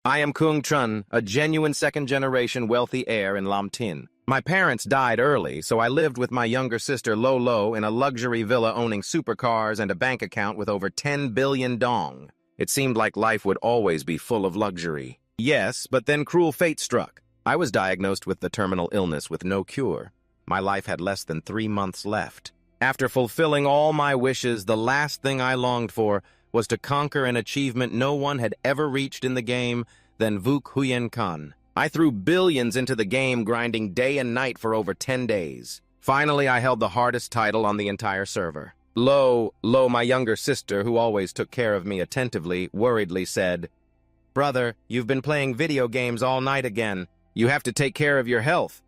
I am Kung Chun, a genuine second-generation wealthy heir in Lam Tin. My parents died early, so I lived with my younger sister Lolo in a luxury villa owning supercars and a bank account with over 10 billion dong. It seemed like life would always be full of luxury. Yes, but then cruel fate struck. I was diagnosed with the terminal illness with no cure. My life had less than 3 months left. After fulfilling all my wishes, the last thing I longed for was to conquer an achievement no one had ever reached in the game than Vuk Huyen Kan. I threw billions into the game, grinding day and night for over 10 days. Finally, I held the hardest title on the entire server. Lo, my younger sister, who always took care of me attentively, worriedly said, "Brother, you've been playing video games all night again. You have to take care of your health."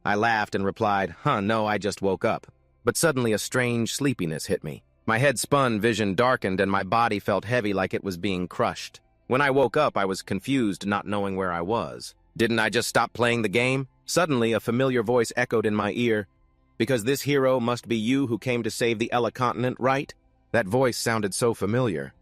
I laughed and replied, No, I just woke up." But suddenly a strange sleepiness hit me. My head spun, vision darkened, and my body felt heavy like it was being crushed. When I woke up, I was confused, not knowing where I was. Didn't I just stop playing the game? Suddenly, a familiar voice echoed in my ear. "Because this hero must be you who came to save the Ella continent, right?" That voice sounded so familiar.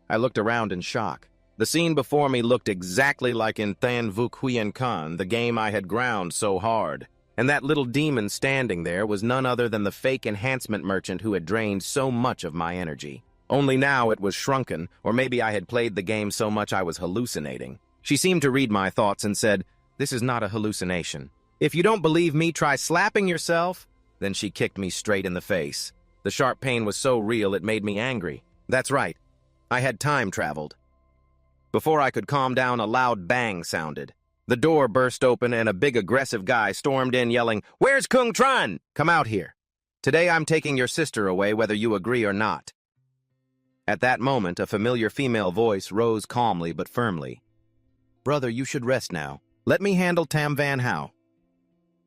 I looked around in shock. The scene before me looked exactly like in Than Vuk Huyen Kan, the game I had ground so hard. And that little demon standing there was none other than the fake enhancement merchant who had drained so much of my energy. Only now it was shrunken, or maybe I had played the game so much I was hallucinating. She seemed to read my thoughts and said, "This is not a hallucination. If you don't believe me, try slapping yourself." Then she kicked me straight in the face. The sharp pain was so real it made me angry. That's right. I had time traveled. Before I could calm down, a loud bang sounded. The door burst open and a big aggressive guy stormed in yelling, "Where's Kung Tran? Come out here. Today I'm taking your sister away whether you agree or not." At that moment, a familiar female voice rose calmly but firmly. "Brother, you should rest now. Let me handle Tam Van Hao."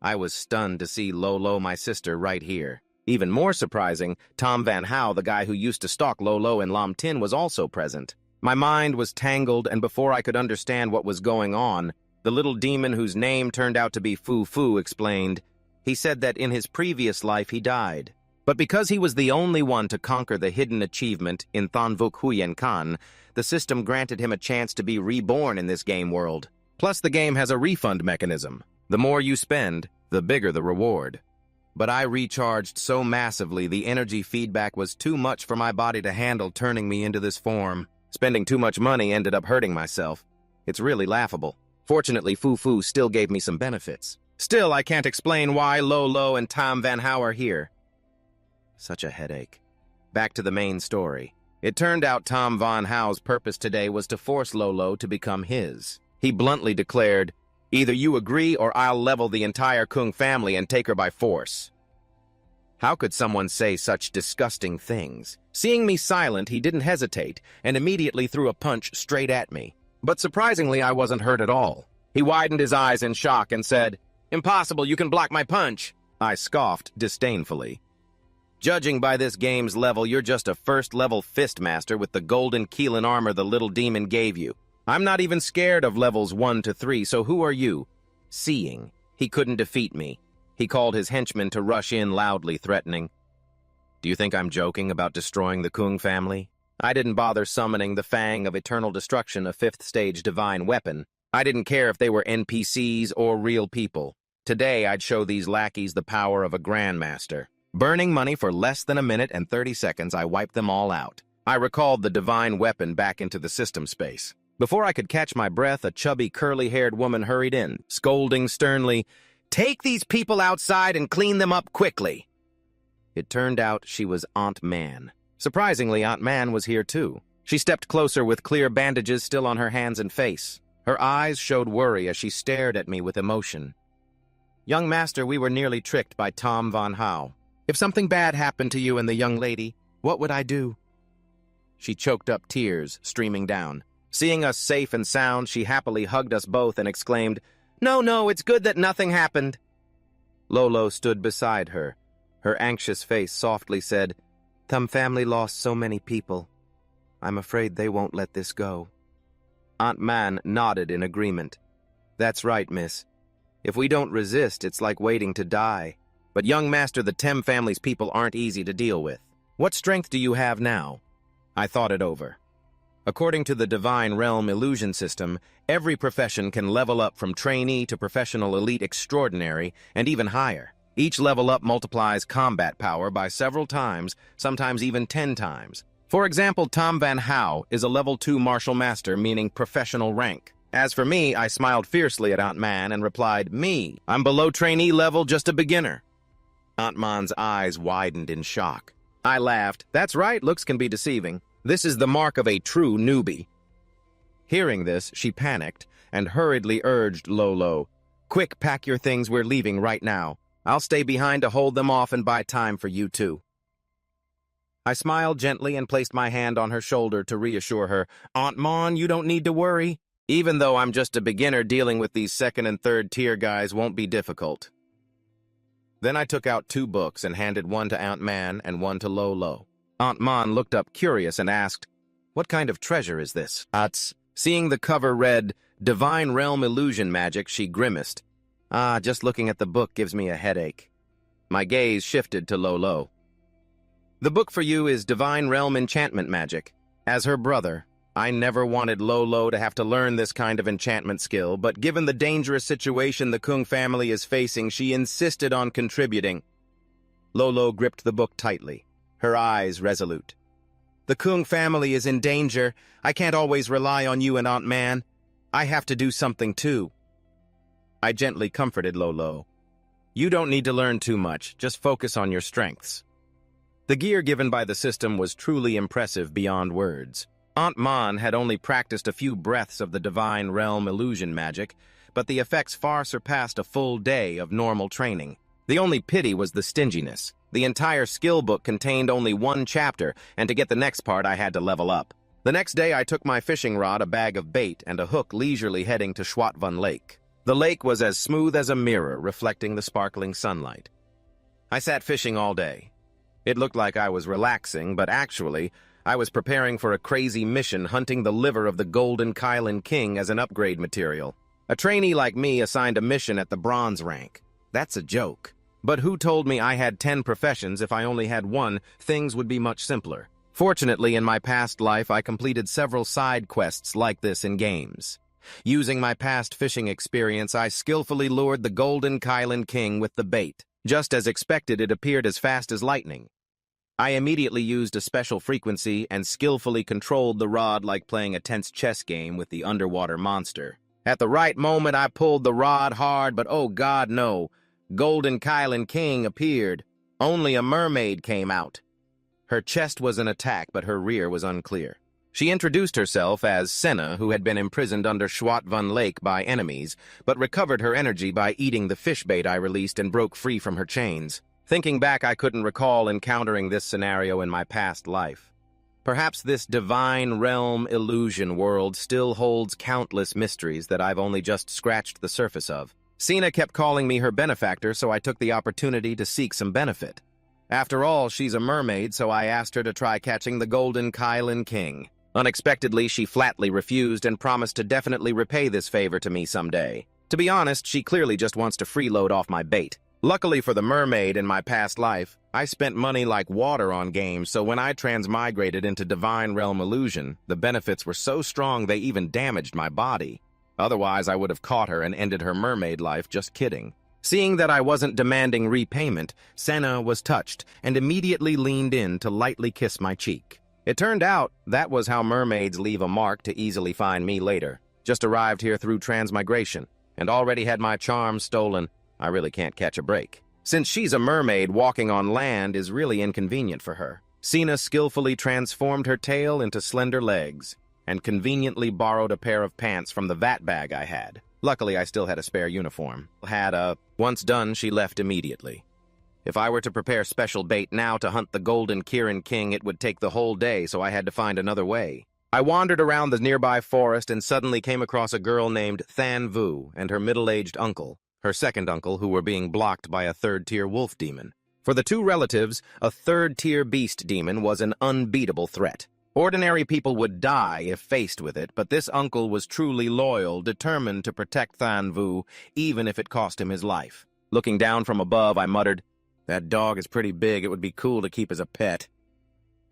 I was stunned to see Lolo, my sister, right here. Even more surprising, Tom Van Hao, the guy who used to stalk Lolo in Lam Tin, was also present. My mind was tangled, and before I could understand what was going on, the little demon whose name turned out to be Fu Fu explained. He said that in his previous life he died. But because he was the only one to conquer the hidden achievement in Than Vuk Huyen Kan, the system granted him a chance to be reborn in this game world. Plus, the game has a refund mechanism. The more you spend, the bigger the reward. But I recharged so massively the energy feedback was too much for my body to handle, turning me into this form. Spending too much money ended up hurting myself. It's really laughable. Fortunately, Fu Fu still gave me some benefits. Still, I can't explain why Lolo and Tom Van Hao are here. Such a headache. Back to the main story. It turned out Tom Van Hao's purpose today was to force Lolo to become his. He bluntly declared, "Either you agree or I'll level the entire Kung family and take her by force." How could someone say such disgusting things? Seeing me silent, he didn't hesitate and immediately threw a punch straight at me. But surprisingly, I wasn't hurt at all. He widened his eyes in shock and said, "Impossible, you can block my punch." I scoffed disdainfully. "Judging by this game's level, you're just a first-level fist master with the golden Keelan armor the little demon gave you. I'm not even scared of levels 1 to 3, so who are you?" Seeing. He couldn't defeat me. He called his henchmen to rush in loudly, threatening. "Do you think I'm joking about destroying the Kung family?" I didn't bother summoning the Fang of Eternal Destruction, a 5th-stage divine weapon. I didn't care if they were NPCs or real people. Today, I'd show these lackeys the power of a grandmaster. Burning money for less than a minute and 30 seconds, I wiped them all out. I recalled the divine weapon back into the system space. Before I could catch my breath, a chubby, curly-haired woman hurried in, scolding sternly, "Take these people outside and clean them up quickly." It turned out she was Aunt Man. Surprisingly, Aunt Man was here too. She stepped closer with clear bandages still on her hands and face. Her eyes showed worry as she stared at me with emotion. "Young master, we were nearly tricked by Tom Van Hao. If something bad happened to you and the young lady, what would I do?" She choked up, tears streaming down. Seeing us safe and sound, she happily hugged us both and exclaimed, No, it's good that nothing happened." Lolo stood beside her. Her anxious face softly said, "Thum family lost so many people. I'm afraid they won't let this go." Aunt Man nodded in agreement. "That's right, miss. If we don't resist, it's like waiting to die. But young master, the Tem family's people aren't easy to deal with. What strength do you have now?" I thought it over. According to the Divine Realm Illusion System, every profession can level up from trainee to professional elite extraordinary and even higher. Each level up multiplies combat power by several times, sometimes even 10 times. For example, Tom Van Houw is a level 2 martial master, meaning professional rank. As for me, I smiled fiercely at Aunt Man and replied, "Me, I'm below trainee level, just a beginner." Aunt Man's eyes widened in shock. I laughed. That's right, looks can be deceiving. This is the mark of a true newbie. Hearing this, she panicked and hurriedly urged Lolo, "Quick, pack your things, we're leaving right now. I'll stay behind to hold them off and buy time for you two." I smiled gently and placed my hand on her shoulder to reassure her. "Aunt Mon, you don't need to worry. Even though I'm just a beginner, dealing with these second and third tier guys won't be difficult." Then I took out 2 books and handed one to Aunt Man and one to Lolo. Aunt Mon looked up curious and asked, "What kind of treasure is this?" Seeing the cover read, "Divine Realm Illusion Magic," she grimaced. Just looking at the book gives me a headache." My gaze shifted to Lolo. "The book for you is Divine Realm Enchantment Magic. As her brother, I never wanted Lolo to have to learn this kind of enchantment skill, but given the dangerous situation the Kung family is facing, she insisted on contributing." Lolo gripped the book tightly, her eyes resolute. "The Kung family is in danger. I can't always rely on you and Aunt Man. I have to do something too." I gently comforted Lolo. "You don't need to learn too much, just focus on your strengths." The gear given by the system was truly impressive beyond words. Aunt Mon had only practiced a few breaths of the Divine Realm illusion magic, but the effects far surpassed a full day of normal training. The only pity was the stinginess. The entire skill book contained only 1 chapter, and to get the next part I had to level up. The next day I took my fishing rod, a bag of bait, and a hook leisurely heading to Schwatvan Lake. The lake was as smooth as a mirror, reflecting the sparkling sunlight. I sat fishing all day. It looked like I was relaxing, but actually, I was preparing for a crazy mission hunting the liver of the Golden Kylan King as an upgrade material. A trainee like me assigned a mission at the bronze rank. That's a joke. But who told me I had 10 professions if I only had one? Things would be much simpler. Fortunately, in my past life, I completed several side quests like this in games. Using my past fishing experience, I skillfully lured the Golden Kylan King with the bait. Just as expected, it appeared as fast as lightning. I immediately used a special frequency and skillfully controlled the rod like playing a tense chess game with the underwater monster. At the right moment, I pulled the rod hard, but oh God, no. Golden Kylan King appeared. Only a mermaid came out. Her chest was an attack, but her rear was unclear. She introduced herself as Senna, who had been imprisoned under Schwatvan Lake by enemies, but recovered her energy by eating the fish bait I released and broke free from her chains. Thinking back, I couldn't recall encountering this scenario in my past life. Perhaps this divine realm illusion world still holds countless mysteries that I've only just scratched the surface of. Sina kept calling me her benefactor, so I took the opportunity to seek some benefit. After all, she's a mermaid, so I asked her to try catching the Golden Kylan King. Unexpectedly, she flatly refused and promised to definitely repay this favor to me someday. To be honest, she clearly just wants to freeload off my bait. Luckily for the mermaid in my past life, I spent money like water on games, so when I transmigrated into Divine Realm Illusion, the benefits were so strong they even damaged my body. Otherwise, I would have caught her and ended her mermaid life, just kidding. Seeing that I wasn't demanding repayment, Senna was touched and immediately leaned in to lightly kiss my cheek. It turned out that was how mermaids leave a mark to easily find me later. Just arrived here through transmigration, and already had my charm stolen. I really can't catch a break. Since she's a mermaid, walking on land is really inconvenient for her. Sina skillfully transformed her tail into slender legs, and conveniently borrowed a pair of pants from the vat bag I had. Luckily, I still had a spare uniform. Once done, she left immediately. If I were to prepare special bait now to hunt the Golden Kylan King, it would take the whole day, so I had to find another way. I wandered around the nearby forest and suddenly came across a girl named Than Vu and her middle-aged uncle, her second uncle, who were being blocked by a third-tier wolf demon. For the two relatives, a third-tier beast demon was an unbeatable threat. Ordinary people would die if faced with it, but this uncle was truly loyal, determined to protect Than Vu, even if it cost him his life. Looking down from above, I muttered, "That dog is pretty big. It would be cool to keep as a pet."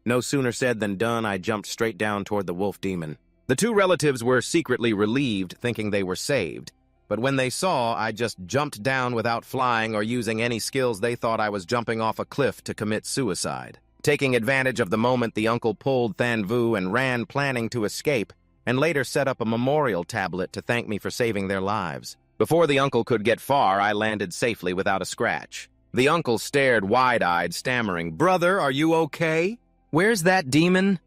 No sooner said than done, I jumped straight down toward the wolf demon. The two relatives were secretly relieved, thinking they were saved. But when they saw I just jumped down without flying or using any skills, they thought I was jumping off a cliff to commit suicide. Taking advantage of the moment, the uncle pulled Than Vu and ran, planning to escape, and later set up a memorial tablet to thank me for saving their lives. Before the uncle could get far, I landed safely without a scratch. The uncle stared wide-eyed, stammering, "Brother, are you okay? Where's that demon?"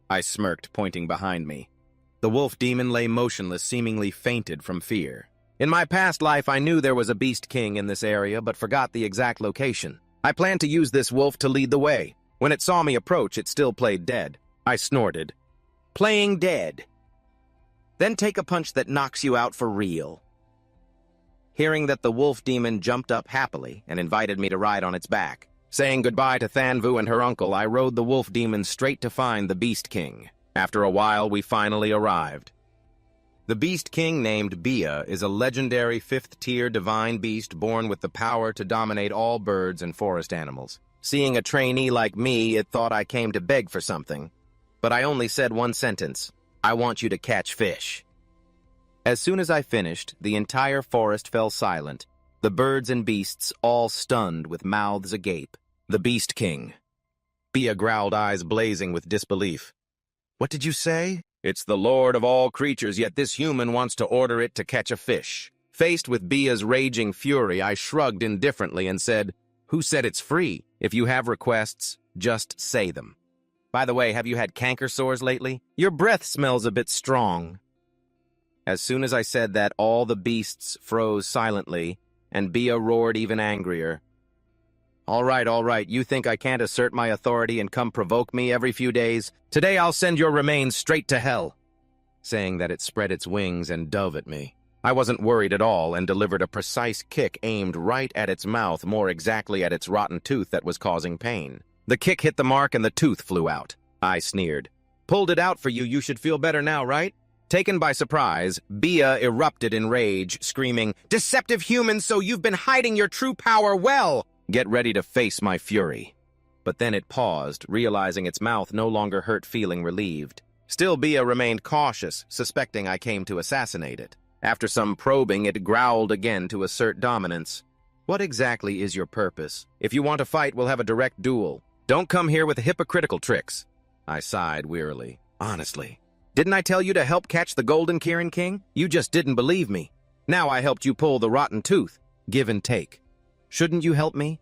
I smirked, pointing behind me. The wolf demon lay motionless, seemingly fainted from fear. In my past life, I knew there was a beast king in this area, but forgot the exact location. I planned to use this wolf to lead the way. When it saw me approach, it still played dead. I snorted. "Playing dead. Then take a punch that knocks you out for real." Hearing that, the wolf demon jumped up happily and invited me to ride on its back. Saying goodbye to Than Vu and her uncle, I rode the wolf demon straight to find the Beast King. After a while, we finally arrived. The Beast King, named Bia, is a legendary 5th-tier divine beast born with the power to dominate all birds and forest animals. Seeing a trainee like me, it thought I came to beg for something. But I only said one sentence: "I want you to catch fish." As soon as I finished, the entire forest fell silent, the birds and beasts all stunned with mouths agape. The Beast King. Bia growled, eyes blazing with disbelief. "What did you say?" "It's the lord of all creatures, yet this human wants to order it to catch a fish." Faced with Bia's raging fury, I shrugged indifferently and said, "Who said it's free? If you have requests, just say them. By the way, have you had canker sores lately? Your breath smells a bit strong." As soon as I said that, all the beasts froze silently, and Bia roared even angrier. All right, you think I can't assert my authority and come provoke me every few days? Today I'll send your remains straight to hell." Saying that, it spread its wings and dove at me. I wasn't worried at all and delivered a precise kick aimed right at its mouth, more exactly at its rotten tooth that was causing pain. The kick hit the mark and the tooth flew out. I sneered. "Pulled it out for you, you should feel better now, right?" Taken by surprise, Bia erupted in rage, screaming, "Deceptive humans, so you've been hiding your true power well! Get ready to face my fury." But then it paused, realizing its mouth no longer hurt, feeling relieved. Still, Bia remained cautious, suspecting I came to assassinate it. After some probing, it growled again to assert dominance. "What exactly is your purpose? If you want to fight, we'll have a direct duel. Don't come here with hypocritical tricks." I sighed wearily. "Honestly, didn't I tell you to help catch the Golden Kirin King? You just didn't believe me. Now I helped you pull the rotten tooth. Give and take. Shouldn't you help me?"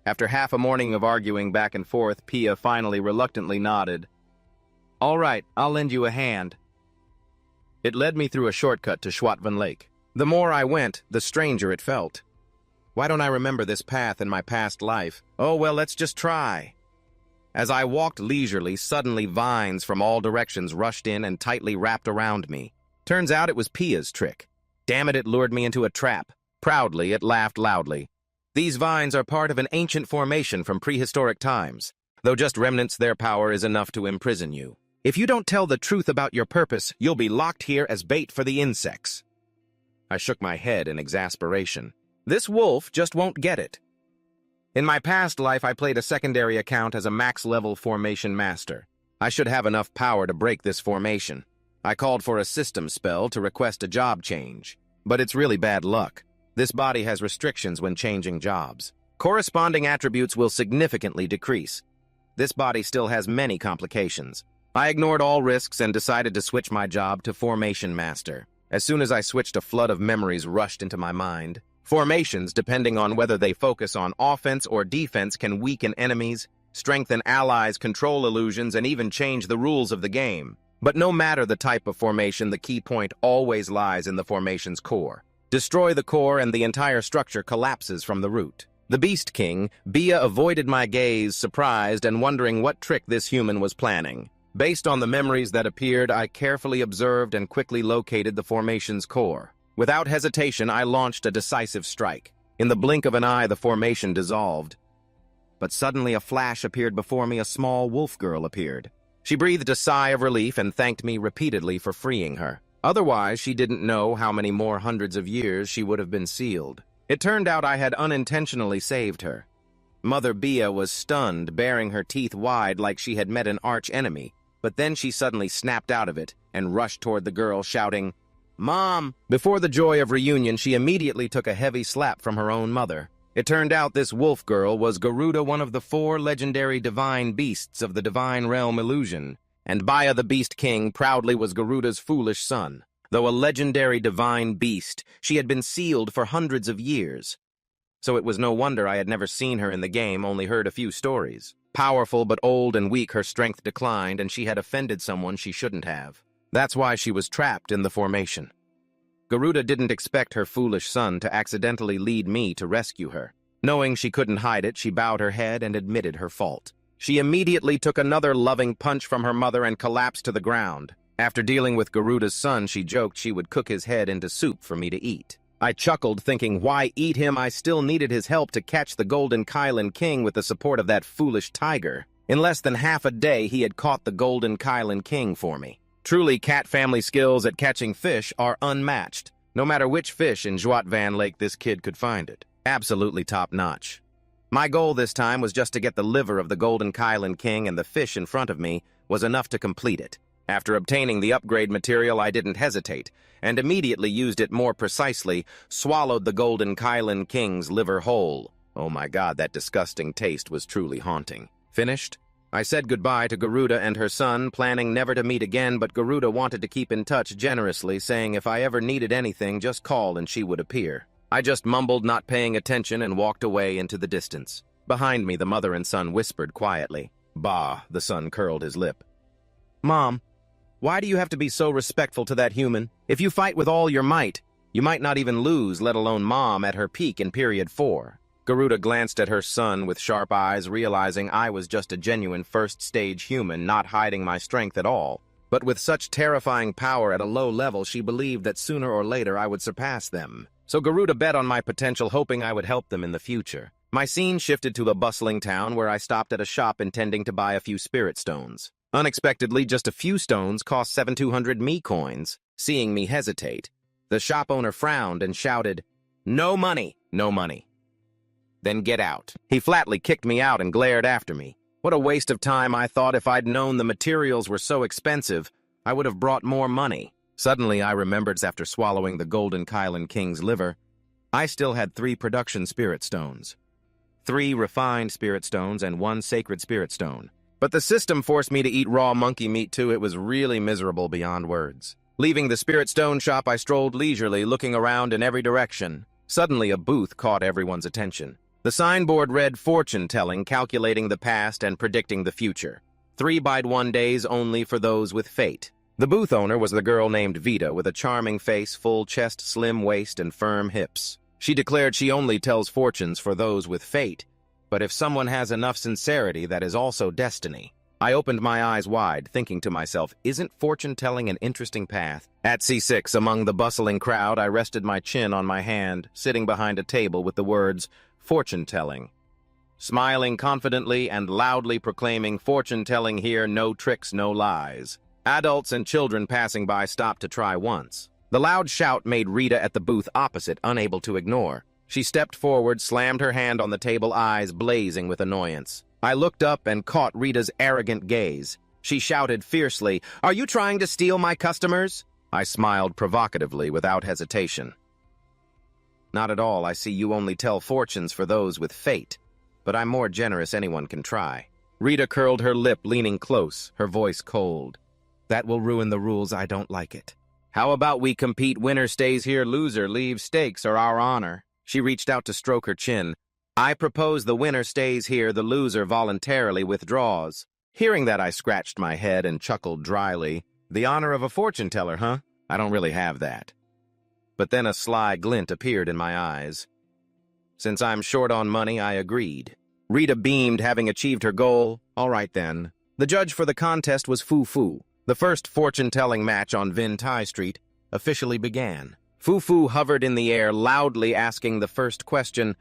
After half a morning of arguing back and forth, Pia finally reluctantly nodded. "All right, I'll lend you a hand." It led me through a shortcut to Schwatvan Lake. The more I went, the stranger it felt. Why don't I remember this path in my past life? Oh well, let's just try. As I walked leisurely, suddenly vines from all directions rushed in and tightly wrapped around me. Turns out it was Pia's trick. Damn it lured me into a trap. Proudly, it laughed loudly. These vines are part of an ancient formation from prehistoric times. Though just remnants, their power is enough to imprison you. If you don't tell the truth about your purpose, you'll be locked here as bait for the insects. I shook my head in exasperation. This wolf just won't get it. In my past life, I played a secondary account as a max-level formation master. I should have enough power to break this formation. I called for a system spell to request a job change. But it's really bad luck. This body has restrictions when changing jobs. Corresponding attributes will significantly decrease. This body still has many complications. I ignored all risks and decided to switch my job to Formation Master. As soon as I switched, a flood of memories rushed into my mind. Formations, depending on whether they focus on offense or defense, can weaken enemies, strengthen allies, control illusions, and even change the rules of the game. But no matter the type of formation, the key point always lies in the formation's core. Destroy the core and the entire structure collapses from the root. The Beast King, Bia, avoided my gaze, surprised and wondering what trick this human was planning. Based on the memories that appeared, I carefully observed and quickly located the formation's core. Without hesitation, I launched a decisive strike. In the blink of an eye, the formation dissolved. But suddenly a flash appeared before me. A small wolf girl appeared. She breathed a sigh of relief and thanked me repeatedly for freeing her. Otherwise, she didn't know how many more hundreds of years she would have been sealed. It turned out I had unintentionally saved her. Mother Bia was stunned, baring her teeth wide like she had met an arch-enemy, but then she suddenly snapped out of it and rushed toward the girl, shouting, "Mom!" Before the joy of reunion, she immediately took a heavy slap from her own mother. It turned out this wolf girl was Garuda, one of the 4 legendary divine beasts of the divine realm illusion, and Baya the Beast King proudly was Garuda's foolish son. Though a legendary divine beast, she had been sealed for hundreds of years. So it was no wonder I had never seen her in the game, only heard a few stories. Powerful but old and weak, her strength declined, and she had offended someone she shouldn't have. That's why she was trapped in the formation. Garuda didn't expect her foolish son to accidentally lead me to rescue her. Knowing she couldn't hide it, she bowed her head and admitted her fault. She immediately took another loving punch from her mother and collapsed to the ground. After dealing with Garuda's son, she joked she would cook his head into soup for me to eat. I chuckled, thinking, why eat him? I still needed his help to catch the Golden Kylan King with the support of that foolish tiger. In less than half a day, he had caught the Golden Kylan King for me. Truly, cat family skills at catching fish are unmatched. No matter which fish in Juat Van Lake, this kid could find it. Absolutely top-notch. My goal this time was just to get the liver of the Golden Kylan King, and the fish in front of me was enough to complete it. After obtaining the upgrade material, I didn't hesitate, and immediately used it more precisely, swallowed the Golden Kylan King's liver whole. Oh my god, that disgusting taste was truly haunting. Finished? I said goodbye to Garuda and her son, planning never to meet again, but Garuda wanted to keep in touch generously, saying if I ever needed anything, just call and she would appear. I just mumbled, not paying attention, and walked away into the distance. Behind me, the mother and son whispered quietly. Bah, the son curled his lip. Mom, why do you have to be so respectful to that human? If you fight with all your might, you might not even lose, let alone Mom at her peak in period 4. Garuda glanced at her son with sharp eyes, realizing I was just a genuine first-stage human, not hiding my strength at all. But with such terrifying power at a low level, she believed that sooner or later I would surpass them. So Garuda bet on my potential, hoping I would help them in the future. My scene shifted to a bustling town where I stopped at a shop intending to buy a few spirit stones. Unexpectedly, just a few stones cost 7,200 me coins. Seeing me hesitate, the shop owner frowned and shouted, "No money, no money." Then get out. He flatly kicked me out and glared after me. What a waste of time, I thought. If I'd known the materials were so expensive, I would have brought more money. Suddenly, I remembered after swallowing the Golden Kylan King's liver, I still had 3 production spirit stones. 3 refined spirit stones and 1 sacred spirit stone. But the system forced me to eat raw monkey meat too. It was really miserable beyond words. Leaving the spirit stone shop, I strolled leisurely, looking around in every direction. Suddenly, a booth caught everyone's attention. The signboard read fortune telling, calculating the past and predicting the future. 3x1 days only for those with fate. The booth owner was the girl named Vita, with a charming face, full chest, slim waist, and firm hips. She declared she only tells fortunes for those with fate, but if someone has enough sincerity, that is also destiny. I opened my eyes wide, thinking to myself, isn't fortune-telling an interesting path? At C6, among the bustling crowd, I rested my chin on my hand, sitting behind a table with the words, fortune-telling. Smiling confidently and loudly proclaiming, fortune-telling here, no tricks, no lies. Adults and children passing by stopped to try once. The loud shout made Rita at the booth opposite unable to ignore. She stepped forward, slammed her hand on the table, eyes blazing with annoyance. I looked up and caught Rita's arrogant gaze. She shouted fiercely, "Are you trying to steal my customers?" I smiled provocatively without hesitation. "Not at all. I see you only tell fortunes for those with fate. But I'm more generous, anyone can try." Rita curled her lip, leaning close, her voice cold. "That will ruin the rules. I don't like it. How about we compete? Winner stays here, loser leaves. Stakes are our honor." She reached out to stroke her chin. "I propose the winner stays here, the loser voluntarily withdraws." Hearing that, I scratched my head and chuckled dryly. The honor of a fortune teller, huh? I don't really have that. But then a sly glint appeared in my eyes. Since I'm short on money, I agreed. Rita beamed, having achieved her goal. All right, then. The judge for the contest was Fu. The first fortune-telling match on Vin Tai Street officially began. Fu hovered in the air, loudly asking the first question,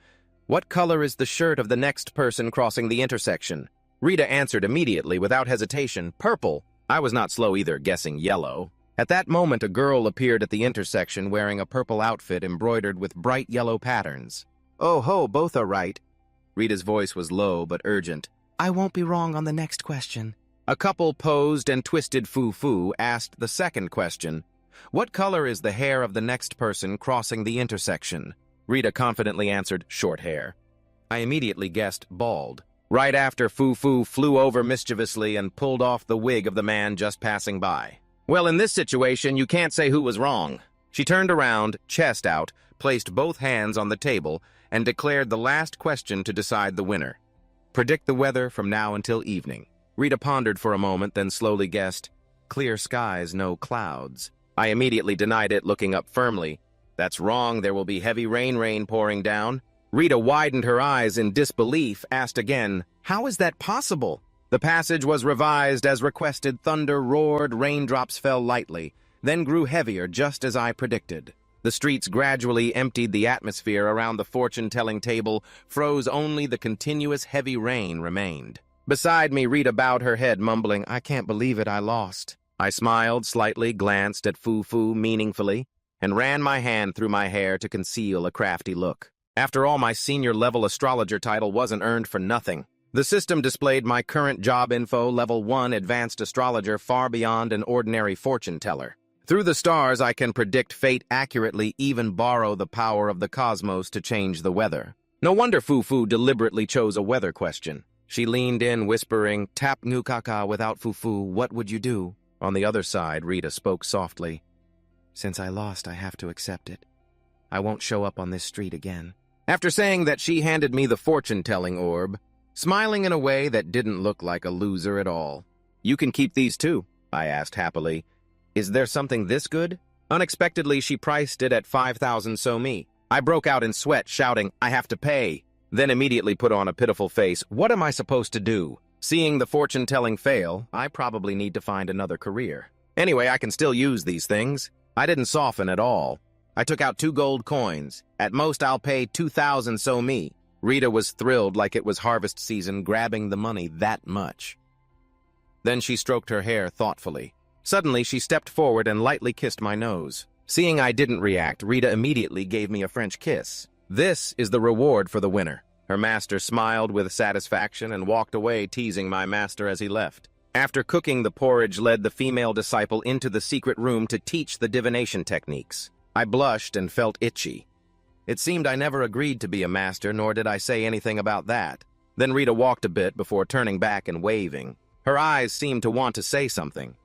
"What color is the shirt of the next person crossing the intersection?" Rita answered immediately, without hesitation, "Purple." I was not slow either, guessing yellow. At that moment, a girl appeared at the intersection wearing a purple outfit embroidered with bright yellow patterns. "Oh ho, both are right. Rita's voice was low but urgent. I won't be wrong on the next question. A couple posed and twisted foo-foo asked the second question. What color is the hair of the next person crossing the intersection? Rita confidently answered, short hair. I immediately guessed bald. Right after Foo-Foo flew over mischievously and pulled off the wig of the man just passing by. Well, in this situation, you can't say who was wrong. She turned around, chest out, placed both hands on the table, and declared the last question to decide the winner. Predict the weather from now until evening. Rita pondered for a moment, then slowly guessed, clear skies, no clouds. I immediately denied it, looking up firmly. That's wrong, there will be heavy rain pouring down. Rita widened her eyes in disbelief, asked again, how is that possible? The passage was revised as requested. Thunder roared, raindrops fell lightly, then grew heavier just as I predicted. The streets gradually emptied, the atmosphere around the fortune-telling table froze, only the continuous heavy rain remained. Beside me, Rita bowed her head, mumbling, I can't believe it, I lost. I smiled slightly, glanced at Foo-Foo meaningfully, and ran my hand through my hair to conceal a crafty look. After all, my senior-level astrologer title wasn't earned for nothing. The system displayed my current job info, level 1 advanced astrologer, far beyond an ordinary fortune teller. Through the stars, I can predict fate accurately, even borrow the power of the cosmos to change the weather. No wonder Foo-Foo deliberately chose a weather question. She leaned in, whispering, Tap Nukaka without Foo-Foo, what would you do? On the other side, Rita spoke softly. Since I lost, I have to accept it. I won't show up on this street again. After saying that, she handed me the fortune-telling orb, smiling in a way that didn't look like a loser at all. You can keep these too, I asked happily. Is there something this good? Unexpectedly, she priced it at 5,000 so-me. I broke out in sweat, shouting, I have to pay. Then immediately put on a pitiful face. What am I supposed to do? Seeing the fortune-telling fail, I probably need to find another career. Anyway, I can still use these things. I didn't soften at all. I took out 2 gold coins. At most, I'll pay 2,000 so-me. Rita was thrilled like it was harvest season, grabbing the money that much. Then she stroked her hair thoughtfully. Suddenly, she stepped forward and lightly kissed my nose. Seeing I didn't react, Rita immediately gave me a French kiss. This is the reward for the winner. Her master smiled with satisfaction and walked away, teasing my master as he left. After cooking, the porridge led the female disciple into the secret room to teach the divination techniques. I blushed and felt itchy. It seemed I never agreed to be a master, nor did I say anything about that. Then Rita walked a bit before turning back and waving. Her eyes seemed to want to say something.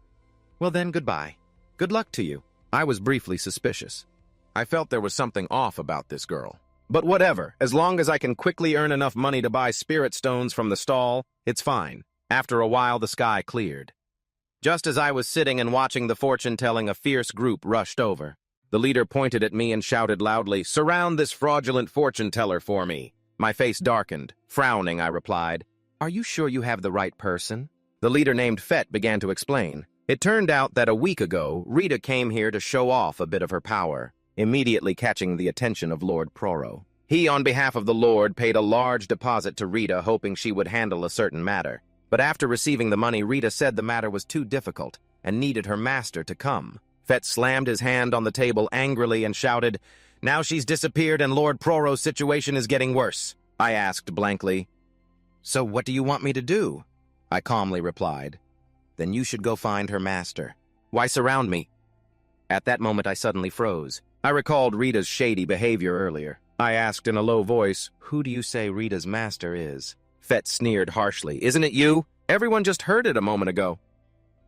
Well then, goodbye. Good luck to you. I was briefly suspicious. I felt there was something off about this girl. But whatever, as long as I can quickly earn enough money to buy spirit stones from the stall, it's fine. After a while, the sky cleared. Just as I was sitting and watching the fortune-telling, a fierce group rushed over. The leader pointed at me and shouted loudly, Surround this fraudulent fortune-teller for me. My face darkened. Frowning, I replied, Are you sure you have the right person? The leader, named Fett, began to explain. It turned out that a week ago, Rita came here to show off a bit of her power, immediately catching the attention of Lord Proro. He, on behalf of the Lord, paid a large deposit to Rita, hoping she would handle a certain matter. But after receiving the money, Rita said the matter was too difficult and needed her master to come. Fett slammed his hand on the table angrily and shouted, Now she's disappeared and Lord Proro's situation is getting worse. I asked blankly, So what do you want me to do? I calmly replied, Then you should go find her master. Why surround me? At that moment, I suddenly froze. I recalled Rita's shady behavior earlier. I asked in a low voice, Who do you say Rita's master is? Fett sneered harshly. Isn't it you? Everyone just heard it a moment ago.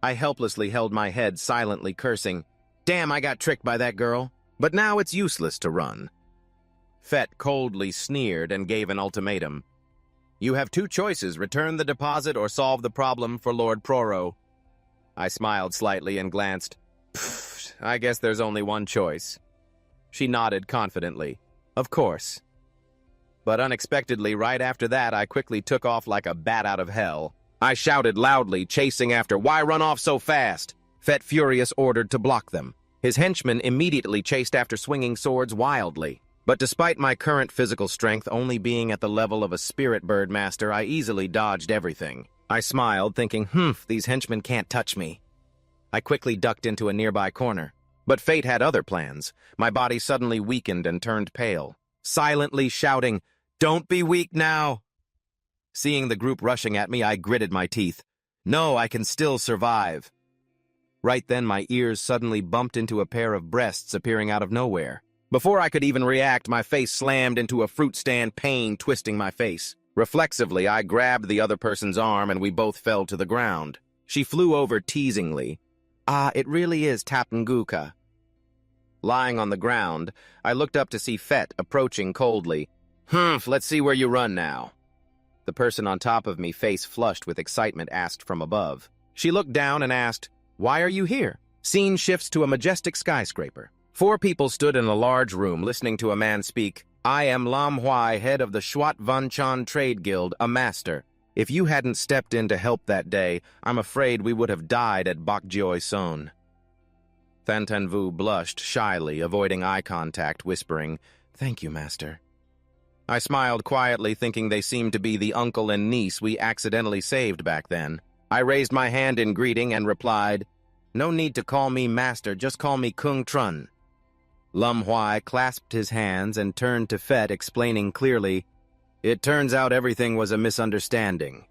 I helplessly held my head, silently cursing. Damn, I got tricked by that girl. But now it's useless to run. Fett coldly sneered and gave an ultimatum. You have 2 choices, return the deposit or solve the problem for Lord Proro. I smiled slightly and glanced. I guess there's only one choice. She nodded confidently. Of course. But unexpectedly, right after that, I quickly took off like a bat out of hell. I shouted loudly, chasing after, Why run off so fast? Fett, furious, ordered to block them. His henchmen immediately chased after, swinging swords wildly. But despite my current physical strength only being at the level of a spirit bird master, I easily dodged everything. I smiled, thinking, these henchmen can't touch me. I quickly ducked into a nearby corner. But fate had other plans. My body suddenly weakened and turned pale. Silently shouting, Don't be weak now! Seeing the group rushing at me, I gritted my teeth. No, I can still survive. Right then, my ears suddenly bumped into a pair of breasts appearing out of nowhere. Before I could even react, my face slammed into a fruit stand, pain twisting my face. Reflexively, I grabbed the other person's arm and we both fell to the ground. She flew over teasingly. Ah, it really is Tapanguka. Lying on the ground, I looked up to see Fett approaching coldly. Let's see where you run now. The person on top of me, face flushed with excitement, asked from above. She looked down and asked, "Why are you here?" Scene shifts to a majestic skyscraper. 4 people stood in a large room listening to a man speak. "I am Lam Huai, head of the Shuat Van Chan Trade Guild, a master. If you hadn't stepped in to help that day, I'm afraid we would have died at Bokjoi Son." Than Tan Vu blushed shyly, avoiding eye contact, whispering, "Thank you, master." I smiled quietly, thinking they seemed to be the uncle and niece we accidentally saved back then. I raised my hand in greeting and replied, "No need to call me master, just call me Kung Trun." Lam Huai clasped his hands and turned to Fett, explaining clearly, "It turns out everything was a misunderstanding."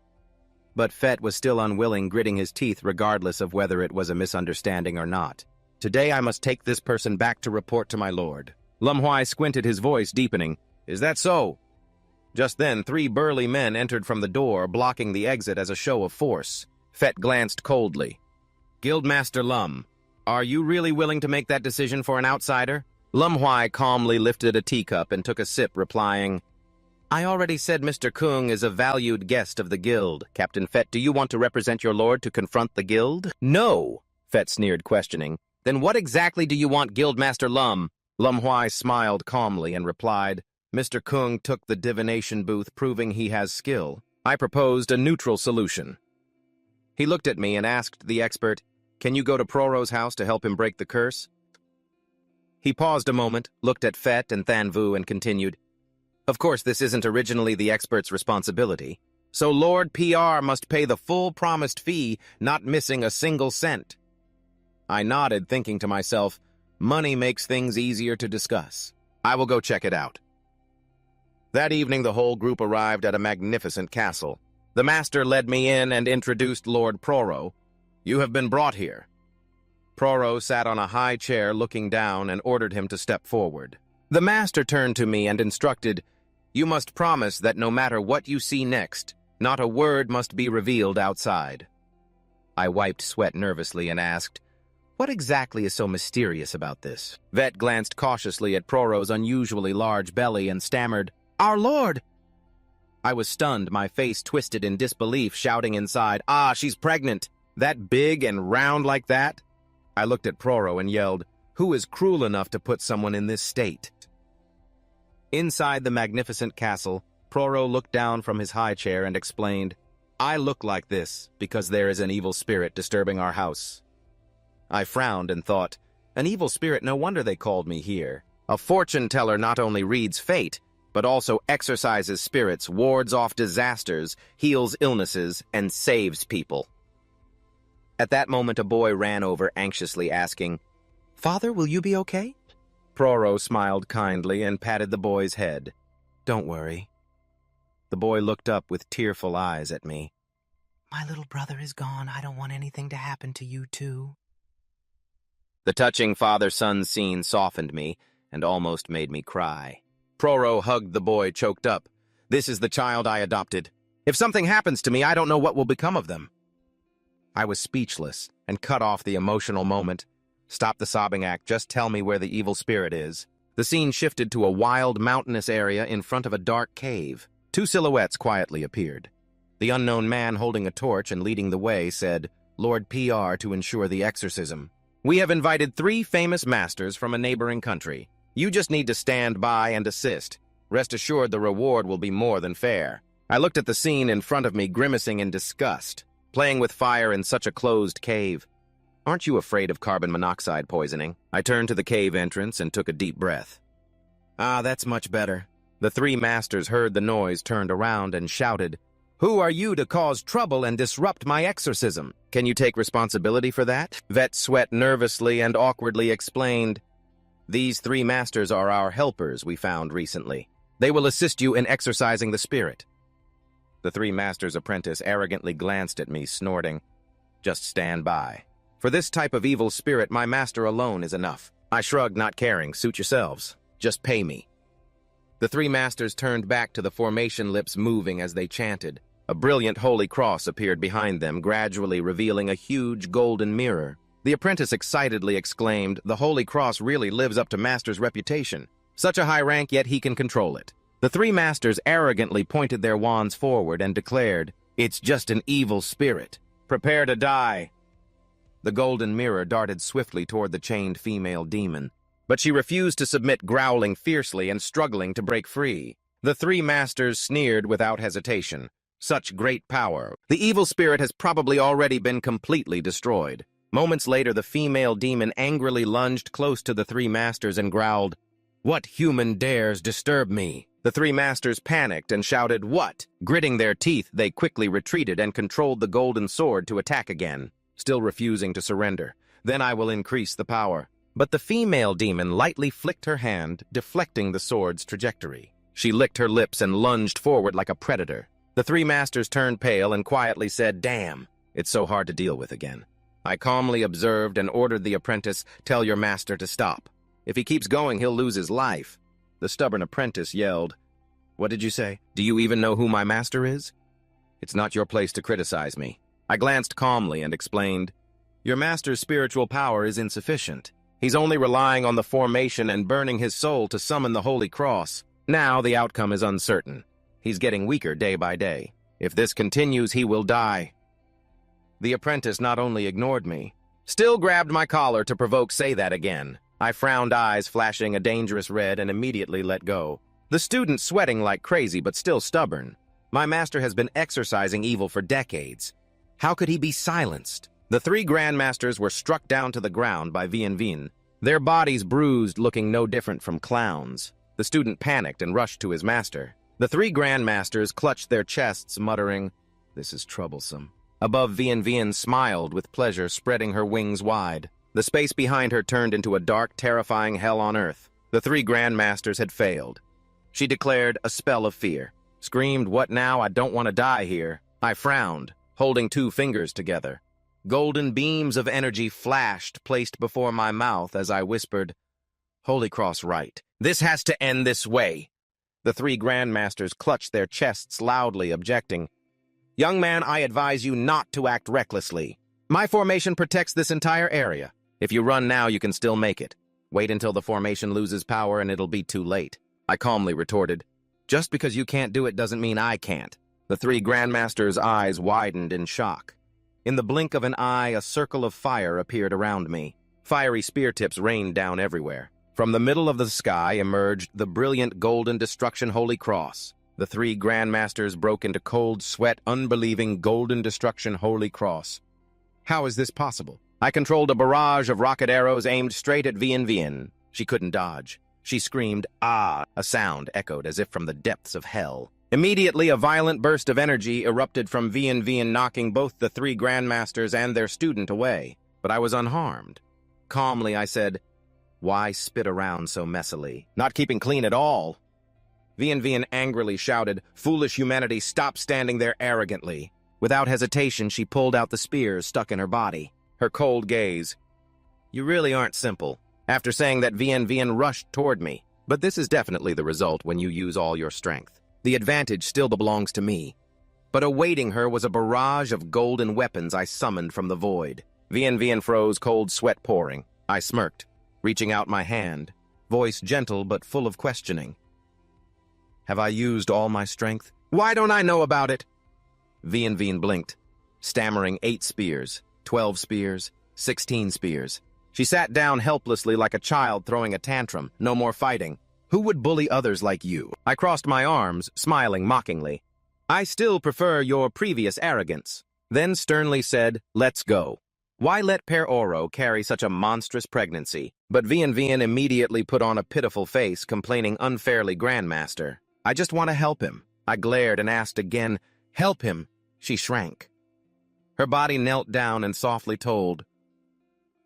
But Fett was still unwilling, gritting his teeth regardless of whether it was a misunderstanding or not. "Today I must take this person back to report to my lord." Lam Huai squinted, his voice deepening. "Is that so?" Just then, 3 burly men entered from the door, blocking the exit as a show of force. Fett glanced coldly. "Guildmaster Lum, are you really willing to make that decision for an outsider?" Lam Huai calmly lifted a teacup and took a sip, replying, "I already said Mr. Kung is a valued guest of the guild. Captain Fett, do you want to represent your lord to confront the guild?" "No," Fett sneered, questioning. "Then what exactly do you want, Guildmaster Lum?" Lam Huai smiled calmly and replied, "Mr. Kung took the divination booth, proving he has skill. I proposed a neutral solution." He looked at me and asked the expert, "Can you go to Proro's house to help him break the curse?" He paused a moment, looked at Fett and Than Vu, and continued, "Of course, this isn't originally the expert's responsibility, so Lord PR must pay the full promised fee, not missing a single cent." I nodded, thinking to myself, money makes things easier to discuss. I will go check it out. That evening, the whole group arrived at a magnificent castle. The master led me in and introduced Lord Proro. "You have been brought here." Proro sat on a high chair looking down and ordered him to step forward. The master turned to me and instructed, "You must promise that no matter what you see next, not a word must be revealed outside." I wiped sweat nervously and asked, "What exactly is so mysterious about this?" Vet glanced cautiously at Proro's unusually large belly and stammered, "Our lord!" I was stunned, my face twisted in disbelief, shouting inside, "Ah, she's pregnant! That big and round like that?" I looked at Proro and yelled, "Who is cruel enough to put someone in this state?" Inside the magnificent castle, Proro looked down from his high chair and explained, "I look like this because there is an evil spirit disturbing our house." I frowned and thought, an evil spirit, no wonder they called me here. A fortune teller not only reads fate, but also exorcises spirits, wards off disasters, heals illnesses, and saves people. At that moment, a boy ran over anxiously, asking, "Father, will you be okay?" Proro smiled kindly and patted the boy's head. "Don't worry." The boy looked up with tearful eyes at me. "My little brother is gone. I don't want anything to happen to you, too." The touching father-son scene softened me and almost made me cry. Proro hugged the boy, choked up. "This is the child I adopted. If something happens to me, I don't know what will become of them." I was speechless and cut off the emotional moment. "Stop the sobbing act, just tell me where the evil spirit is." The scene shifted to a wild, mountainous area in front of a dark cave. 2 silhouettes quietly appeared. The unknown man holding a torch and leading the way said, "Lord PR to ensure the exorcism. We have invited 3 famous masters from a neighboring country. You just need to stand by and assist. Rest assured the reward will be more than fair." I looked at the scene in front of me, grimacing in disgust. Playing with fire in such a closed cave. Aren't you afraid of carbon monoxide poisoning? I turned to the cave entrance and took a deep breath. "Ah, that's much better." The 3 masters heard the noise, turned around, and shouted, "Who are you to cause trouble and disrupt my exorcism? Can you take responsibility for that?" Vet sweat nervously and awkwardly explained, "These 3 masters are our helpers we found recently. They will assist you in exorcising the spirit." The three masters' apprentice arrogantly glanced at me, snorting, "Just stand by. For this type of evil spirit, my master alone is enough." I shrugged, not caring. "Suit yourselves. Just pay me." The three masters turned back to the formation, lips moving as they chanted. A brilliant holy cross appeared behind them, gradually revealing a huge golden mirror. The apprentice excitedly exclaimed, "The holy cross really lives up to master's reputation. Such a high rank, yet he can control it." The three masters arrogantly pointed their wands forward and declared, "It's just an evil spirit. Prepare to die." The golden mirror darted swiftly toward the chained female demon, but she refused to submit, growling fiercely and struggling to break free. The three masters sneered without hesitation. "Such great power. The evil spirit has probably already been completely destroyed." Moments later, the female demon angrily lunged close to the three masters and growled, "What human dares disturb me?" The three masters panicked and shouted, "What?" Gritting their teeth, they quickly retreated and controlled the golden sword to attack again, still refusing to surrender. "Then I will increase the power." But the female demon lightly flicked her hand, deflecting the sword's trajectory. She licked her lips and lunged forward like a predator. The three masters turned pale and quietly said, "Damn, it's so hard to deal with again." I calmly observed and ordered the apprentice, "Tell your master to stop. If he keeps going, he'll lose his life." The stubborn apprentice yelled, "What did you say? Do you even know who my master is?" "It's not your place to criticize me." I glanced calmly and explained, "Your master's spiritual power is insufficient. He's only relying on the formation and burning his soul to summon the Holy Cross. Now the outcome is uncertain. He's getting weaker day by day. If this continues, he will die." The apprentice not only ignored me, still grabbed my collar to provoke, "Say that again." I frowned, eyes flashing a dangerous red, and immediately let go. The student sweating like crazy but still stubborn. My master has been exorcising evil for decades. How could he be silenced? The three grandmasters were struck down to the ground by Vien, their bodies bruised, looking no different from clowns. The student panicked and rushed to his master. The three grandmasters clutched their chests, muttering, "This is troublesome." Above, Vien smiled with pleasure, spreading her wings wide. The space behind her turned into a dark, terrifying hell on earth. The three grandmasters had failed. She declared, a spell of fear. Screamed, "What now? I don't want to die here." I frowned, holding two fingers together. Golden beams of energy flashed, placed before my mouth as I whispered, "Holy Cross right. This has to end this way." The three grandmasters clutched their chests loudly, objecting, "Young man, I advise you not to act recklessly. My formation protects this entire area. If you run now, you can still make it. Wait until the formation loses power and it'll be too late." I calmly retorted, "Just because you can't do it doesn't mean I can't." The three grandmasters' eyes widened in shock. In the blink of an eye, a circle of fire appeared around me. Fiery spear tips rained down everywhere. From the middle of the sky emerged the brilliant golden destruction Holy Cross. The three grandmasters broke into cold sweat, unbelieving golden destruction Holy Cross. How is this possible? I controlled a barrage of rocket arrows aimed straight at Vien. She couldn't dodge. She screamed, "Ah!" A sound echoed as if from the depths of hell. Immediately, a violent burst of energy erupted from Vien, knocking both the three grandmasters and their student away. But I was unharmed. Calmly, I said, "Why spit around so messily? Not keeping clean at all." Vien angrily shouted, "Foolish humanity, stop standing there arrogantly." Without hesitation, she pulled out the spears stuck in her body. Her cold gaze, "You really aren't simple." After saying that, Vien rushed toward me. But this is definitely the result when you use all your strength. The advantage still belongs to me. But awaiting her was a barrage of golden weapons I summoned from the void. Vien froze, cold sweat pouring. I smirked, reaching out my hand, voice gentle but full of questioning. "Have I used all my strength?" "Why don't I know about it?" Vien blinked, stammering 8 spears, 12 spears, 16 spears. She sat down helplessly like a child throwing a tantrum. "No more fighting. Who would bully others like you?" I crossed my arms, smiling mockingly. "I still prefer your previous arrogance." Then sternly said, "Let's go." Why let Per Oro carry such a monstrous pregnancy? But Vien immediately put on a pitiful face, complaining unfairly, "Grandmaster, I just want to help him." I glared and asked again, "Help him?" She shrank. Her body knelt down and softly told,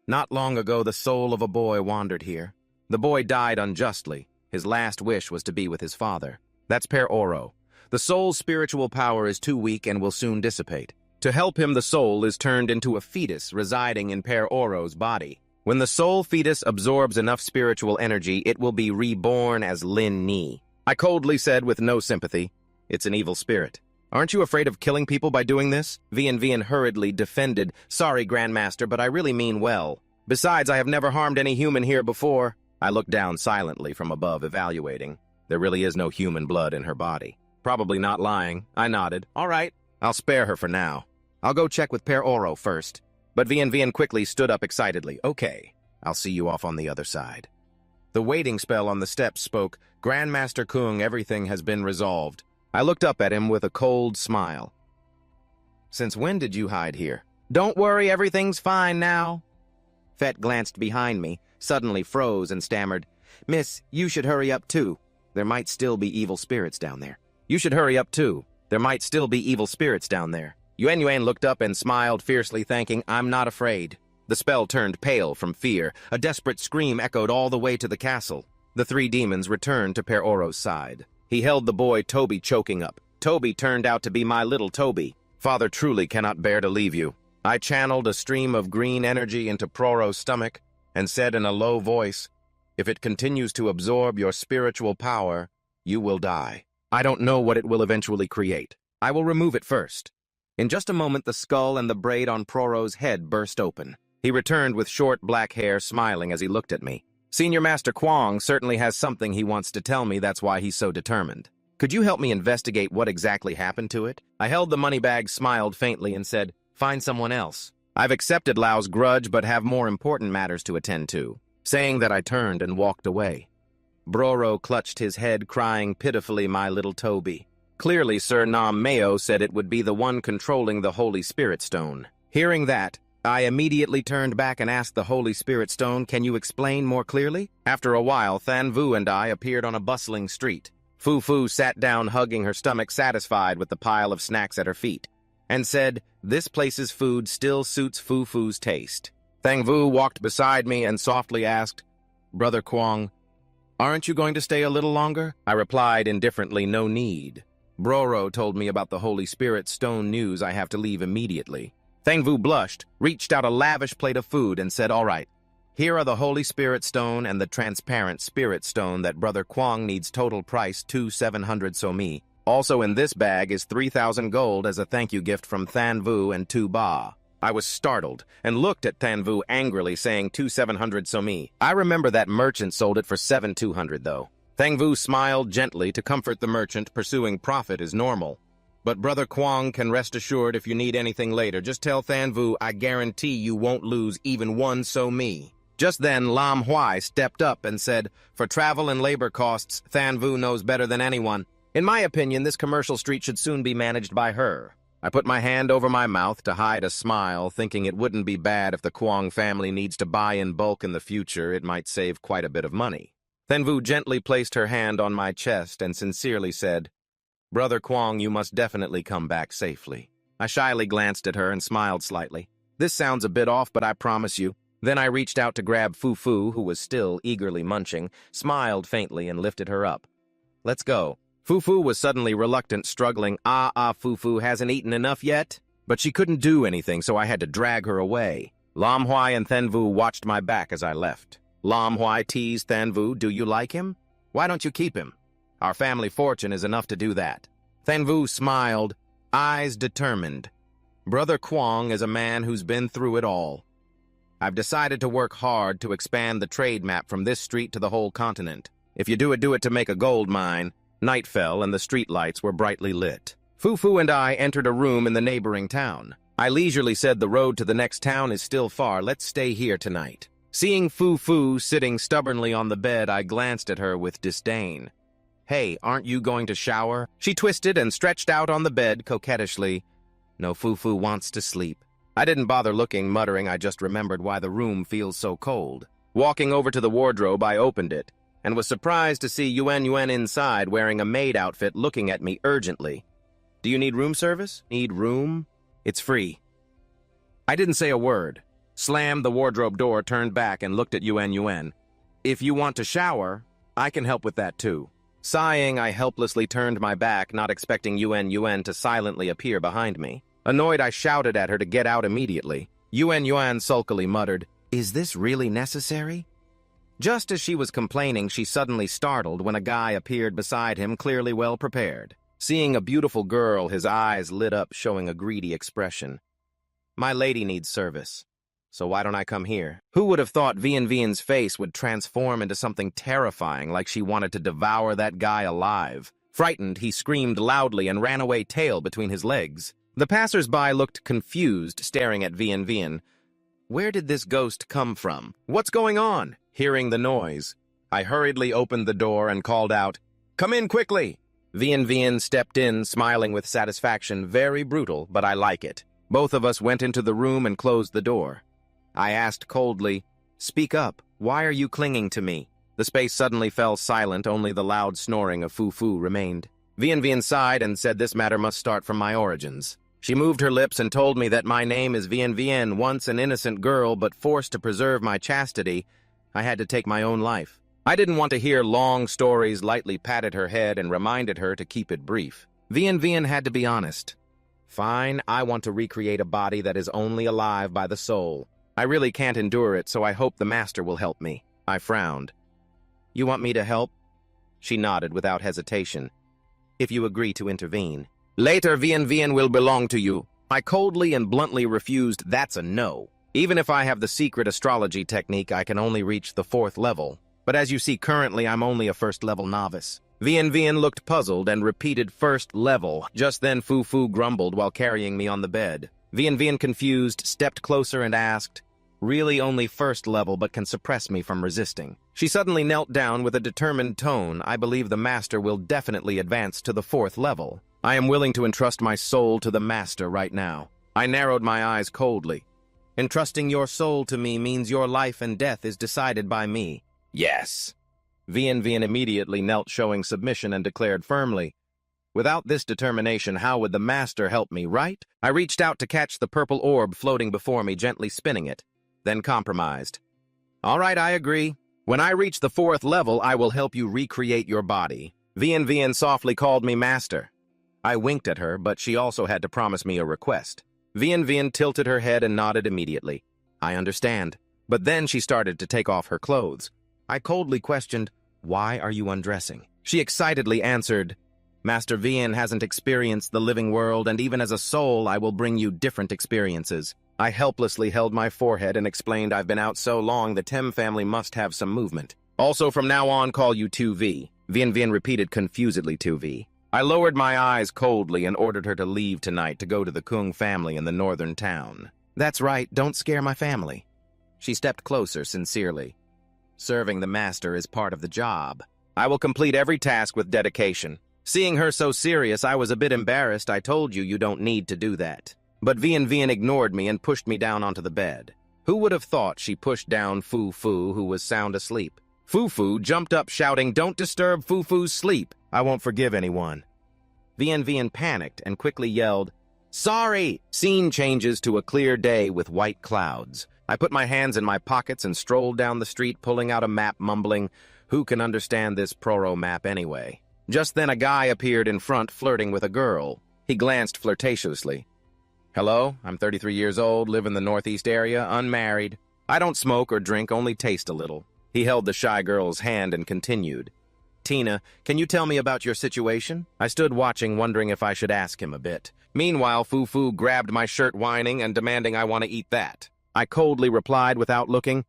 "Not long ago, the soul of a boy wandered here. The boy died unjustly. His last wish was to be with his father. That's Per Oro. The soul's spiritual power is too weak and will soon dissipate. To help him, the soul is turned into a fetus residing in Per Oro's body. When the soul fetus absorbs enough spiritual energy, it will be reborn as Lin Ni. I coldly said with no sympathy, "It's an evil spirit. Aren't you afraid of killing people by doing this?" Vian hurriedly defended, "Sorry, Grandmaster, but I really mean well. Besides, I have never harmed any human here before." I looked down silently from above, evaluating. There really is no human blood in her body. Probably not lying. I nodded. "All right, I'll spare her for now. I'll go check with Per Oro first." But Vian quickly stood up excitedly. "Okay, I'll see you off on the other side." The waiting spell on the steps spoke, "Grandmaster Kung, everything has been resolved." I looked up at him with a cold smile. "Since when did you hide here?" "Don't worry, everything's fine now." Fett glanced behind me, suddenly froze and stammered, "Miss, you should hurry up too. There might still be evil spirits down there." "You should hurry up too. There might still be evil spirits down there." Yuan looked up and smiled fiercely, thanking, "I'm not afraid." The spell turned pale from fear. A desperate scream echoed all the way to the castle. The three demons returned to Per Oro's side. He held the boy Toby choking up. Toby turned out to be my little Toby. "Father truly cannot bear to leave you." I channeled a stream of green energy into Proro's stomach and said in a low voice, "If it continues to absorb your spiritual power, you will die. I don't know what it will eventually create. I will remove it first." In just a moment, the skull and the braid on Proro's head burst open. He returned with short black hair, smiling as he looked at me. "Senior Master Kwong certainly has something he wants to tell me, that's why he's so determined. Could you help me investigate what exactly happened to it?" I held the money bag, smiled faintly, and said, "Find someone else. I've accepted Lao's grudge, but have more important matters to attend to." Saying that, I turned and walked away. Broro clutched his head, crying pitifully, "My little Toby." Clearly, Sir Nam Meo said it would be the one controlling the Holy Spirit Stone. Hearing that, I immediately turned back and asked the Holy Spirit Stone, "Can you explain more clearly?" After a while, Than Vu and I appeared on a bustling street. Fu sat down, hugging her stomach, satisfied with the pile of snacks at her feet, and said, "This place's food still suits Fu's taste." Thang Vu walked beside me and softly asked, "Brother Kwong, aren't you going to stay a little longer?" I replied indifferently, "No need. Broro told me about the Holy Spirit Stone news. I have to leave immediately." Thang Vu blushed, reached out a lavish plate of food, and said, "All right. Here are the Holy Spirit Stone and the transparent Spirit Stone that Brother Kwong needs, total price 2,700 somi. Also in this bag is 3,000 gold as a thank you gift from Than Vu and Tu Ba." I was startled and looked at Than Vu angrily, saying 2,700 somi. I remember that merchant sold it for 7,200 though. Thang Vu smiled gently to comfort the merchant. Pursuing profit is normal. "But Brother Kwong can rest assured, if you need anything later, just tell Than Vu I guarantee you won't lose even one somi." Just then, Lam Huai stepped up and said, "For travel and labor costs, Than Vu knows better than anyone. In my opinion, this commercial street should soon be managed by her." I put my hand over my mouth to hide a smile, thinking it wouldn't be bad if the Kwong family needs to buy in bulk in the future. It might save quite a bit of money. Than Vu gently placed her hand on my chest and sincerely said, "Brother Kwong, you must definitely come back safely." I shyly glanced at her and smiled slightly. "This sounds a bit off, but I promise you." Then I reached out to grab Fu, who was still eagerly munching, smiled faintly, and lifted her up. "Let's go." Fu was suddenly reluctant, struggling. Fu hasn't eaten enough yet?" But she couldn't do anything, so I had to drag her away. Lam Huai and Than Vu watched my back as I left. Lam Huai teased Than Vu, "Do you like him? Why don't you keep him? Our family fortune is enough to do that." Than Vu smiled, eyes determined. "Brother Kwong is a man who's been through it all. I've decided to work hard to expand the trade map from this street to the whole continent. If you do it to make a gold mine." Night fell and the street lights were brightly lit. Fu and I entered a room in the neighboring town. I leisurely said, "The road to the next town is still far. Let's stay here tonight." Seeing Fu sitting stubbornly on the bed, I glanced at her with disdain. "Hey, aren't you going to shower?" She twisted and stretched out on the bed coquettishly. "No, Fu wants to sleep." I didn't bother looking, muttering I just remembered why the room feels so cold. Walking over to the wardrobe, I opened it, and was surprised to see Yuan inside wearing a maid outfit, looking at me urgently. "Do you need room service?" "Need room? It's free." I didn't say a word, slammed the wardrobe door, turned back, and looked at Yuan. "If you want to shower, I can help with that too." Sighing, I helplessly turned my back, not expecting Yuen to silently appear behind me. Annoyed, I shouted at her to get out immediately. Yuen sulkily muttered, "Is this really necessary?" Just as she was complaining, she suddenly startled when a guy appeared beside him, clearly well prepared. Seeing a beautiful girl, his eyes lit up, showing a greedy expression. "My lady needs service, so why don't I come here?" Who would have thought Vian's face would transform into something terrifying, like she wanted to devour that guy alive? Frightened, he screamed loudly and ran away, tail between his legs. The passers-by looked confused, staring at Vian. Where did this ghost come from? What's going on? Hearing the noise, I hurriedly opened the door and called out, "Come in quickly!" Vian stepped in, smiling with satisfaction. Very brutal, but I like it. Both of us went into the room and closed the door. I asked coldly, "Speak up. Why are you clinging to me?" The space suddenly fell silent, only the loud snoring of Fu remained. Vian sighed and said this matter must start from my origins. She moved her lips and told me that my name is Vian, once an innocent girl, but forced to preserve my chastity, I had to take my own life. I didn't want to hear long stories, lightly patted her head and reminded her to keep it brief. Vian had to be honest. Fine, I want to recreate a body that is only alive by the soul. I really can't endure it, so I hope the master will help me. I frowned. You want me to help? She nodded without hesitation. If you agree to intervene. Later, Vian will belong to you. I coldly and bluntly refused. That's a no. Even if I have the secret astrology technique, I can only reach the 4th level. But as you see, currently I'm only a 1st-level novice. Vian looked puzzled and repeated 1st level. Just then Fu grumbled while carrying me on the bed. Vian, confused, stepped closer and asked, "Really only 1st level, but can suppress me from resisting?" She suddenly knelt down with a determined tone. "I believe the master will definitely advance to the 4th level. I am willing to entrust my soul to the master right now." I narrowed my eyes coldly. "Entrusting your soul to me means your life and death is decided by me." "Yes." Vian immediately knelt, showing submission, and declared firmly, "Without this determination, how would the master help me, right?" I reached out to catch the purple orb floating before me, gently spinning it, then compromised. "All right, I agree. When I reach the 4th level, I will help you recreate your body." Vian softly called me master. I winked at her, but she also had to promise me a request. Vian tilted her head and nodded immediately. "I understand." But then she started to take off her clothes. I coldly questioned, "Why are you undressing?" She excitedly answered, "Master Vian hasn't experienced the living world, and even as a soul, I will bring you different experiences." I helplessly held my forehead and explained, "I've been out so long, the Tem family must have some movement. Also, from now on, call you 2V. Vian repeated confusedly, 2V. I lowered my eyes coldly and ordered her to leave tonight to go to the Kung family in the northern town. "That's right, don't scare my family." She stepped closer, sincerely. "Serving the master is part of the job. I will complete every task with dedication." Seeing her so serious, I was a bit embarrassed. "I told you don't need to do that." But Vian ignored me and pushed me down onto the bed. Who would have thought she pushed down Fu, who was sound asleep? Fu jumped up, shouting, "Don't disturb Fu's sleep. I won't forgive anyone." Vian panicked and quickly yelled, "Sorry!" Scene changes to a clear day with white clouds. I put my hands in my pockets and strolled down the street, pulling out a map, mumbling, "Who can understand this Proro map anyway?" Just then a guy appeared in front, flirting with a girl. He glanced flirtatiously. "Hello, I'm 33 years old, live in the northeast area, unmarried. I don't smoke or drink, only taste a little." He held the shy girl's hand and continued, "Tina, can you tell me about your situation?" I stood watching, wondering if I should ask him a bit. Meanwhile, Fu grabbed my shirt, whining and demanding I want to eat that. I coldly replied without looking,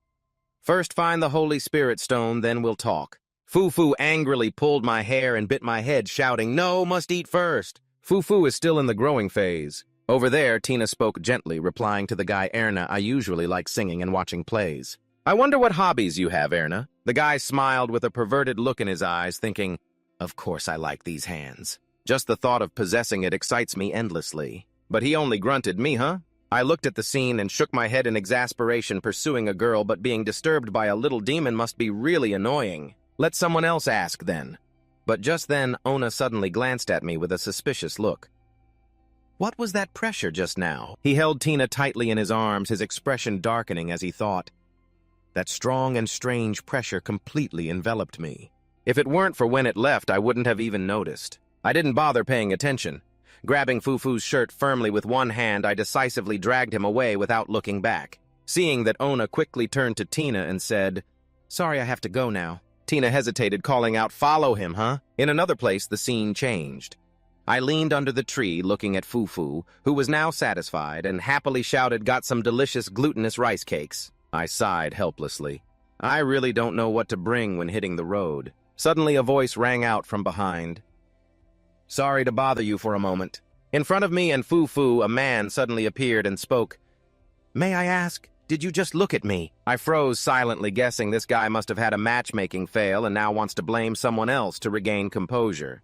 "First find the Holy Spirit stone, then we'll talk." Fu angrily pulled my hair and bit my head, shouting, "No, must eat first." Fu is still in the growing phase. Over there, Tina spoke gently, replying to the guy, "Erna, I usually like singing and watching plays." "I wonder what hobbies you have, Erna." The guy smiled with a perverted look in his eyes, thinking, "Of course I like these hands. Just the thought of possessing it excites me endlessly." But he only grunted, "Me, huh?" I looked at the scene and shook my head in exasperation. Pursuing a girl but being disturbed by a little demon must be really annoying. Let someone else ask, then. But just then, Ona suddenly glanced at me with a suspicious look. What was that pressure just now? He held Tina tightly in his arms, his expression darkening as he thought. That strong and strange pressure completely enveloped me. If it weren't for when it left, I wouldn't have even noticed. I didn't bother paying attention. Grabbing Fufu's shirt firmly with one hand, I decisively dragged him away without looking back. Seeing that, Ona quickly turned to Tina and said, "Sorry, I have to go now." Tina hesitated, calling out, "Follow him, huh?" In another place, the scene changed. I leaned under the tree looking at Fufu, who was now satisfied and happily shouted, "Got some delicious glutinous rice cakes." I sighed helplessly. I really don't know what to bring when hitting the road. Suddenly a voice rang out from behind. "Sorry to bother you for a moment." In front of me and Fufu, a man suddenly appeared and spoke. "May I ask, did you just look at me?" I froze silently, guessing this guy must have had a matchmaking fail and now wants to blame someone else to regain composure.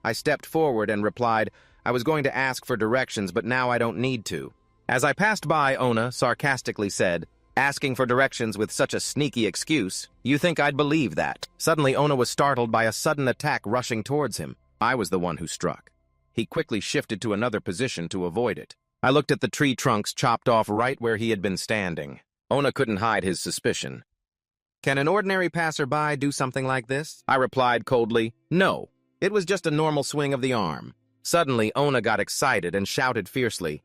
I stepped forward and replied, "I was going to ask for directions, but now I don't need to." As I passed by, Ona sarcastically said, "Asking for directions with such a sneaky excuse? You think I'd believe that?" Suddenly, Ona was startled by a sudden attack rushing towards him. I was the one who struck. He quickly shifted to another position to avoid it. I looked at the tree trunks chopped off right where he had been standing. Ona couldn't hide his suspicion. "Can an ordinary passerby do something like this?" I replied coldly, "No. It was just a normal swing of the arm." Suddenly, Ona got excited and shouted fiercely,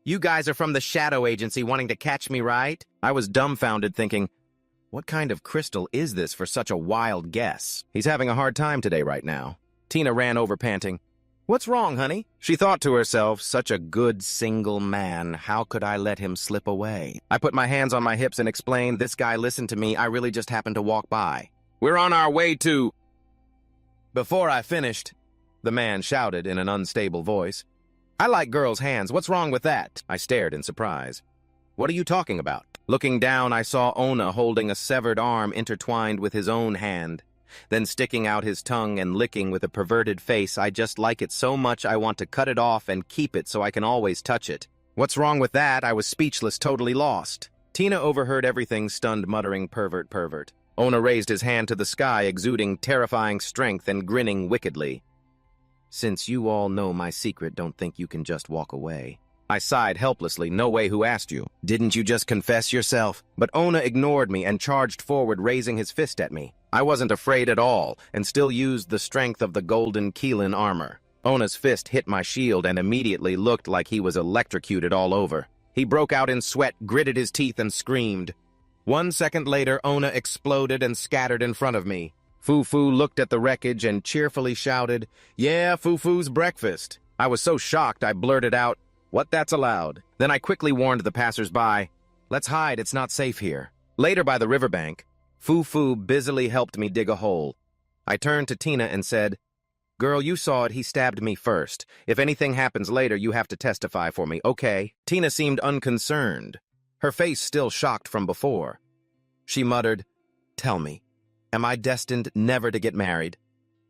"You guys are from the Shadow Agency wanting to catch me, right?" I was dumbfounded, thinking, what kind of crystal is this for such a wild guess? He's having a hard time today right now. Tina ran over, panting, "What's wrong, honey?" She thought to herself, such a good single man, how could I let him slip away? I put my hands on my hips and explained, "This guy listened to me, I really just happened to walk by. We're on our way to—" Before I finished, the man shouted in an unstable voice, "I like girls' hands, what's wrong with that?" I stared in surprise. "What are you talking about?" Looking down, I saw Ona holding a severed arm intertwined with his own hand, then sticking out his tongue and licking with a perverted face. "I just like it so much I want to cut it off and keep it so I can always touch it." "What's wrong with that?" I was speechless, totally lost. Tina overheard everything, stunned, muttering, "Pervert, pervert." Ona raised his hand to the sky, exuding terrifying strength and grinning wickedly. "Since you all know my secret, don't think you can just walk away." I sighed helplessly. "No way, who asked you? Didn't you just confess yourself?" But Ona ignored me and charged forward, raising his fist at me. I wasn't afraid at all, and still used the strength of the golden Keelan armor. Ona's fist hit my shield and immediately looked like he was electrocuted all over. He broke out in sweat, gritted his teeth, and screamed. 1 second later, Ona exploded and scattered in front of me. Fufu looked at the wreckage and cheerfully shouted, "Yeah, Fufu's breakfast." I was so shocked I blurted out, "What, that's allowed?" Then I quickly warned the passers-by, "Let's hide, it's not safe here." Later by the riverbank, Fufu busily helped me dig a hole. I turned to Tina and said, "Girl, you saw it, he stabbed me first. If anything happens later, you have to testify for me, okay?" Tina seemed unconcerned, her face still shocked from before. She muttered, "Tell me, am I destined never to get married?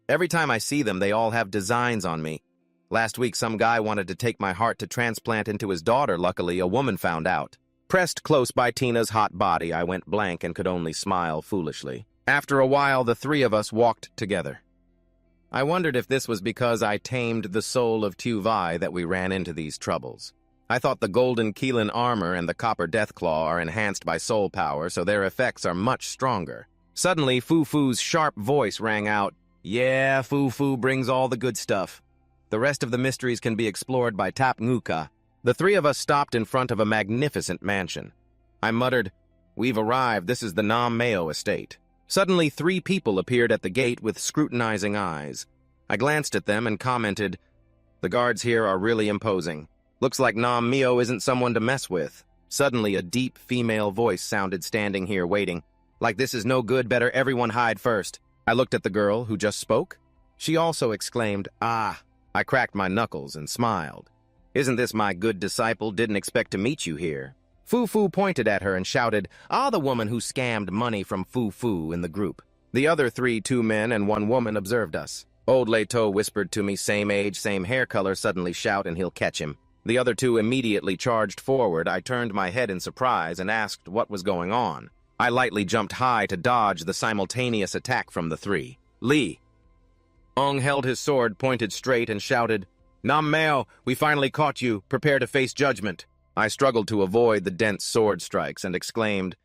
Every time I see them, they all have designs on me. Last week, some guy wanted to take my heart to transplant into his daughter. Luckily, a woman found out." Pressed close by Tina's hot body, I went blank and could only smile foolishly. After a while, the three of us walked together. I wondered if this was because I tamed the soul of Tu-Vai that we ran into these troubles. I thought the golden Keelan armor and the copper Deathclaw are enhanced by soul power, so their effects are much stronger. Suddenly, Fufu's sharp voice rang out, "Yeah, Fufu brings all the good stuff. The rest of the mysteries can be explored by Tap Nguka." The three of us stopped in front of a magnificent mansion. I muttered, "We've arrived, this is the Nam Meo estate." Suddenly, 3 people appeared at the gate with scrutinizing eyes. I glanced at them and commented, "The guards here are really imposing. Looks like Nam Meo isn't someone to mess with." Suddenly, a deep female voice sounded standing here waiting. "Like this is no good, better everyone hide first." I looked at the girl who just spoke. She also exclaimed, "Ah." I cracked my knuckles and smiled. "Isn't this my good disciple? Didn't expect to meet you here." Fufu pointed at her and shouted, "Ah, the woman who scammed money from Fufu in the group." The other 3, 2 men and 1 woman, observed us. Old Leto whispered to me, "Same age, same hair color, suddenly shout and he'll catch him." The other 2 immediately charged forward. I turned my head in surprise and asked what was going on. I lightly jumped high to dodge the simultaneous attack from the 3. "Lee." Ong held his sword pointed straight and shouted, "Nam Meo, we finally caught you. Prepare to face judgment." I struggled to avoid the dense sword strikes and exclaimed,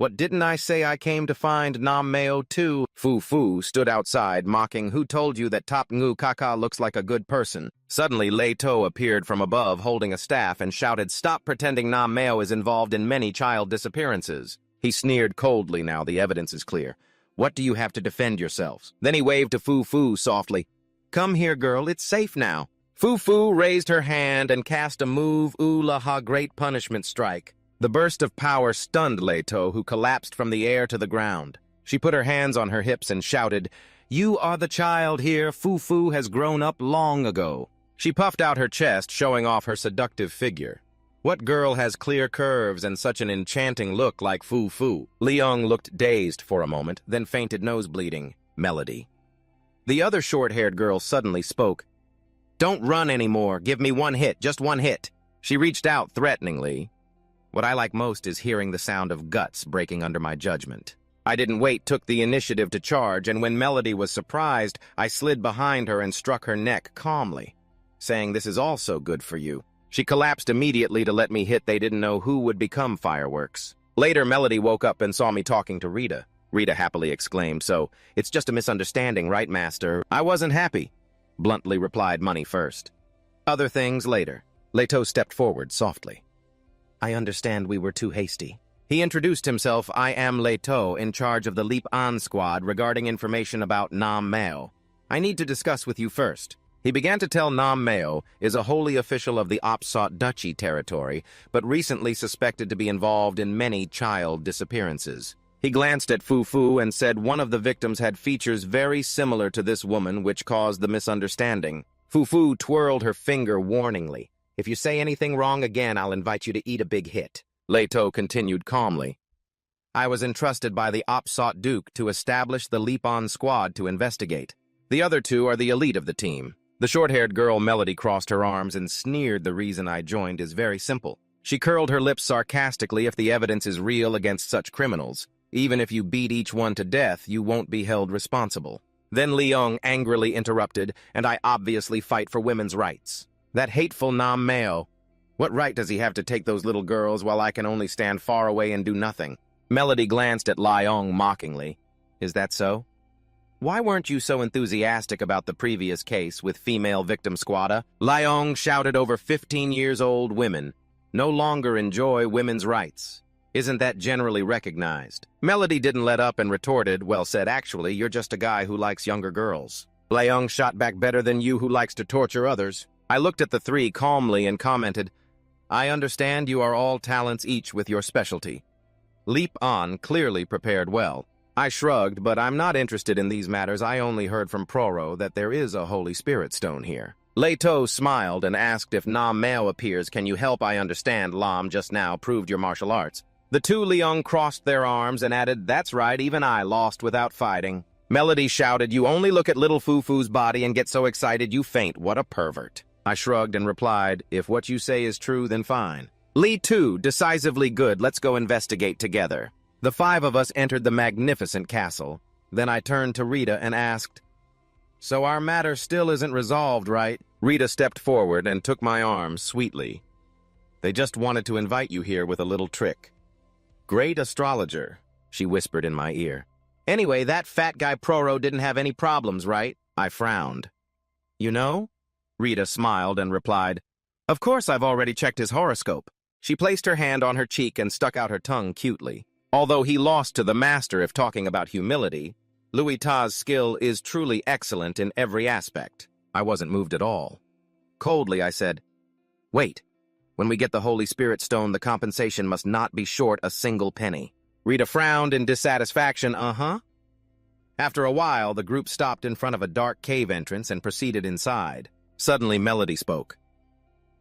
What didn't I say I came to find Nam Meo too? Fu Fu stood outside, mocking, who told you that Top Ngu Kaka looks like a good person? Suddenly, Lei To appeared from above holding a staff and shouted, stop pretending Nam Meo is involved in many child disappearances. He sneered coldly. Now the evidence is clear. What do you have to defend yourselves? Then he waved to Fu Fu softly. Come here, girl, it's safe now. Fu Fu raised her hand and cast a move, ooh la ha, great punishment strike. The burst of power stunned Lei To, who collapsed from the air to the ground. She put her hands on her hips and shouted, you are the child here. Fu Fu has grown up long ago. She puffed out her chest, showing off her seductive figure. What girl has clear curves and such an enchanting look like Fu Fu? Leong looked dazed for a moment, then fainted, nose bleeding. Melody. The other short-haired girl suddenly spoke. Don't run anymore. Give me one hit, just one hit. She reached out threateningly. What I like most is hearing the sound of guts breaking under my judgment. I didn't wait, took the initiative to charge, and when Melody was surprised, I slid behind her and struck her neck calmly, saying, this is also good for you. She collapsed immediately to let me hit. They didn't know who would become fireworks. Later, Melody woke up and saw me talking to Rita. Rita happily exclaimed, so, it's just a misunderstanding, right, Master? I wasn't happy, bluntly replied Money first. Other things later. Lei To stepped forward softly. I understand we were too hasty. He introduced himself. I am Lei To, in charge of the Leap On squad regarding information about Nam Meo. I need to discuss with you first. He began to tell Nam Meo is a holy official of the Opsot Duchy territory, but recently suspected to be involved in many child disappearances. He glanced at Fu Fu and said one of the victims had features very similar to this woman, which caused the misunderstanding. Fu Fu twirled her finger warningly. If you say anything wrong again, I'll invite you to eat a big hit. Lei To continued calmly. I was entrusted by the Opsot Duke to establish the Leap On squad to investigate. The other two are the elite of the team. The short-haired girl Melody crossed her arms and sneered. The reason I joined is very simple. She curled her lips sarcastically. If the evidence is real against such criminals, even if you beat each one to death, you won't be held responsible. Then Leong angrily interrupted, and I obviously fight for women's rights. That hateful Nam Meo. What right does he have to take those little girls while I can only stand far away and do nothing? Melody glanced at Leong mockingly. Is that so? Why weren't you so enthusiastic about the previous case with female victim squatta? Leong shouted. Over 15-years-old women no longer enjoy women's rights. Isn't that generally recognized? Melody didn't let up and retorted, well said, actually, you're just a guy who likes younger girls. Leong shot back, better than you who likes to torture others. I looked at the three calmly and commented, I understand you are all talents, each with your specialty. Leap On clearly prepared well. I shrugged, but I'm not interested in these matters. I only heard from Proro that there is a Holy Spirit stone here. Lei To smiled and asked if Nam Meo appears. Can you help? I understand Lam just now proved your martial arts. The two Leong crossed their arms and added, that's right, even I lost without fighting. Melody shouted, you only look at little Fu Fu's body and get so excited you faint. What a pervert. I shrugged and replied, if what you say is true, then fine. Li Tu, decisively good, let's go investigate together. The five of us entered the magnificent castle. Then I turned to Rita and asked, so our matter still isn't resolved, right? Rita stepped forward and took my arm sweetly. They just wanted to invite you here with a little trick. Great astrologer, she whispered in my ear. Anyway, that fat guy Proro didn't have any problems, right? I frowned. You know? Rita smiled and replied, of course I've already checked his horoscope. She placed her hand on her cheek and stuck out her tongue cutely. Although he lost to the master if talking about humility, Louis Ta's skill is truly excellent in every aspect. I wasn't moved at all. Coldly, I said, wait. When we get the Holy Spirit stone, the compensation must not be short a single penny. Rita frowned in dissatisfaction. After a while, the group stopped in front of a dark cave entrance and proceeded inside. Suddenly, Melody spoke.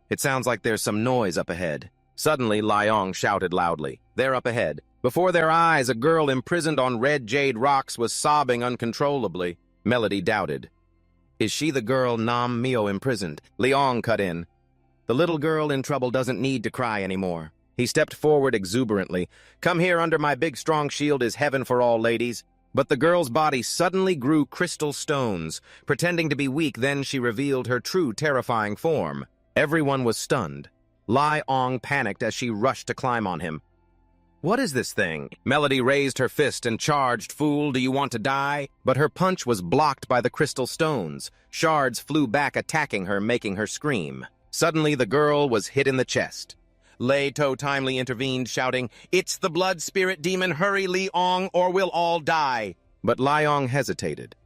It sounds like there's some noise up ahead. Suddenly, Leong shouted loudly. They're up ahead. Before their eyes, a girl imprisoned on red jade rocks was sobbing uncontrollably. Melody doubted. Is she the girl Nam Meo imprisoned? Leong cut in. The little girl in trouble doesn't need to cry anymore. He stepped forward exuberantly. Come here under my big strong shield is heaven for all ladies. But the girl's body suddenly grew crystal stones. Pretending to be weak, then she revealed her true terrifying form. Everyone was stunned. Leong panicked as she rushed to climb on him. What is this thing? Melody raised her fist and charged. Fool, do you want to die? But her punch was blocked by the crystal stones. Shards flew back, attacking her, making her scream. Suddenly, the girl was hit in the chest. Leto timely intervened, shouting, "It's the blood spirit demon! Hurry, Leong, or we'll all die!" But Leong hesitated.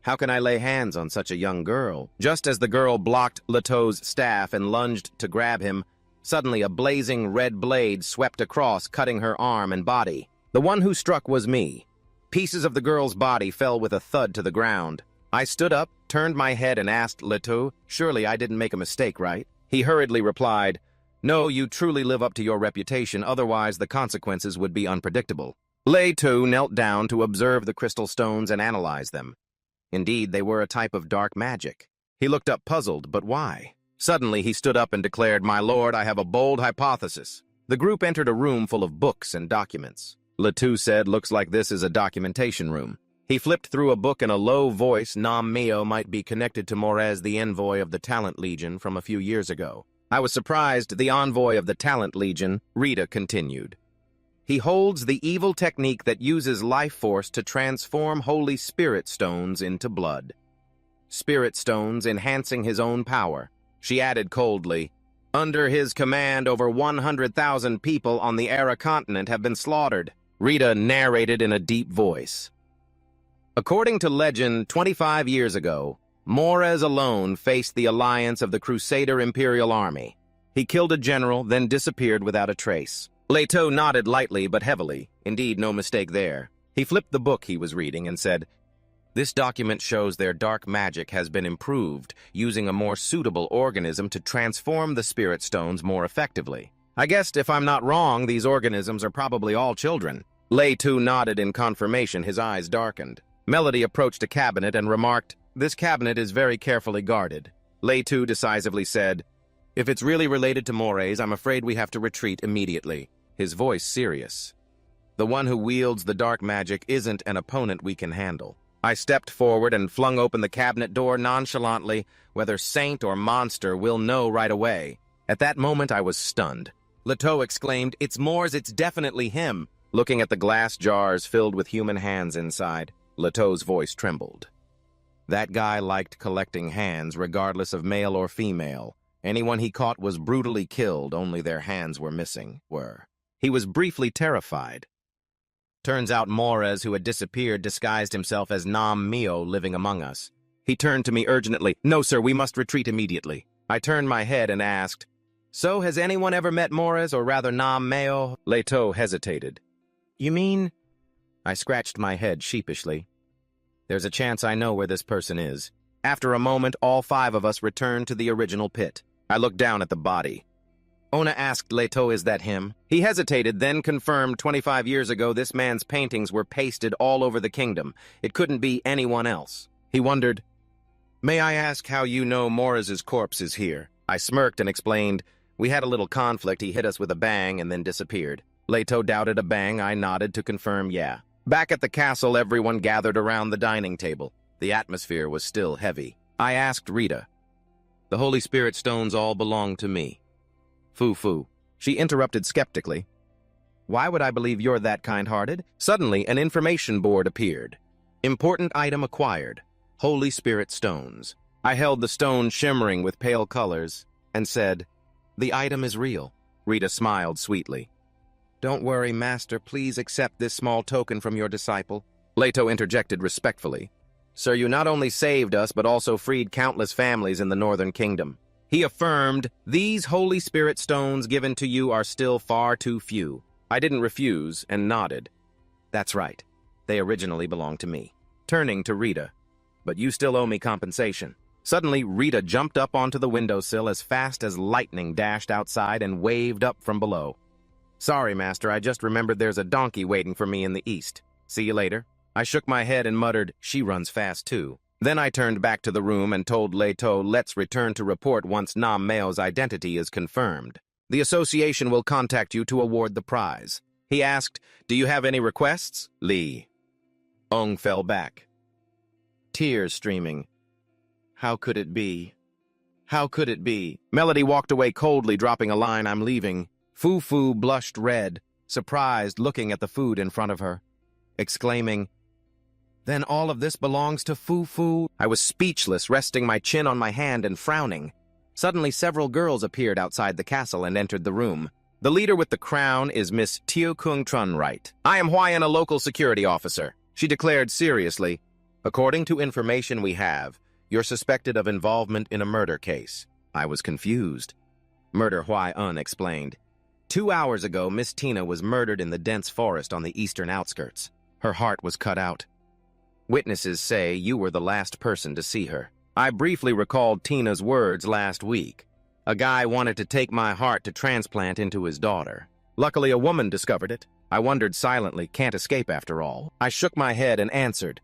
How can I lay hands on such a young girl? Just as the girl blocked Leto's staff and lunged to grab him, suddenly a blazing red blade swept across, cutting her arm and body. The one who struck was me. Pieces of the girl's body fell with a thud to the ground. I stood up, turned my head, and asked Leto, "Surely I didn't make a mistake, right?" He hurriedly replied, "No, you truly live up to your reputation, otherwise the consequences would be unpredictable." Leto knelt down to observe the crystal stones and analyze them. Indeed, they were a type of dark magic. He looked up puzzled, but why? Suddenly, he stood up and declared, "My lord, I have a bold hypothesis." The group entered a room full of books and documents. Leto said, "Looks like this is a documentation room." He flipped through a book in a low voice. Nam Mio might be connected to Morez, the envoy of the Talent Legion from a few years ago. I was surprised. The envoy of the Talent Legion, Rita continued. He holds the evil technique that uses life force to transform Holy Spirit stones into blood. Spirit stones enhancing his own power. She added coldly, "Under his command, over 100,000 people on the Era continent have been slaughtered." Rita narrated in a deep voice. According to legend, 25 years ago, Morez alone faced the alliance of the Crusader Imperial Army. He killed a general, then disappeared without a trace. Leto nodded lightly but heavily. Indeed, no mistake there. He flipped the book he was reading and said, "This document shows their dark magic has been improved, using a more suitable organism to transform the spirit stones more effectively. I guess if I'm not wrong, these organisms are probably all children." Leto nodded in confirmation, his eyes darkened. Melody approached a cabinet and remarked, "This cabinet is very carefully guarded." Leto decisively said, "If it's really related to Morez, I'm afraid we have to retreat immediately." His voice serious. "The one who wields the dark magic isn't an opponent we can handle." I stepped forward and flung open the cabinet door nonchalantly. Whether saint or monster, we'll know right away. At that moment, I was stunned. Leto exclaimed, "It's Morez, it's definitely him." Looking at the glass jars filled with human hands inside, Leto's voice trembled. That guy liked collecting hands, regardless of male or female. Anyone he caught was brutally killed, only their hands were missing. He was briefly terrified. Turns out Morez, who had disappeared, disguised himself as Nam Mio living among us. He turned to me urgently. "No, sir, we must retreat immediately." I turned my head and asked, "So, has anyone ever met Morez, or rather Nam Mio?" Leto hesitated. "You mean?" I scratched my head sheepishly. "There's a chance I know where this person is." After a moment, all 5 of us returned to the original pit. I looked down at the body. Ona asked Leto, "Is that him?" He hesitated, then confirmed 25 years ago this man's paintings were pasted all over the kingdom. It couldn't be anyone else. He wondered, "May I ask how you know Morez's corpse is here?" I smirked and explained, "We had a little conflict. He hit us with a bang and then disappeared." Leto doubted a bang. I nodded to confirm yeah. Back at the castle, everyone gathered around the dining table. The atmosphere was still heavy. I asked Rita, "The Holy Spirit stones all belong to me." Foo-foo. She interrupted skeptically. "Why would I believe you're that kind-hearted?" Suddenly, an information board appeared. Important item acquired. Holy Spirit stones. I held the stone shimmering with pale colors and said, "The item is real." Rita smiled sweetly. "Don't worry, Master. Please accept this small token from your disciple." Leto interjected respectfully. "Sir, you not only saved us, but also freed countless families in the Northern Kingdom." He affirmed, "These Holy Spirit stones given to you are still far too few." I didn't refuse and nodded. "That's right. They originally belonged to me." Turning to Rita, "But you still owe me compensation." Suddenly, Rita jumped up onto the windowsill as fast as lightning dashed outside and waved up from below. "Sorry, Master, I just remembered there's a donkey waiting for me in the east. See you later." I shook my head and muttered, "She runs fast too." Then I turned back to the room and told Leto, "Let's return to report once Nam Meo's identity is confirmed. The association will contact you to award the prize." He asked, "Do you have any requests?" Lee Ong fell back, tears streaming. "How could it be? How could it be?" Melody walked away coldly, dropping a line, "I'm leaving." Foo-Foo blushed red. surprised, looking at the food in front of her, exclaiming, "Then all of this belongs to Fu-Fu?" I was speechless, resting my chin on my hand and frowning. Suddenly, several girls appeared outside the castle and entered the room. The leader with the crown is Miss Teo Kung Trun, right? "I am Hwaian, a local security officer," she declared seriously. "According to information we have, you're suspected of involvement in a murder case." I was confused. Murder, Hwaian explained. 2 hours ago, Miss Tina was murdered in the dense forest on the eastern outskirts. Her heart was cut out. Witnesses say you were the last person to see her. I briefly recalled Tina's words last week. A guy wanted to take my heart to transplant into his daughter. Luckily, a woman discovered it. I wondered silently, can't escape after all. I shook my head and answered.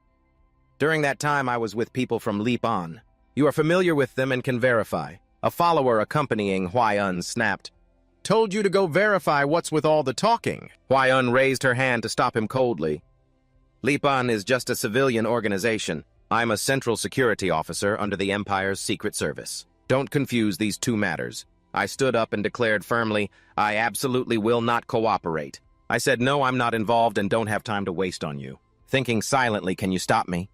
During that time, I was with people from Lipan. You are familiar with them and can verify. A follower accompanying Hwaian snapped, "Told you to go verify what's with all the talking." Hwaian raised her hand to stop him coldly. "Lipan is just a civilian organization. I'm a central security officer under the Empire's Secret Service. Don't confuse these two matters." I stood up and declared firmly, "I absolutely will not cooperate." I said, "No, I'm not involved and don't have time to waste on you." Thinking silently, "Can you stop me?"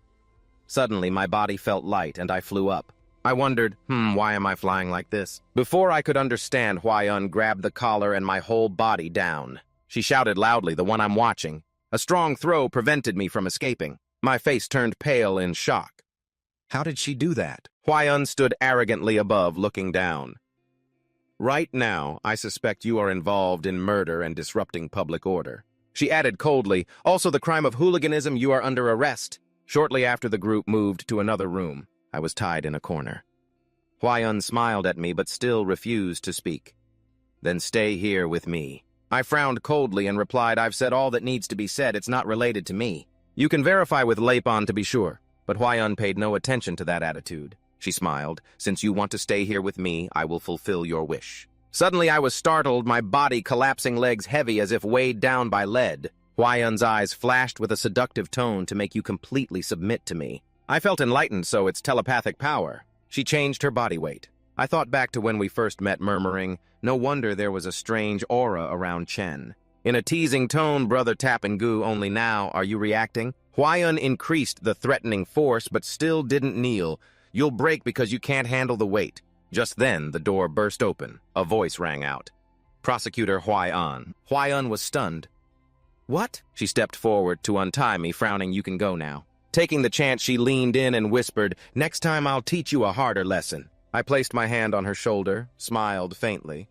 Suddenly, my body felt light and I flew up. I wondered, why am I flying like this? Before I could understand, Hwaian grabbed the collar and my whole body down. She shouted loudly, "The one I'm watching." A strong throw prevented me from escaping. My face turned pale in shock. How did she do that? Hwaian stood arrogantly above, looking down. "Right now, I suspect you are involved in murder and disrupting public order." She added coldly, "Also the crime of hooliganism, you are under arrest." Shortly after the group moved to another room, I was tied in a corner. Hwaian smiled at me but still refused to speak. "Then stay here with me." I frowned coldly and replied, "I've said all that needs to be said. It's not related to me. You can verify with Lipan to be sure." But Hwaian paid no attention to that attitude. She smiled. "Since you want to stay here with me, I will fulfill your wish." Suddenly I was startled, my body collapsing, legs heavy as if weighed down by lead. Hwaian's eyes flashed with a seductive tone to make you completely submit to me. I felt enlightened, so it's telepathic power. She changed her body weight. I thought back to when we first met, murmuring, "No wonder there was a strange aura around Chen." In a teasing tone, "Brother Tap and Goo, only now are you reacting?" Hwaian increased the threatening force, but still didn't kneel. "You'll break because you can't handle the weight." Just then, the door burst open. A voice rang out. "Prosecutor Hwaian." Hwaian was stunned. "What?" She stepped forward to untie me, frowning, "You can go now." Taking the chance, she leaned in and whispered, "Next time I'll teach you a harder lesson." I placed my hand on her shoulder, smiled faintly.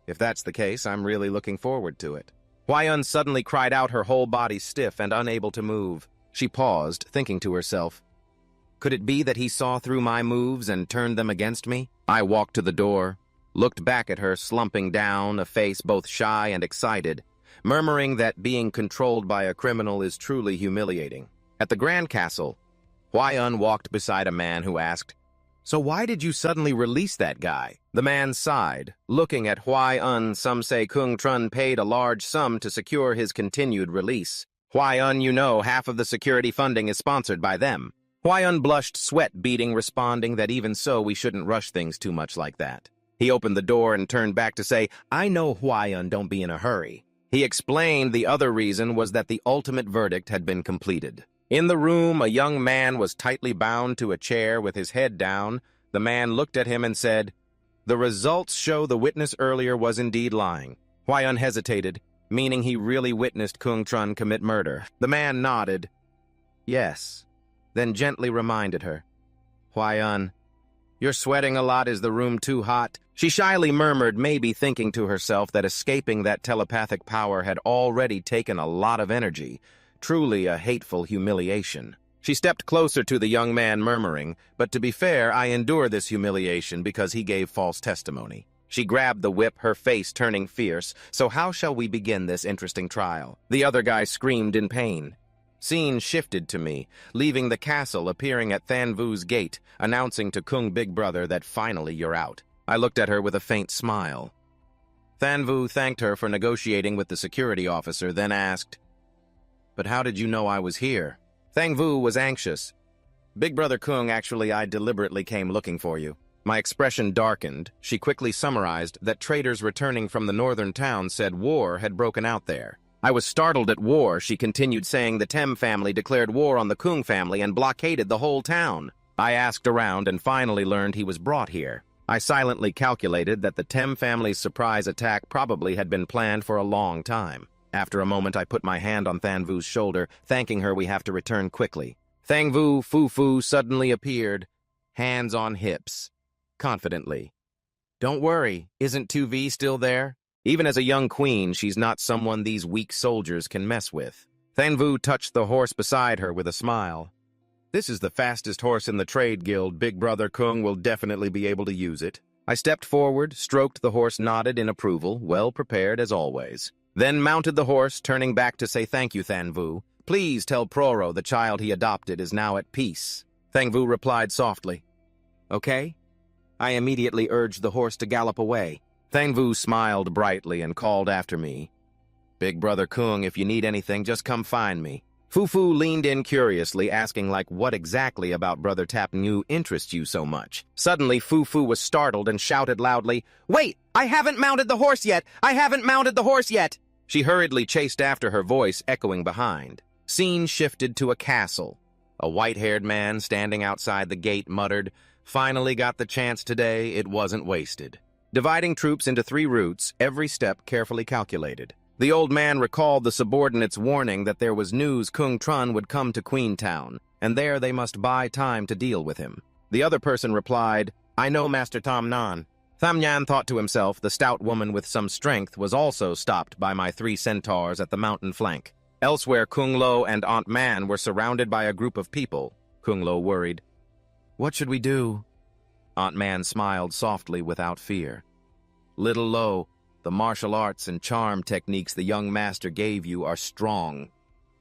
"If that's the case, I'm really looking forward to it." Hwaian suddenly cried out, her whole body stiff and unable to move. She paused, thinking to herself, could it be that he saw through my moves and turned them against me? I walked to the door, looked back at her, slumping down, a face both shy and excited, murmuring that being controlled by a criminal is truly humiliating. At the Grand Castle, Hwaian walked beside a man who asked, "So why did you suddenly release that guy?" The man sighed, looking at Hwaian. "Some say Kung Trun paid a large sum to secure his continued release." "Hwaian, you know, half of the security funding is sponsored by them." Hwaian blushed, sweat beading, responding that even so we shouldn't rush things too much like that. He opened the door and turned back to say, "I know, Hwaian, don't be in a hurry." He explained the other reason was that the ultimate verdict had been completed. In the room, a young man was tightly bound to a chair with his head down. The man looked at him and said, "The results show the witness earlier was indeed lying." Hwaian hesitated, meaning he really witnessed Kung Trun commit murder. The man nodded. "Yes," then gently reminded her, "Hwaian, you're sweating a lot. Is the room too hot?" She shyly murmured, maybe thinking to herself that escaping that telepathic power had already taken a lot of energy. Truly a hateful humiliation. She stepped closer to the young man, murmuring, "But to be fair, I endure this humiliation because he gave false testimony." She grabbed the whip, her face turning fierce. "So how shall we begin this interesting trial?" The other guy screamed in pain. Scene shifted to me, leaving the castle, appearing at Thanvu's gate, announcing to Kung Big Brother that finally you're out. I looked at her with a faint smile. Thanvu thanked her for negotiating with the security officer, then asked, "But how did you know I was here?" Thangvu was anxious. "Big Brother Kung, actually, I deliberately came looking for you." My expression darkened. She quickly summarized that traders returning from the northern town said war had broken out there. I was startled at war. She continued saying the Tem family declared war on the Kung family and blockaded the whole town. I asked around and finally learned he was brought here. I silently calculated that the Tem family's surprise attack probably had been planned for a long time. After a moment, I put my hand on Thanvu's shoulder, thanking her we have to return quickly. Thangvu Fufu suddenly appeared, hands on hips, confidently. Don't worry, isn't 2V still there? Even as a young queen, she's not someone these weak soldiers can mess with. Thanvu touched the horse beside her with a smile. This is the fastest horse in the trade guild. Big Brother Kung will definitely be able to use it. I stepped forward, stroked the horse, nodded in approval, well prepared as always. Then mounted the horse, turning back to say thank you, Thanvu. Please tell Proro the child he adopted is now at peace. Thanvu replied softly. Okay? I immediately urged the horse to gallop away. Thanvu smiled brightly and called after me. Big Brother Kung, if you need anything, just come find me. Fufu leaned in curiously, asking what exactly about Brother Tap Ngu interests you so much. Suddenly, Fufu was startled and shouted loudly, Wait! I haven't mounted the horse yet! I haven't mounted the horse yet! She hurriedly chased after, her voice echoing behind. Scene shifted to a castle. A white-haired man standing outside the gate muttered, Finally got the chance today, it wasn't wasted. Dividing troops into 3 routes, every step carefully calculated. The old man recalled the subordinates' warning that there was news Kung Trun would come to Queentown, and there they must buy time to deal with him. The other person replied, I know Master Tam Nan. Tham Nhan thought to himself the stout woman with some strength was also stopped by my 3 centaurs at the mountain flank. Elsewhere, Kung Lo and Aunt Man were surrounded by a group of people. Kung Lo worried. What should we do? Aunt Man smiled softly without fear. Little Lo, the martial arts and charm techniques the young master gave you are strong.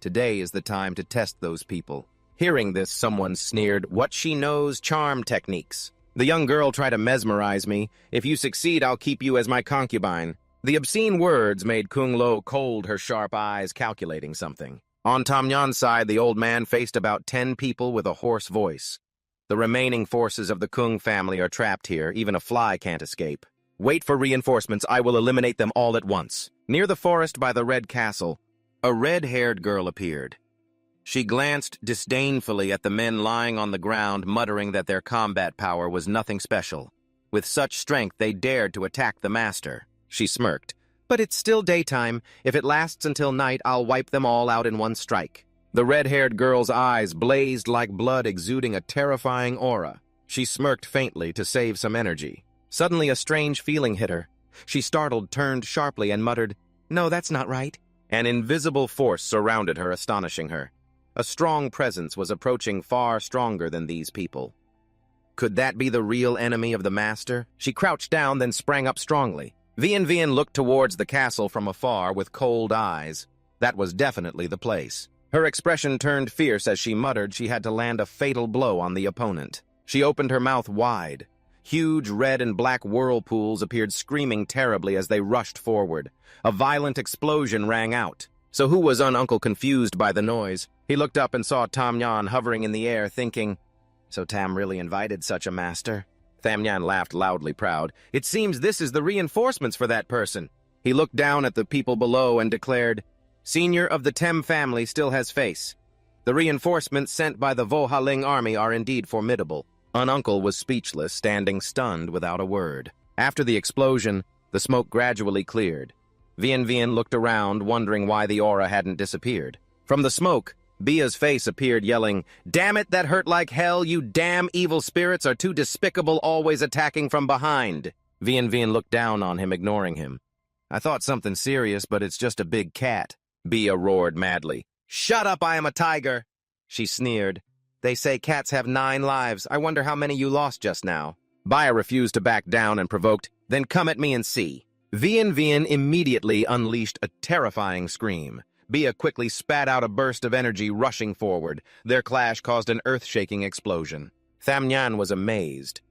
Today is the time to test those people. Hearing this, someone sneered, What she knows, charm techniques. The young girl tried to mesmerize me. If you succeed, I'll keep you as my concubine. The obscene words made Kung Lo cold, her sharp eyes calculating something. On Tam Nhan's side, the old man faced about 10 people with a hoarse voice. The remaining forces of the Kung family are trapped here. Even a fly can't escape. Wait for reinforcements. I will eliminate them all at once. Near the forest by the Red Castle, a red-haired girl appeared. She glanced disdainfully at the men lying on the ground, muttering that their combat power was nothing special. With such strength, they dared to attack the master. She smirked. But it's still daytime. If it lasts until night, I'll wipe them all out in one strike. The red-haired girl's eyes blazed like blood, exuding a terrifying aura. She smirked faintly to save some energy. Suddenly, a strange feeling hit her. She startled, turned sharply, and muttered, No, that's not right. An invisible force surrounded her, astonishing her. A strong presence was approaching, far stronger than these people. Could that be the real enemy of the master? She crouched down, then sprang up strongly. Vian Vian looked towards the castle from afar with cold eyes. That was definitely the place. Her expression turned fierce as she muttered she had to land a fatal blow on the opponent. She opened her mouth wide. Huge red and black whirlpools appeared, screaming terribly as they rushed forward. A violent explosion rang out. So who was Uncle confused by the noise? He looked up and saw Tam Nhan hovering in the air, thinking, So Tam really invited such a master? Tham Nhan laughed loudly, proud. It seems this is the reinforcements for that person. He looked down at the people below and declared, Senior of the Tem family still has face. The reinforcements sent by the Vohaling army are indeed formidable. Uncle was speechless, standing stunned without a word. After the explosion, the smoke gradually cleared. Vian Vian looked around, wondering why the aura hadn't disappeared. From the smoke, Bia's face appeared, yelling, Damn it, that hurt like hell! You damn evil spirits are too despicable, always attacking from behind! Vian Vian looked down on him, ignoring him. I thought something serious, but it's just a big cat. Bia roared madly. Shut up, I am a tiger! She sneered. They say cats have 9 lives. I wonder how many you lost just now. Bia refused to back down and provoked, Then come at me and see. Vian Vian immediately unleashed a terrifying scream. Bia quickly spat out a burst of energy, rushing forward. Their clash caused an earth-shaking explosion. Tham Nhan was amazed.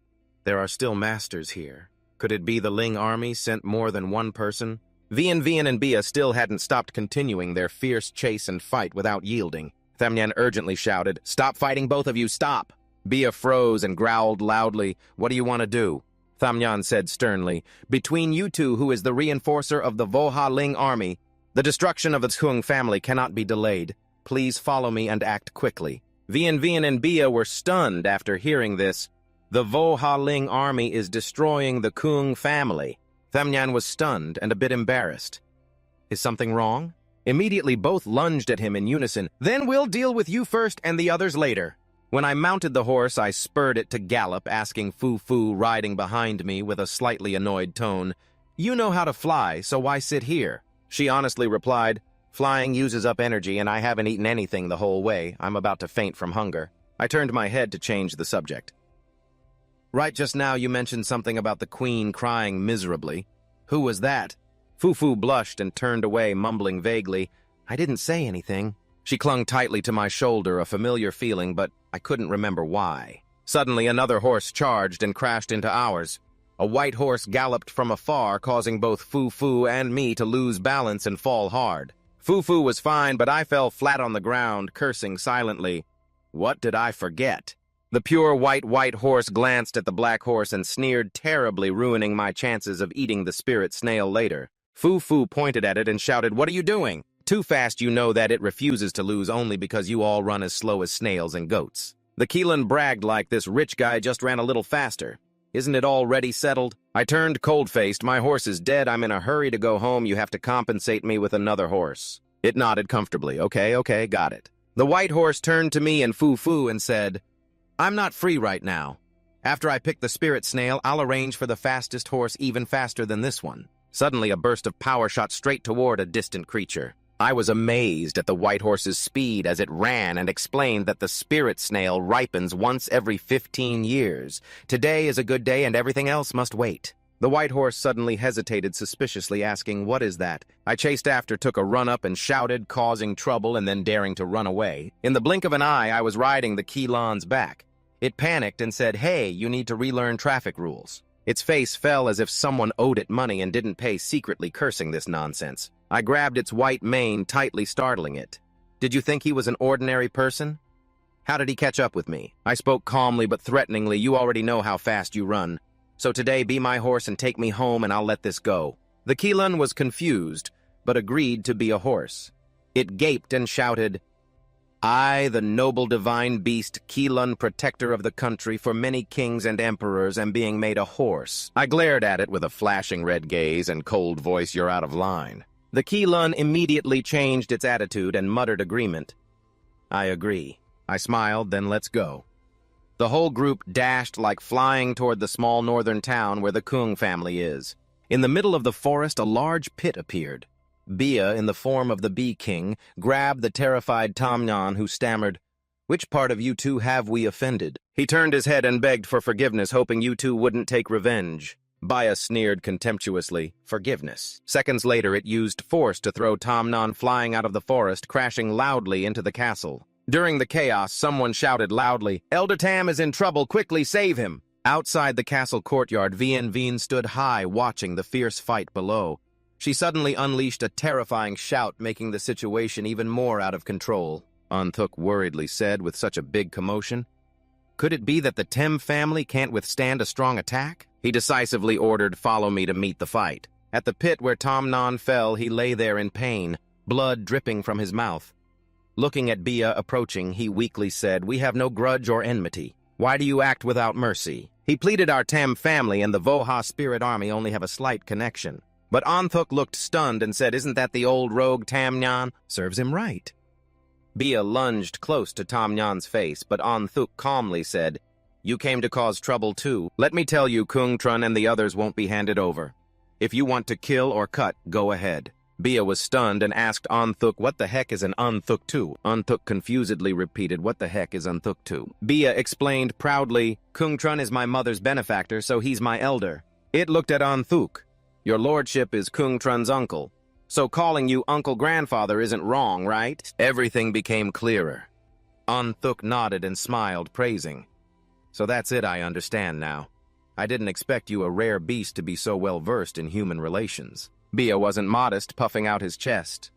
There are still masters here. Could it be the Ling army sent more than one person? Vian Vian and Bia still hadn't stopped continuing their fierce chase and fight without yielding. Tham Nhan urgently shouted, Stop fighting, both of you, stop! Bia froze and growled loudly. What do you want to do? Thamnyan said sternly. Between you two, who is the reinforcer of the Voha Ling army, the destruction of the Kung family cannot be delayed. Please follow me and act quickly. Vian and Bia were stunned after hearing this. The Voha Ling army is destroying the Kung family. Thamnyan was stunned and a bit embarrassed. Is something wrong? Immediately both lunged at him in unison. Then we'll deal with you first and the others later. When I mounted the horse, I spurred it to gallop, asking Fu riding behind me with a slightly annoyed tone, You know how to fly, so why sit here? She honestly replied, Flying uses up energy and I haven't eaten anything the whole way. I'm about to faint from hunger. I turned my head to change the subject. Right just now you mentioned something about the queen crying miserably. Who was that? Fu blushed and turned away, mumbling vaguely, I didn't say anything. She clung tightly to my shoulder, a familiar feeling, but I couldn't remember why. Suddenly another horse charged and crashed into ours. A white horse galloped from afar, causing both Fu and me to lose balance and fall hard. Fu was fine, but I fell flat on the ground, cursing silently. What did I forget? The pure white horse glanced at the black horse and sneered terribly, ruining my chances of eating the spirit snail later. Fu pointed at it and shouted, What are you doing? Too fast, you know that it refuses to lose only because you all run as slow as snails and goats. The Keelan bragged like this rich guy just ran a little faster. Isn't it already settled? I turned cold-faced. My horse is dead. I'm in a hurry to go home. You have to compensate me with another horse. It nodded comfortably. Okay, got it. The white horse turned to me and Fu and said, I'm not free right now. After I pick the spirit snail, I'll arrange for the fastest horse even faster than this one. Suddenly, a burst of power shot straight toward a distant creature. I was amazed at the white horse's speed as it ran and explained that the spirit snail ripens once every 15 years. Today is a good day and everything else must wait. The white horse suddenly hesitated suspiciously, asking, What is that? I chased after, took a run up and shouted, causing trouble and then daring to run away. In the blink of an eye, I was riding the Keelan's back. It panicked and said, Hey, you need to relearn traffic rules. Its face fell as if someone owed it money and didn't pay, secretly cursing this nonsense. I grabbed its white mane, tightly startling it. Did you think he was an ordinary person? How did he catch up with me? I spoke calmly but threateningly. You already know how fast you run. So today, be my horse and take me home and I'll let this go. The Keelan was confused, but agreed to be a horse. It gaped and shouted, I, the noble divine beast, Keelan, protector of the country for many kings and emperors, am being made a horse. I glared at it with a flashing red gaze and cold voice, You're out of line. The Keelan immediately changed its attitude and muttered agreement. I agree. I smiled, then let's go. The whole group dashed like flying toward the small northern town where the Kung family is. In the middle of the forest, a large pit appeared. Bia, in the form of the Bee King, grabbed the terrified Thamnyan, who stammered, Which part of you two have we offended? He turned his head and begged for forgiveness, hoping you two wouldn't take revenge. Bia sneered contemptuously, Forgiveness. Seconds later, it used force to throw Thamnyan flying out of the forest, crashing loudly into the castle. During the chaos, someone shouted loudly, Elder Tam is in trouble, quickly save him! Outside the castle courtyard, Vian stood high, watching the fierce fight below. She suddenly unleashed a terrifying shout, making the situation even more out of control. Anthuk worriedly said with such a big commotion. Could it be that the Tem family can't withstand a strong attack? He decisively ordered, Follow me to meet the fight. At the pit where Thamnyan fell, he lay there in pain, blood dripping from his mouth. Looking at Bia approaching, he weakly said, We have no grudge or enmity. Why do you act without mercy? He pleaded our Tem family and the Voha spirit army only have a slight connection. But Anthuk looked stunned and said, Isn't that the old rogue Thamnyan? Serves him right. Bia lunged close to Thamnyan's face, but Anthuk calmly said, You came to cause trouble too. Let me tell you, Kung Trun and the others won't be handed over. If you want to kill or cut, go ahead. Bia was stunned and asked Anthuk, What the heck is an Anthuk tu? Anthuk confusedly repeated, What the heck is Anthuk tu? Bia explained proudly, Kung Trun is my mother's benefactor, so he's my elder. It looked at Anthuk. Your lordship is Kung Trun's uncle, so calling you uncle grandfather isn't wrong, right? Everything became clearer. Anthuk nodded and smiled, praising. So that's it, I understand now. I didn't expect you, a rare beast, to be so well versed in human relations. Bia wasn't modest, puffing out his chest.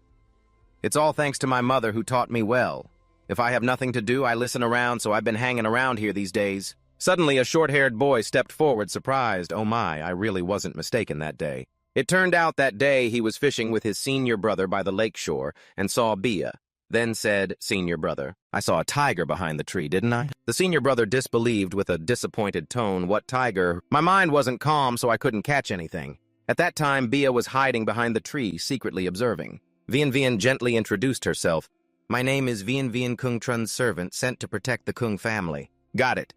It's all thanks to my mother who taught me well. If I have nothing to do, I listen around, so I've been hanging around here these days. Suddenly, a short-haired boy stepped forward, surprised. Oh my, I really wasn't mistaken that day. It turned out that day he was fishing with his senior brother by the lake shore and saw Bia. Then said, "Senior brother, I saw a tiger behind the tree, didn't I?" The senior brother disbelieved with a disappointed tone. What tiger? My mind wasn't calm, so I couldn't catch anything. At that time, Bia was hiding behind the tree, secretly observing. Vian Vian gently introduced herself. "My name is Vian Vian Kung Trun's servant, sent to protect the Kung family." "Got it,"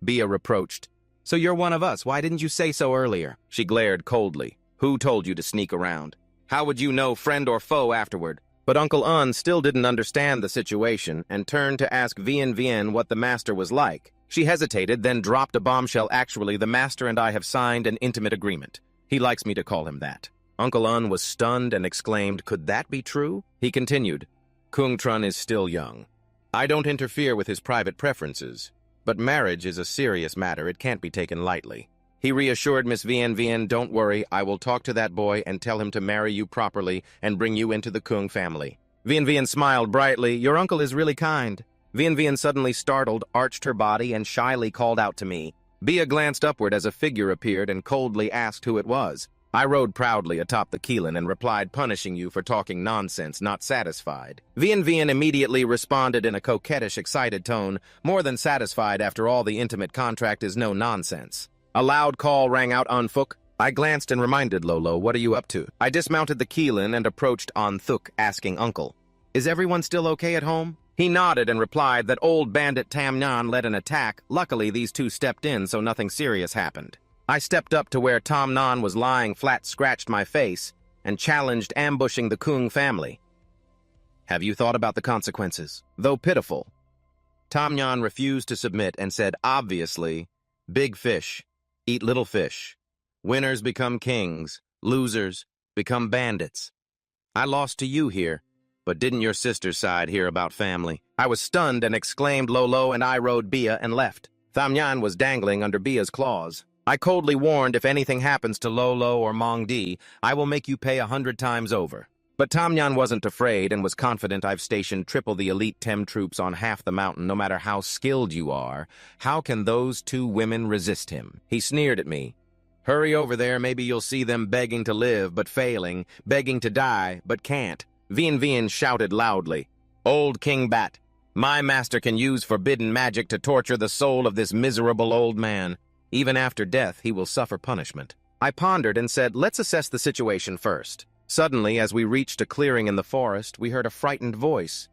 Bia reproached. "So you're one of us. Why didn't you say so earlier?" She glared coldly. "Who told you to sneak around? How would you know friend or foe afterward?" But Uncle Un still didn't understand the situation and turned to ask Vian Vian what the master was like. She hesitated, then dropped a bombshell. "Actually, the master and I have signed an intimate agreement. He likes me to call him that." Uncle Un was stunned and exclaimed, "Could that be true?" He continued, "Kung Trun is still young. I don't interfere with his private preferences, but marriage is a serious matter. It can't be taken lightly." He reassured Miss Vian Vian, "Don't worry, I will talk to that boy and tell him to marry you properly and bring you into the Kung family." Vian Vian smiled brightly. "Your uncle is really kind." Vian Vian, suddenly startled, arched her body and shyly called out to me. Bia glanced upward as a figure appeared and coldly asked who it was. I rode proudly atop the Keelan and replied, "Punishing you for talking nonsense, not satisfied." Vian Vian immediately responded in a coquettish, excited tone, "More than satisfied. After all, the intimate contract is no nonsense." A loud call rang out on Thuk. I glanced and reminded Lolo, "What are you up to?" I dismounted the Keelan and approached on Thuk, asking Uncle, "Is everyone still okay at home?" He nodded and replied that old bandit Tam Nhan led an attack. Luckily, these two stepped in, so nothing serious happened. I stepped up to where Tam Nhan was lying flat, scratched my face, and challenged ambushing the Kung family. "Have you thought about the consequences?" Though pitiful, Tam Nhan refused to submit and said, "Obviously, big fish eat little fish. Winners become kings, losers become bandits. I lost to you here, but didn't your sister's side hear about family?" I was stunned and exclaimed, "Lolo," and I rode Bia and left. Tham Nhan was dangling under Bia's claws. I coldly warned, "If anything happens to Lolo or Mong Di, I will make you pay 100 times over." But Tam Nhan wasn't afraid and was confident. "I've stationed triple the elite Tem troops on half the mountain. No matter how skilled you are, how can those two women resist him?" He sneered at me. "Hurry over there, maybe you'll see them begging to live but failing, begging to die but can't." Vian Vian shouted loudly, "Old King Bat, my master can use forbidden magic to torture the soul of this miserable old man. Even after death, he will suffer punishment." I pondered and said, "Let's assess the situation first." Suddenly, as we reached a clearing in the forest, we heard a frightened voice.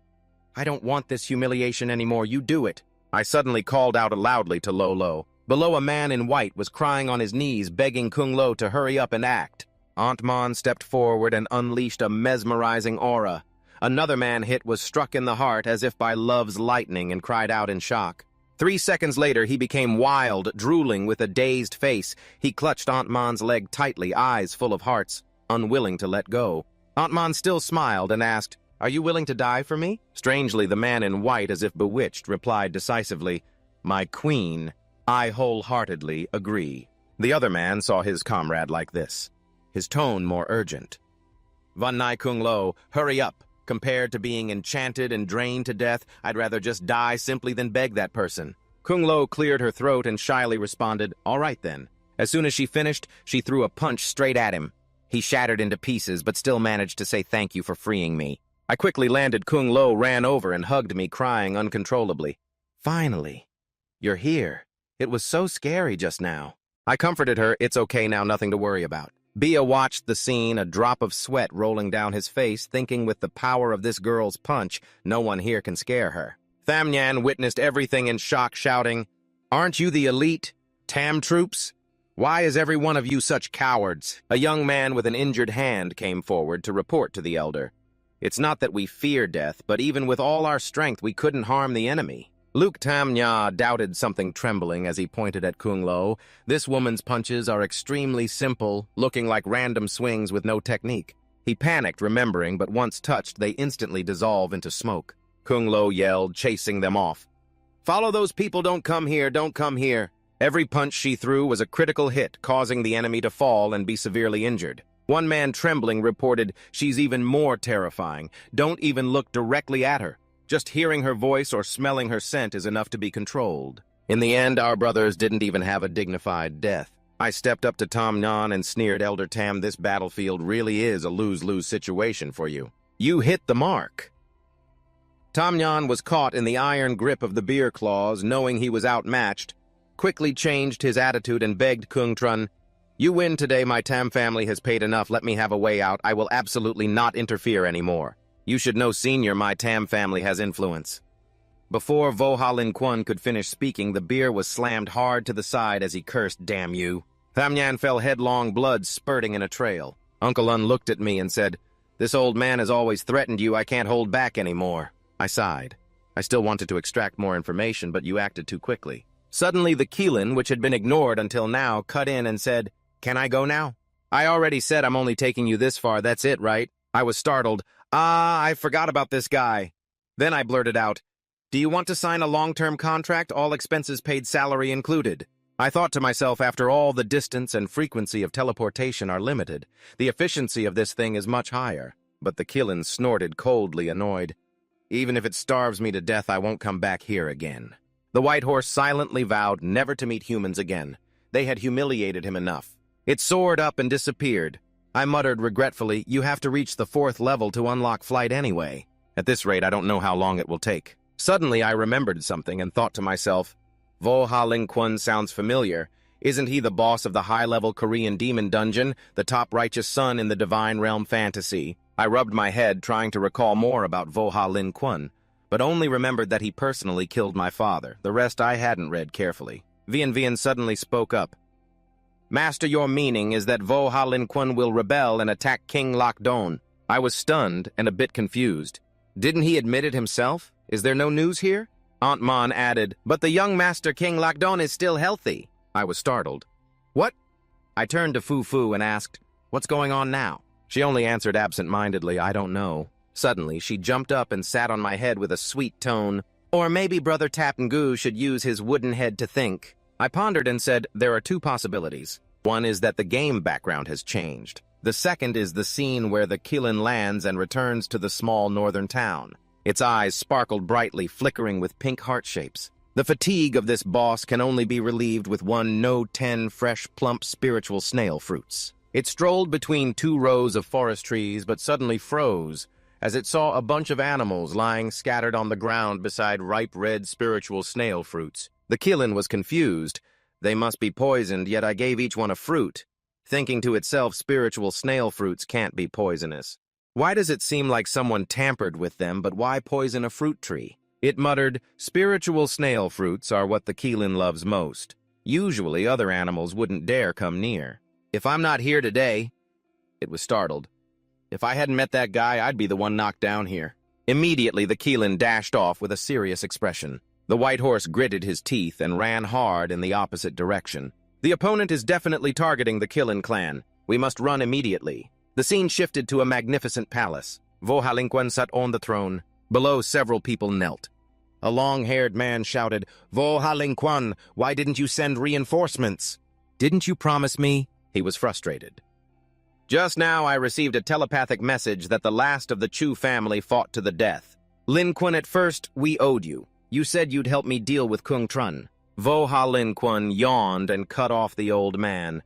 "I don't want this humiliation anymore. You do it." I suddenly called out loudly to Lolo. Below, a man in white was crying on his knees, begging Kung Lo to hurry up and act. Aunt Mon stepped forward and unleashed a mesmerizing aura. Another man hit was struck in the heart as if by love's lightning and cried out in shock. 3 seconds later, he became wild, drooling with a dazed face. He clutched Aunt Mon's leg tightly, eyes full of hearts, unwilling to let go. Aunt Mon still smiled and asked, "Are you willing to die for me?" Strangely, the man in white, as if bewitched, replied decisively, "My queen, I wholeheartedly agree." The other man saw his comrade like this, his tone more urgent. "Van Nai Kung Lo, hurry up. Compared to being enchanted and drained to death, I'd rather just die simply than beg that person." Kung Lo cleared her throat and shyly responded, "All right then." As soon as she finished, she threw a punch straight at him. He shattered into pieces, but still managed to say thank you for freeing me. I quickly landed. Kung Lo ran over and hugged me, crying uncontrollably. "Finally, you're here. It was so scary just now." I comforted her. "It's okay now, nothing to worry about." Bia watched the scene, a drop of sweat rolling down his face, thinking with the power of this girl's punch, no one here can scare her. Tham Nhan witnessed everything in shock, shouting, "Aren't you the elite Tam troops? Why is every one of you such cowards?" A young man with an injured hand came forward to report to the elder. "It's not that we fear death, but even with all our strength, we couldn't harm the enemy." Luke Tam Nha doubted something, trembling as he pointed at Kung Lo. "This woman's punches are extremely simple, looking like random swings with no technique." He panicked, remembering, but once touched, they instantly dissolve into smoke. Kung Lo yelled, chasing them off. "Follow those people, don't come here, don't come here." Every punch she threw was a critical hit, causing the enemy to fall and be severely injured. One man, trembling, reported, "She's even more terrifying. Don't even look directly at her. Just hearing her voice or smelling her scent is enough to be controlled. In the end, our brothers didn't even have a dignified death. I stepped up to Tom Nhan and sneered, "Elder Tam, this battlefield really is a lose-lose situation for you. You hit the mark." Tom Nhan was caught in the iron grip of the beer claws, knowing he was outmatched, quickly changed his attitude and begged Kung Trun, "You win today, my Tam family has paid enough, let me have a way out, I will absolutely not interfere anymore. You should know, senior, my Tam family has influence." Before Vo Ha Lin Kwun could finish speaking, the beer was slammed hard to the side as he cursed, "Damn you." Tham Nhan fell headlong, blood spurting in a trail. Uncle Un looked at me and said, "This old man has always threatened you, I can't hold back anymore." I sighed. I still wanted to extract more information, but you acted too quickly. Suddenly the Keelan, which had been ignored until now, cut in and said, "Can I go now?" "I already said I'm only taking you this far, that's it, right?" I was startled. I forgot about this guy." Then I blurted out, "Do you want to sign a long-term contract, all expenses paid, salary included?" I thought to myself, after all, the distance and frequency of teleportation are limited. The efficiency of this thing is much higher. But the Keelan snorted coldly, annoyed. "Even if it starves me to death, I won't come back here again." The white horse silently vowed never to meet humans again. They had humiliated him enough. It soared up and disappeared. I muttered regretfully, "You have to reach the 4th level to unlock flight anyway. At this rate, I don't know how long it will take." Suddenly, I remembered something and thought to myself, Vo Ha Lin Kwun sounds familiar. Isn't he the boss of the high-level Korean demon dungeon, the top righteous son in the divine realm fantasy? I rubbed my head, trying to recall more about Vo Ha Lin Kwun, but only remembered that he personally killed my father. The rest I hadn't read carefully. Vian Vian suddenly spoke up. "Master, your meaning is that Vo Ha Lin Kwun will rebel and attack King Lak Don." I was stunned and a bit confused. Didn't he admit it himself? Is there no news here? Aunt Mon added, "But the young Master King Lak Don is still healthy." I was startled. "What?" I turned to Fu Fu and asked, "What's going on now?" She only answered absent-mindedly, "I don't know." Suddenly, she jumped up and sat on my head with a sweet tone. "Or maybe Brother Tap Ngu should use his wooden head to think." I pondered and said, "There are two possibilities. One is that the game background has changed. The second is the scene where the Keelan lands and returns to the small northern town. Its eyes sparkled brightly, flickering with pink heart shapes. The fatigue of this boss can only be relieved with one No-10 fresh, plump spiritual snail fruits." It strolled between 2 rows of forest trees, but suddenly froze as it saw a bunch of animals lying scattered on the ground beside ripe red spiritual snail fruits. The Keelan was confused. They must be poisoned, yet I gave each one a fruit, thinking to itself, spiritual snail fruits can't be poisonous. Why does it seem like someone tampered with them, but why poison a fruit tree? It muttered, "Spiritual snail fruits are what the Keelan loves most. Usually other animals wouldn't dare come near. If I'm not here today..." It was startled. "If I hadn't met that guy, I'd be the one knocked down here." Immediately, the Keelan dashed off with a serious expression. The white horse gritted his teeth and ran hard in the opposite direction. "The opponent is definitely targeting the Keelan clan. We must run immediately." The scene shifted to a magnificent palace. Vo Ha Lin Kwun sat on the throne. Below, several people knelt. A long-haired man shouted, "Vo Ha Lin Kwun, why didn't you send reinforcements?" "Didn't you promise me?" He was frustrated. "Just now I received a telepathic message that the last of the Chu family fought to the death. Lin Kwun, at first, we owed you. You said you'd help me deal with Kung Trun." Vo Ha Lin Kwun yawned and cut off the old man.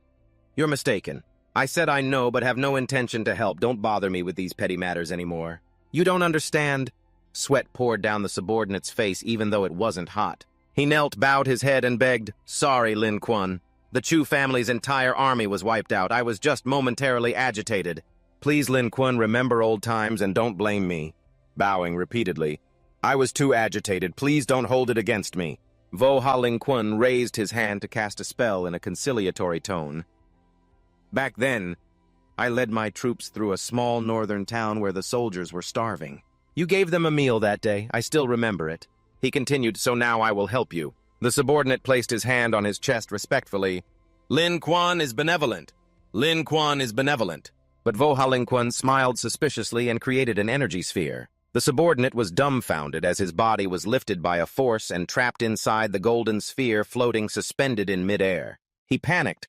"You're mistaken. I said I know, but have no intention to help. Don't bother me with these petty matters anymore." "You don't understand." Sweat poured down the subordinate's face, even though it wasn't hot. He knelt, bowed his head, and begged, "Sorry, Lin Kwun. The Chu family's entire army was wiped out. I was just momentarily agitated. Please, Lin Kwun, remember old times and don't blame me." Bowing repeatedly, "I was too agitated. Please don't hold it against me." Vo Ha Lin Kwun raised his hand to cast a spell in a conciliatory tone. "Back then, I led my troops through a small northern town where the soldiers were starving. You gave them a meal that day. I still remember it." He continued, "So now I will help you." The subordinate placed his hand on his chest respectfully. "Lin Kwun is benevolent. Lin Kwun is benevolent." But Vo Ha Lin Kwun smiled suspiciously and created an energy sphere. The subordinate was dumbfounded as his body was lifted by a force and trapped inside the golden sphere floating suspended in midair. He panicked.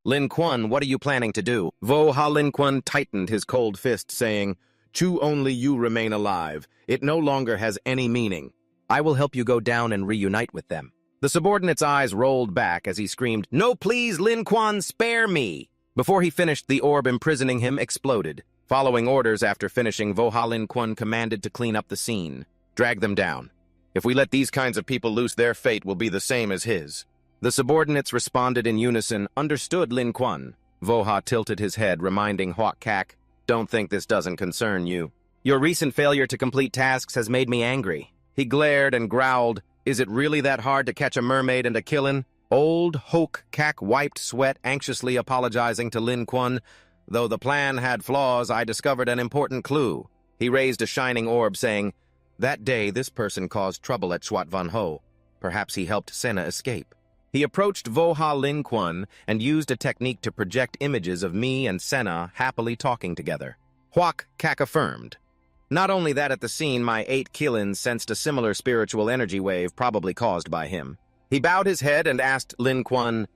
"Lin Kwun, what are you planning to do?" Vo Ha Lin Kwun tightened his cold fist, saying, Chu only you remain alive. It no longer has any meaning. I will help you go down and reunite with them. The subordinate's eyes rolled back as he screamed, "No, please, Lin Kuan, spare me!" Before he finished, the orb imprisoning him exploded. Following orders after finishing, Voha Lin Kuan commanded to clean up the scene. Drag them down. If we let these kinds of people loose, their fate will be the same as his. The subordinates responded in unison, "Understood, Lin Kuan." Voha tilted his head, reminding Huak Kak, "Don't think this doesn't concern you. Your recent failure to complete tasks has made me angry." He glared and growled, "Is it really that hard to catch a mermaid and a killin'?" Old Huak Kak wiped sweat, anxiously apologizing to Lin Kuan. "Though the plan had flaws, I discovered an important clue." He raised a shining orb, saying, "That day, this person caused trouble at Shuat Van Ho. Perhaps he helped Senna escape." He approached Voha Lin Kuan and used a technique to project images of me and Senna happily talking together. Huak Kak affirmed. Not only that, at the scene, my 8 Killins sensed a similar spiritual energy wave probably caused by him. He bowed his head and asked Lin Kuan,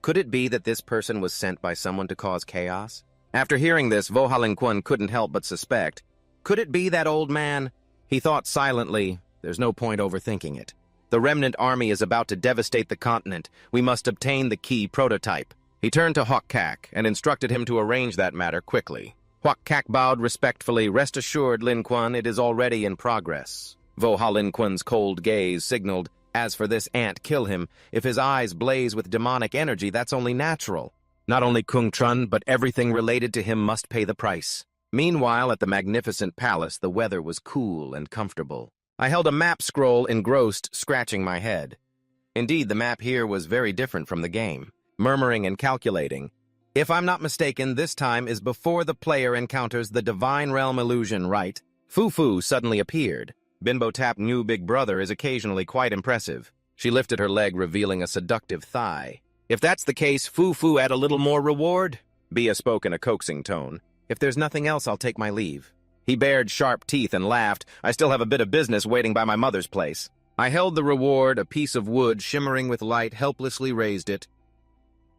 "Could it be that this person was sent by someone to cause chaos?" After hearing this, Voha Lin Kuan couldn't help but suspect. Could it be that old man? He thought silently, "There's no point overthinking it. The remnant army is about to devastate the continent. We must obtain the key prototype." He turned to Huak Kak and instructed him to arrange that matter quickly. Huak Kak bowed respectfully. "Rest assured, Lin Kuan, it is already in progress." Voha Lin Kuan's cold gaze signaled, "As for this ant, kill him. If his eyes blaze with demonic energy, that's only natural. Not only Kung Trun, but everything related to him must pay the price." Meanwhile, at the magnificent palace, the weather was cool and comfortable. I held a map scroll engrossed, scratching my head. Indeed, the map here was very different from the game. Murmuring and calculating. If I'm not mistaken, this time is before the player encounters the Divine Realm illusion, right? Fufu suddenly appeared. Binbo Tap new big brother is occasionally quite impressive. She lifted her leg, revealing a seductive thigh. "If that's the case, Fufu add a little more reward?" Bia spoke in a coaxing tone. "If there's nothing else, I'll take my leave." He bared sharp teeth and laughed. "I still have a bit of business waiting by my mother's place." I held the reward, a piece of wood shimmering with light, helplessly raised it.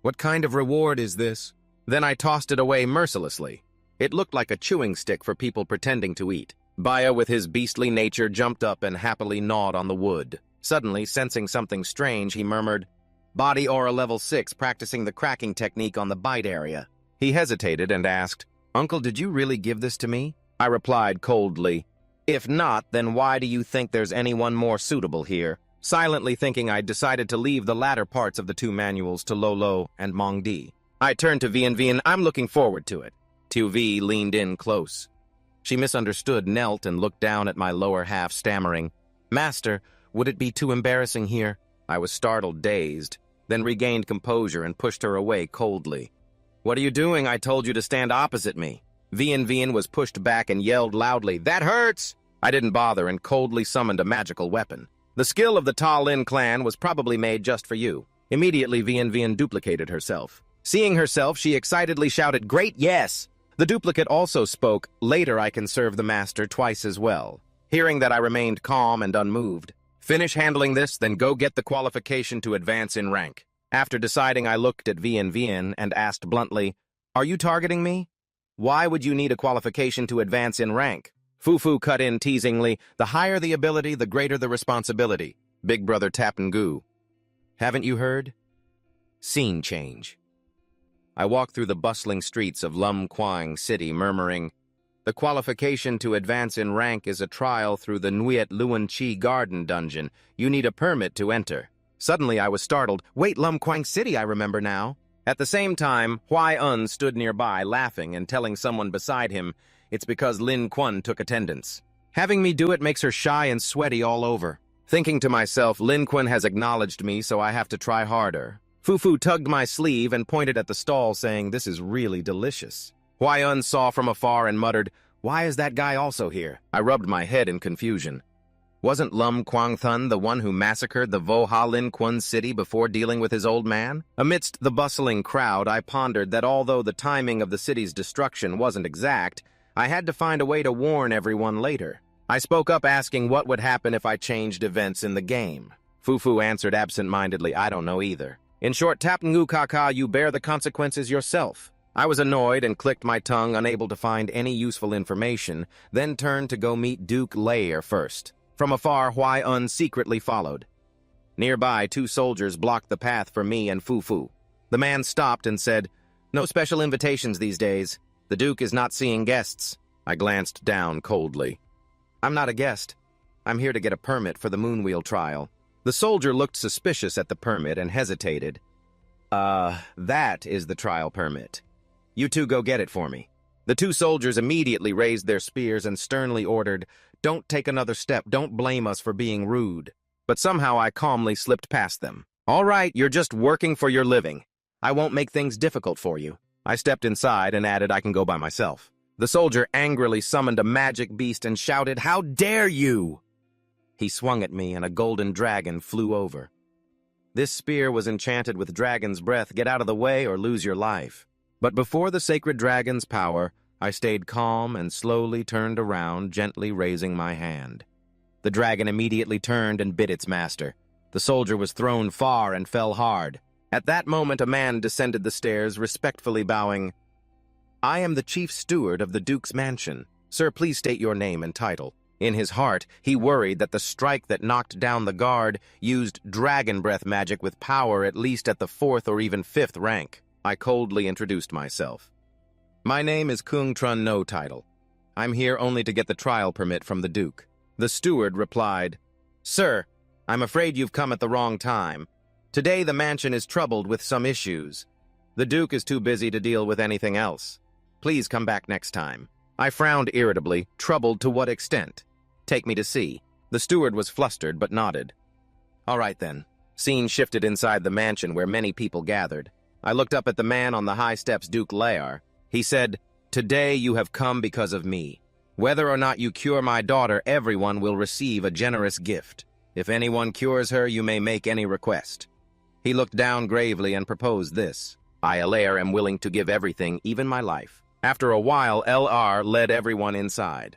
"What kind of reward is this?" Then I tossed it away mercilessly. It looked like a chewing stick for people pretending to eat. Baya, with his beastly nature, jumped up and happily gnawed on the wood. Suddenly, sensing something strange, he murmured, "Body aura level 6, practicing the cracking technique on the bite area." He hesitated and asked, "Uncle, did you really give this to me?" I replied coldly, "If not, then why do you think there's anyone more suitable here?" Silently thinking, I decided to leave the latter parts of the 2 manuals to Lolo and Mongdi. I turned to Vian Vian. "I'm looking forward to it." Tu Vi leaned in close. She misunderstood, knelt, and looked down at my lower half, stammering, "Master, would it be too embarrassing here?" I was startled, dazed, then regained composure and pushed her away coldly. "What are you doing? I told you to stand opposite me." Vian Vian was pushed back and yelled loudly, "That hurts!" I didn't bother and coldly summoned a magical weapon. The skill of the Ta Lin clan was probably made just for you. Immediately, Vian Vian duplicated herself. Seeing herself, she excitedly shouted, "Great, yes!" The duplicate also spoke, "Later I can serve the master twice as well." Hearing that, I remained calm and unmoved. "Finish handling this, then go get the qualification to advance in rank." After deciding, I looked at Vian Vian and asked bluntly, "Are you targeting me? Why would you need a qualification to advance in rank?" Fufu cut in teasingly, "The higher the ability, the greater the responsibility." Big brother tapped Ngu. "Haven't you heard?" Scene change. I walked through the bustling streets of Lum Quang City, murmuring, "The qualification to advance in rank is a trial through the Nuiet Luan Chi Garden Dungeon. You need a permit to enter." Suddenly I was startled. "Wait, Lum Quang City, I remember now." At the same time, Huai Un stood nearby, laughing and telling someone beside him, "It's because Lin Kuan took attendance. Having me do it makes her shy and sweaty all over." Thinking to myself, Lin Kuan has acknowledged me, so I have to try harder. Fufu tugged my sleeve and pointed at the stall, saying, "This is really delicious." Huai Un saw from afar and muttered, "Why is that guy also here?" I rubbed my head in confusion. Wasn't Lum Quang Thun the one who massacred the Voha Lin Kuan city before dealing with his old man? Amidst the bustling crowd, I pondered that although the timing of the city's destruction wasn't exact, I had to find a way to warn everyone later. I spoke up, asking what would happen if I changed events in the game. Fufu answered absent-mindedly, "I don't know either." In short, Tap Ngu Kaka, you bear the consequences yourself. I was annoyed and clicked my tongue, unable to find any useful information, then turned to go meet Duke Lair first. From afar, Huai-Un secretly followed. Nearby, 2 soldiers blocked the path for me and Fu-Fu. The man stopped and said, "No special invitations these days. The Duke is not seeing guests." I glanced down coldly. "I'm not a guest. I'm here to get a permit for the Moonwheel trial." The soldier looked suspicious at the permit and hesitated. That is the trial permit. You two go get it for me." The 2 soldiers immediately raised their spears and sternly ordered, "Don't take another step. Don't blame us for being rude." But somehow I calmly slipped past them. "All right, you're just working for your living. I won't make things difficult for you." I stepped inside and added I can go by myself. The soldier angrily summoned a magic beast and shouted, "How dare you!" He swung at me and a golden dragon flew over. This spear was enchanted with dragon's breath. Get out of the way or lose your life. But before the sacred dragon's power, I stayed calm and slowly turned around, gently raising my hand. The dragon immediately turned and bit its master. The soldier was thrown far and fell hard. At that moment, a man descended the stairs, respectfully bowing. "I am the chief steward of the Duke's mansion. Sir, please state your name and title." In his heart, he worried that the strike that knocked down the guard used dragon breath magic with power at least at the 4th or even 5th rank. I coldly introduced myself. "My name is Kung Trun No Title. I'm here only to get the trial permit from the Duke." The steward replied, "Sir, I'm afraid you've come at the wrong time. Today the mansion is troubled with some issues. The Duke is too busy to deal with anything else. Please come back next time." I frowned irritably, troubled to what extent. "Take me to see." The steward was flustered but nodded. All right then. Scene shifted inside the mansion where many people gathered. I looked up at the man on the high steps, Duke Lair. He said, "Today you have come because of me. Whether or not you cure my daughter, everyone will receive a generous gift. If anyone cures her, you may make any request." He looked down gravely and proposed this. "I, Lair, am willing to give everything, even my life." After a while, LR led everyone inside.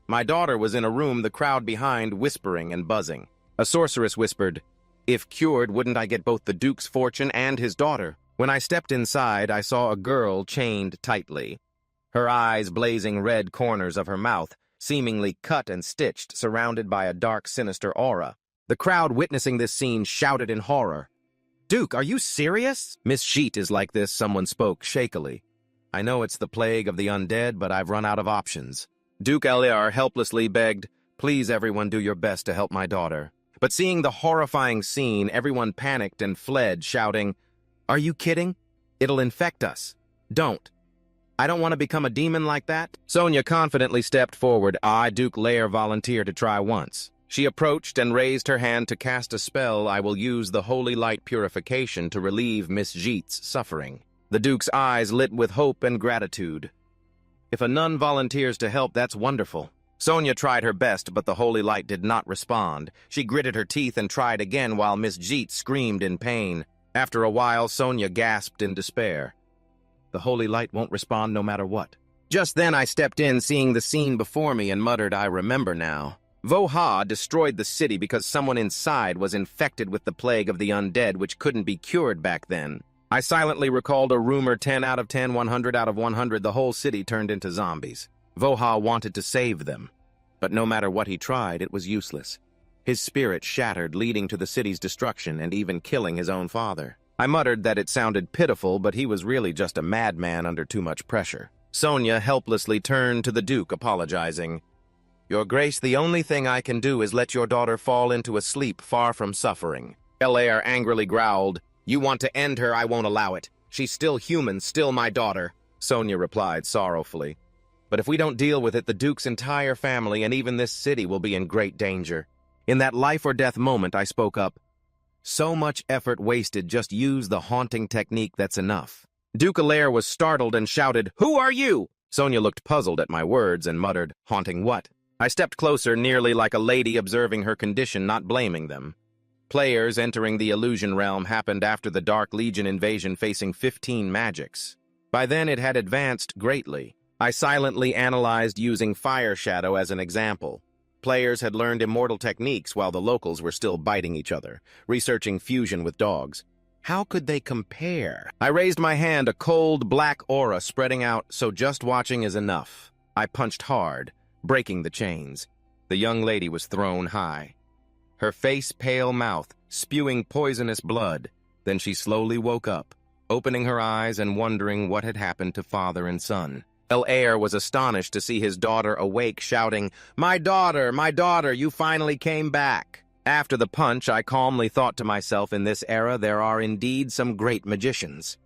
My daughter was in a room, the crowd behind whispering and buzzing. A sorceress whispered, "If cured, wouldn't I get both the Duke's fortune and his daughter?" When I stepped inside, I saw a girl chained tightly. Her eyes blazing red, corners of her mouth, seemingly cut and stitched, surrounded by a dark, sinister aura. The crowd witnessing this scene shouted in horror. "Duke, are you serious?" "Miss Sheet is like this," someone spoke shakily. "I know it's the plague of the undead, but I've run out of options." Duke Eliar helplessly begged, "Please everyone do your best to help my daughter." But seeing the horrifying scene, everyone panicked and fled, shouting, "Are you kidding? It'll infect us. Don't. I don't want to become a demon like that." Sonia confidently stepped forward. I, Duke Lair, volunteered to try once. She approached and raised her hand to cast a spell. "I will use the holy light purification to relieve Miss Jeet's suffering." The Duke's eyes lit with hope and gratitude. "If a nun volunteers to help, that's wonderful." Sonia tried her best, but the holy light did not respond. She gritted her teeth and tried again while Miss Jeet screamed in pain. After a while, Sonia gasped in despair. "The holy light won't respond no matter what." Just then I stepped in, seeing the scene before me, and muttered, "I remember now." Voha destroyed the city because someone inside was infected with the plague of the undead, which couldn't be cured back then. I silently recalled a rumor 10 out of 10, 100 out of 100, the whole city turned into zombies. Voha wanted to save them, but no matter what he tried, it was useless. His spirit shattered, leading to the city's destruction and even killing his own father. I muttered that it sounded pitiful, but he was really just a madman under too much pressure. Sonia helplessly turned to the Duke, apologizing. "Your Grace, the only thing I can do is let your daughter fall into a sleep far from suffering." Elair angrily growled, "You want to end her, I won't allow it. She's still human, still my daughter." Sonia replied sorrowfully. "But if we don't deal with it, the Duke's entire family and even this city will be in great danger." In that life-or-death moment, I spoke up. "So much effort wasted, just use the haunting technique, that's enough." Duke Alair was startled and shouted, "Who are you?" Sonia looked puzzled at my words and muttered, "Haunting what?" I stepped closer, nearly like a lady observing her condition, not blaming them. Players entering the illusion realm happened after the Dark Legion invasion, facing 15 magics. By then it had advanced greatly. I silently analyzed using Fire Shadow as an example. Players had learned immortal techniques while the locals were still biting each other, researching fusion with dogs. How could they compare? I raised my hand, a cold, black aura spreading out, so just watching is enough. I punched hard, breaking the chains. The young lady was thrown high. Her face pale mouth, spewing poisonous blood. Then she slowly woke up, opening her eyes and wondering what had happened to father and son. El Heir was astonished to see his daughter awake, shouting, my daughter, you finally came back." After the punch, I calmly thought to myself, in this era there are indeed some great magicians.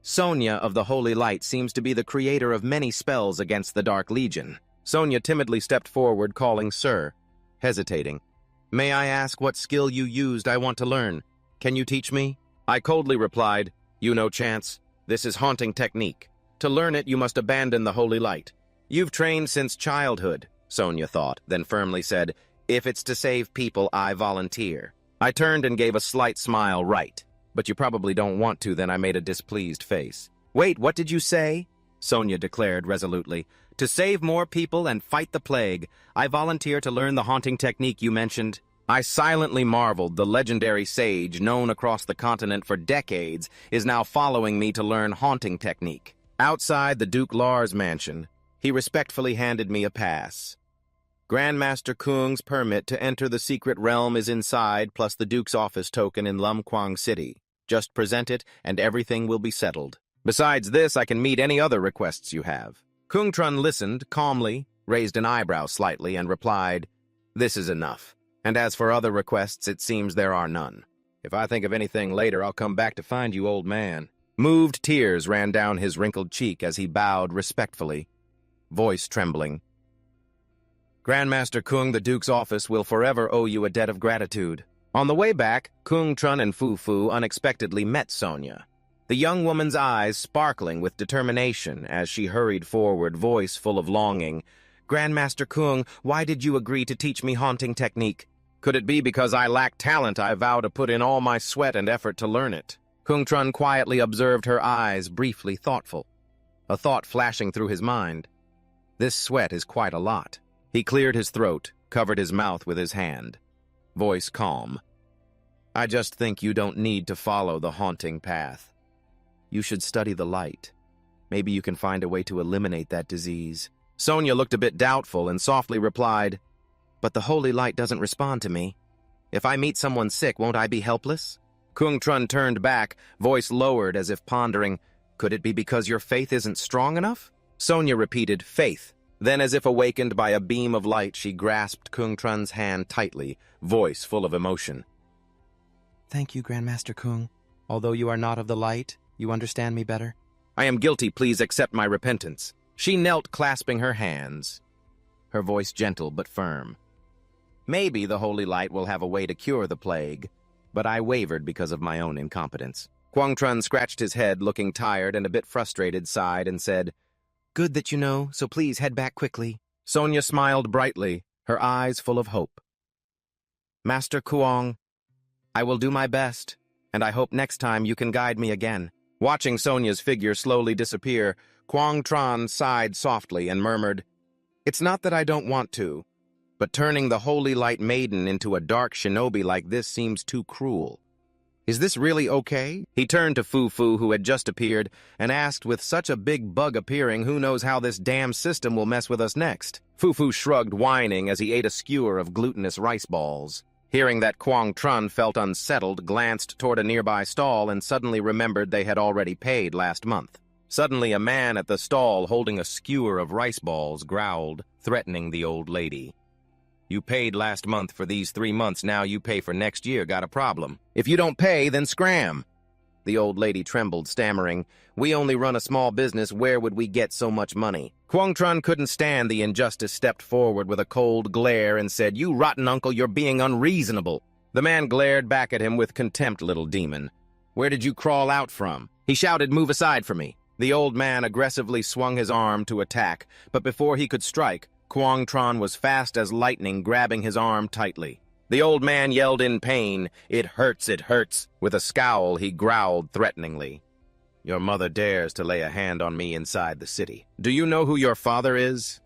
Sonia of the Holy Light seems to be the creator of many spells against the Dark Legion. Sonia timidly stepped forward, calling Sir, hesitating. "May I ask what skill you used? I want to learn. Can you teach me?" I coldly replied, "You no chance. This is haunting technique. To learn it, you must abandon the Holy Light." "You've trained since childhood," Sonia thought, then firmly said, "If it's to save people, I volunteer." I turned and gave a slight smile, right. "But you probably don't want to," then I made a displeased face. "Wait, what did you say?" Sonia declared resolutely. "To save more people and fight the plague, I volunteer to learn the haunting technique you mentioned." I silently marveled the legendary sage, known across the continent for decades, is now following me to learn haunting technique. Outside the Duke Lars mansion, he respectfully handed me a pass. Grandmaster Kung's permit to enter the secret realm is inside, plus the Duke's office token in Lumquang City. Just present it, and everything will be settled. Besides this, I can meet any other requests you have. Kung Trun listened calmly, raised an eyebrow slightly, and replied, "This is enough. And as for other requests, it seems there are none. If I think of anything later, I'll come back to find you, old man." Moved tears ran down his wrinkled cheek as he bowed respectfully, voice trembling. "Grandmaster Kung, the Duke's office will forever owe you a debt of gratitude." On the way back, Kung Trun and Fu Fu unexpectedly met Sonia. The young woman's eyes sparkling with determination as she hurried forward, voice full of longing. "Grandmaster Kung, why did you agree to teach me haunting technique?" "Could it be because I lack talent? I vow to put in all my sweat and effort to learn it." Kung Trun quietly observed her eyes, briefly thoughtful. A thought flashing through his mind. This sweat is quite a lot. He cleared his throat, covered his mouth with his hand. Voice calm. "I just think you don't need to follow the haunting path. You should study the light. Maybe you can find a way to eliminate that disease." Sonia looked a bit doubtful and softly replied, "But the Holy Light doesn't respond to me. If I meet someone sick, won't I be helpless?" Kung Trun turned back, voice lowered as if pondering, "Could it be because your faith isn't strong enough?" Sonia repeated, "Faith." Then, as if awakened by a beam of light, she grasped Kung Trun's hand tightly, voice full of emotion. "Thank you, Grandmaster Kung. Although you are not of the light, you understand me better." "I am guilty. Please accept my repentance." She knelt, clasping her hands, her voice gentle but firm. "Maybe the Holy Light will have a way to cure the plague, but I wavered because of my own incompetence." Kung Trun scratched his head, looking tired and a bit frustrated, sighed, and said, "Good that you know, so please head back quickly." Sonia smiled brightly, her eyes full of hope. "Master Kuong, I will do my best, and I hope next time you can guide me again." Watching Sonia's figure slowly disappear, Quang Tran sighed softly and murmured, "It's not that I don't want to, but turning the Holy Light Maiden into a dark shinobi like this seems too cruel. Is this really okay?" He turned to Fu Fu, who had just appeared, and asked, with such a big bug appearing, who knows how this damn system will mess with us next? Fu Fu shrugged, whining, as he ate a skewer of glutinous rice balls. Hearing that, Quang Trun felt unsettled, glanced toward a nearby stall, and suddenly remembered they had already paid last month. Suddenly, a man at the stall holding a skewer of rice balls growled, threatening the old lady. "You paid last month for these 3 months, now you pay for next year, got a problem. If you don't pay, then scram." The old lady trembled, stammering, "We only run a small business, where would we get so much money?" Quang Trun couldn't stand the injustice, stepped forward with a cold glare and said, "You rotten uncle, you're being unreasonable." The man glared back at him with contempt, "Little demon. Where did you crawl out from?" He shouted, "Move aside from me." The old man aggressively swung his arm to attack, but before he could strike, Quang Tran was fast as lightning, grabbing his arm tightly. The old man yelled in pain, "It hurts, it hurts." With a scowl, he growled threateningly, "Your mother dares to lay a hand on me inside the city. Do you know who your father is?"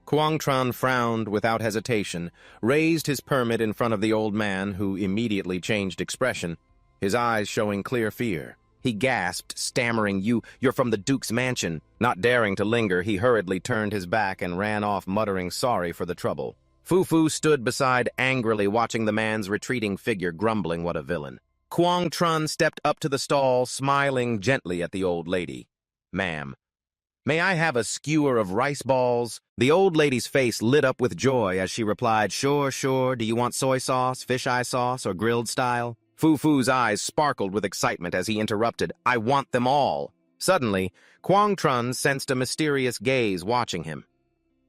Quang Tran frowned without hesitation, raised his permit in front of the old man, who immediately changed expression. his eyes showing clear fear. He gasped, stammering, You're from the Duke's mansion. Not daring to linger, he hurriedly turned his back and ran off, muttering sorry for the trouble. Fu stood beside, angrily watching the man's retreating figure, grumbling what a villain. Quang Trun stepped up to the stall, smiling gently at the old lady. "Ma'am, may I have a skewer of rice balls?" The old lady's face lit up with joy as she replied, Sure. Do you want soy sauce, fisheye sauce, or grilled style? Fu's eyes sparkled with excitement as he interrupted, "I want them all." Suddenly, Quang Trun sensed a mysterious gaze watching him.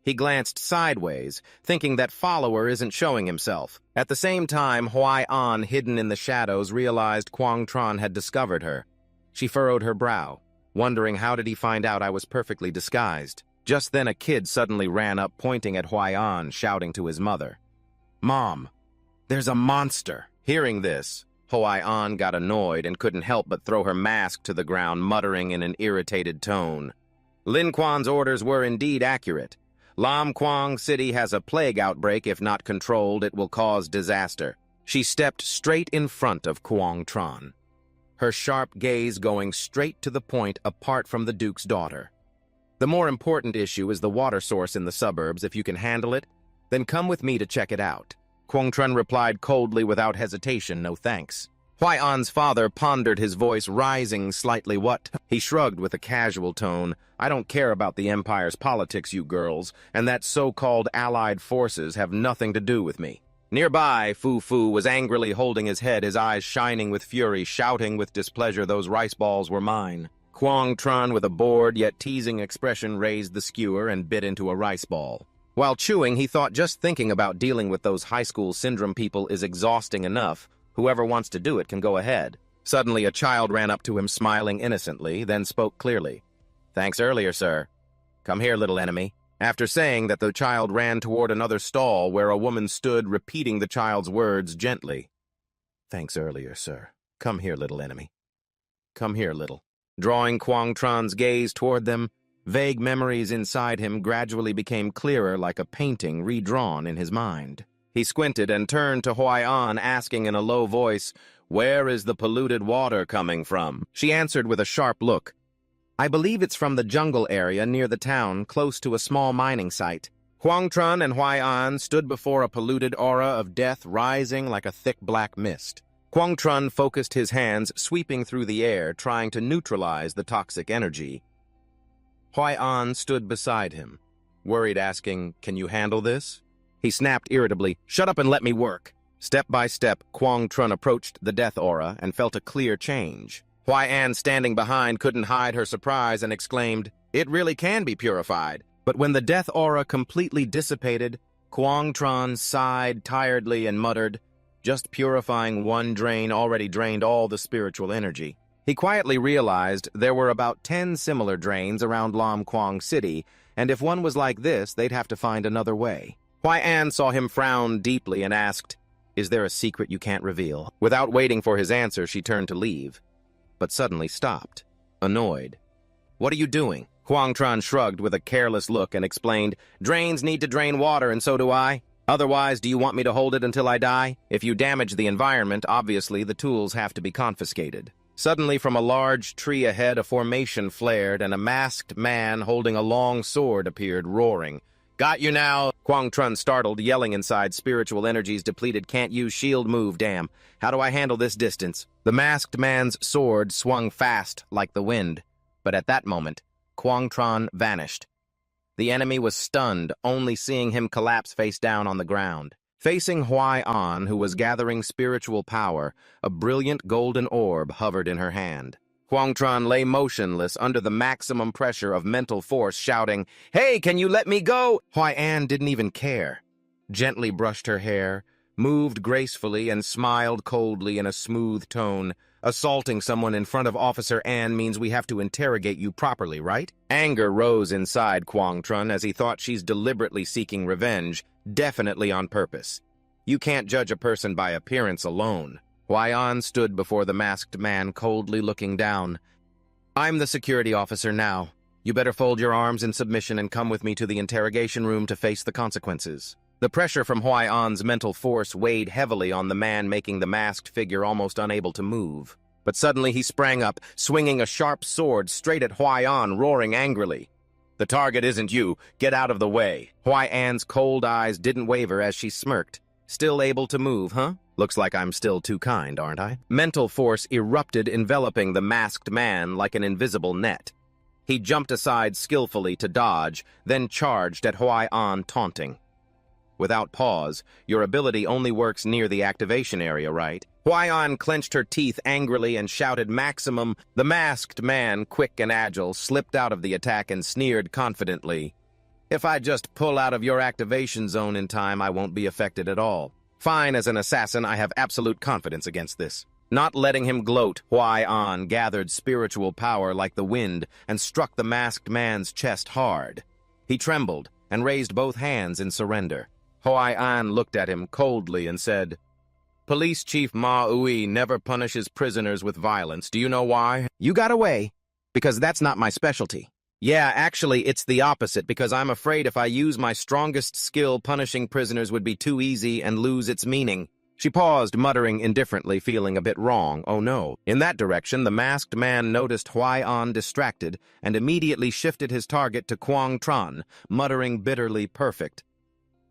He glanced sideways, thinking that follower isn't showing himself. At the same time, Huai An, hidden in the shadows, realized Quang Trun had discovered her. She furrowed her brow, wondering how did he find out I was perfectly disguised. Just then a kid suddenly ran up, pointing at Huai An, shouting to his mother, "Mom, there's a monster." Hearing this, Huai An got annoyed and couldn't help but throw her mask to the ground, muttering in an irritated tone. Lin Quan's orders were indeed accurate. Lam Quang City has a plague outbreak. If not controlled, it will cause disaster. She stepped straight in front of Quang Trun, her sharp gaze going straight to the point, apart from the Duke's daughter. "The more important issue is the water source in the suburbs. If you can handle it, then come with me to check it out." Quang Trun replied coldly without hesitation, "No thanks." Huai An's father pondered, his voice rising slightly. "What?" He shrugged with a casual tone. "I don't care about the Empire's politics, you girls, and that so-called allied forces have nothing to do with me." Nearby, Fu was angrily holding his head, his eyes shining with fury, shouting with displeasure, "Those rice balls were mine." Quang Trun, with a bored yet teasing expression, raised the skewer and bit into a rice ball. While chewing, he thought just thinking about dealing with those high school syndrome people is exhausting enough. Whoever wants to do it can go ahead. Suddenly, a child ran up to him, smiling innocently, then spoke clearly. "Thanks earlier, sir. Come here, little enemy." After saying that, the child ran toward another stall where a woman stood, repeating the child's words gently. "Thanks earlier, sir. Come here, little enemy. Come here, little." Drawing Quang Trun's gaze toward them, vague memories inside him gradually became clearer, like a painting redrawn in his mind. He squinted and turned to Huai An, asking in a low voice, "Where is the polluted water coming from?" She answered with a sharp look, "I believe it's from the jungle area near the town, close to a small mining site." Quang Trun and Huai An stood before a polluted aura of death rising like a thick black mist. Quang Trun focused his hands, sweeping through the air, trying to neutralize the toxic energy. Huai An stood beside him, worried, asking, "Can you handle this?" He snapped irritably, "Shut up and let me work." Step by step, Quang Trun approached the death aura and felt a clear change. Huai An, standing behind, couldn't hide her surprise and exclaimed, "It really can be purified." But when the death aura completely dissipated, Quang Trun sighed tiredly and muttered, "Just purifying one drain already drained all the spiritual energy." He quietly realized there were about 10 similar drains around Lam Quang City, and if one was like this, they'd have to find another way. Huai An saw him frown deeply and asked, "Is there a secret you can't reveal?" Without waiting for his answer, she turned to leave, but suddenly stopped, annoyed. "What are you doing?" Quang Trun shrugged with a careless look and explained, "Drains need to drain water, and so do I. Otherwise, do you want me to hold it until I die? If you damage the environment, obviously the tools have to be confiscated." Suddenly, from a large tree ahead, a formation flared, and a masked man holding a long sword appeared, roaring. "Got you now!" Quang Trun startled, yelling inside, "Spiritual energies depleted, can't use shield move, damn. How do I handle this distance?" The masked man's sword swung fast like the wind, but at that moment, Quang Trun vanished. The enemy was stunned, only seeing him collapse face down on the ground. Facing Huai An, who was gathering spiritual power, a brilliant golden orb hovered in her hand. Quang Trun lay motionless under the maximum pressure of mental force, shouting, "Hey, can you let me go?" Huai An didn't even care. Gently brushed her hair, moved gracefully, and smiled coldly in a smooth tone. "Assaulting someone in front of Officer An means we have to interrogate you properly, right?" Anger rose inside Quang Trun as he thought she's deliberately seeking revenge, definitely on purpose. You can't judge a person by appearance alone. Huai An stood before the masked man, coldly looking down. "I'm the security officer now. You better fold your arms in submission and come with me to the interrogation room to face the consequences." The pressure from Huai-An's mental force weighed heavily on the man, making the masked figure almost unable to move. But suddenly he sprang up, swinging a sharp sword straight at Huai-An, roaring angrily. "The target isn't you. Get out of the way." Huai-An's cold eyes didn't waver as she smirked. "Still able to move, huh? Looks like I'm still too kind, aren't I?" Mental force erupted, enveloping the masked man like an invisible net. He jumped aside skillfully to dodge, then charged at Huai-An, taunting. Without pause, your ability only works near the activation area, right? Huai-An clenched her teeth angrily and shouted maximum. The masked man, quick and agile, slipped out of the attack and sneered confidently. "If I just pull out of your activation zone in time, I won't be affected at all. Fine, as an assassin, I have absolute confidence against this." Not letting him gloat, Huai-An gathered spiritual power like the wind and struck the masked man's chest hard. He trembled and raised both hands in surrender. Huai-An looked at him coldly and said, "Police Chief Ma Ui never punishes prisoners with violence. Do you know why?" "You got away, because that's not my specialty." "Yeah, actually, it's the opposite, because I'm afraid if I use my strongest skill, punishing prisoners would be too easy and lose its meaning." She paused, muttering indifferently, feeling a bit wrong. Oh no. In that direction, the masked man noticed Huai-An distracted and immediately shifted his target to Quang Tran, muttering bitterly, "Perfect.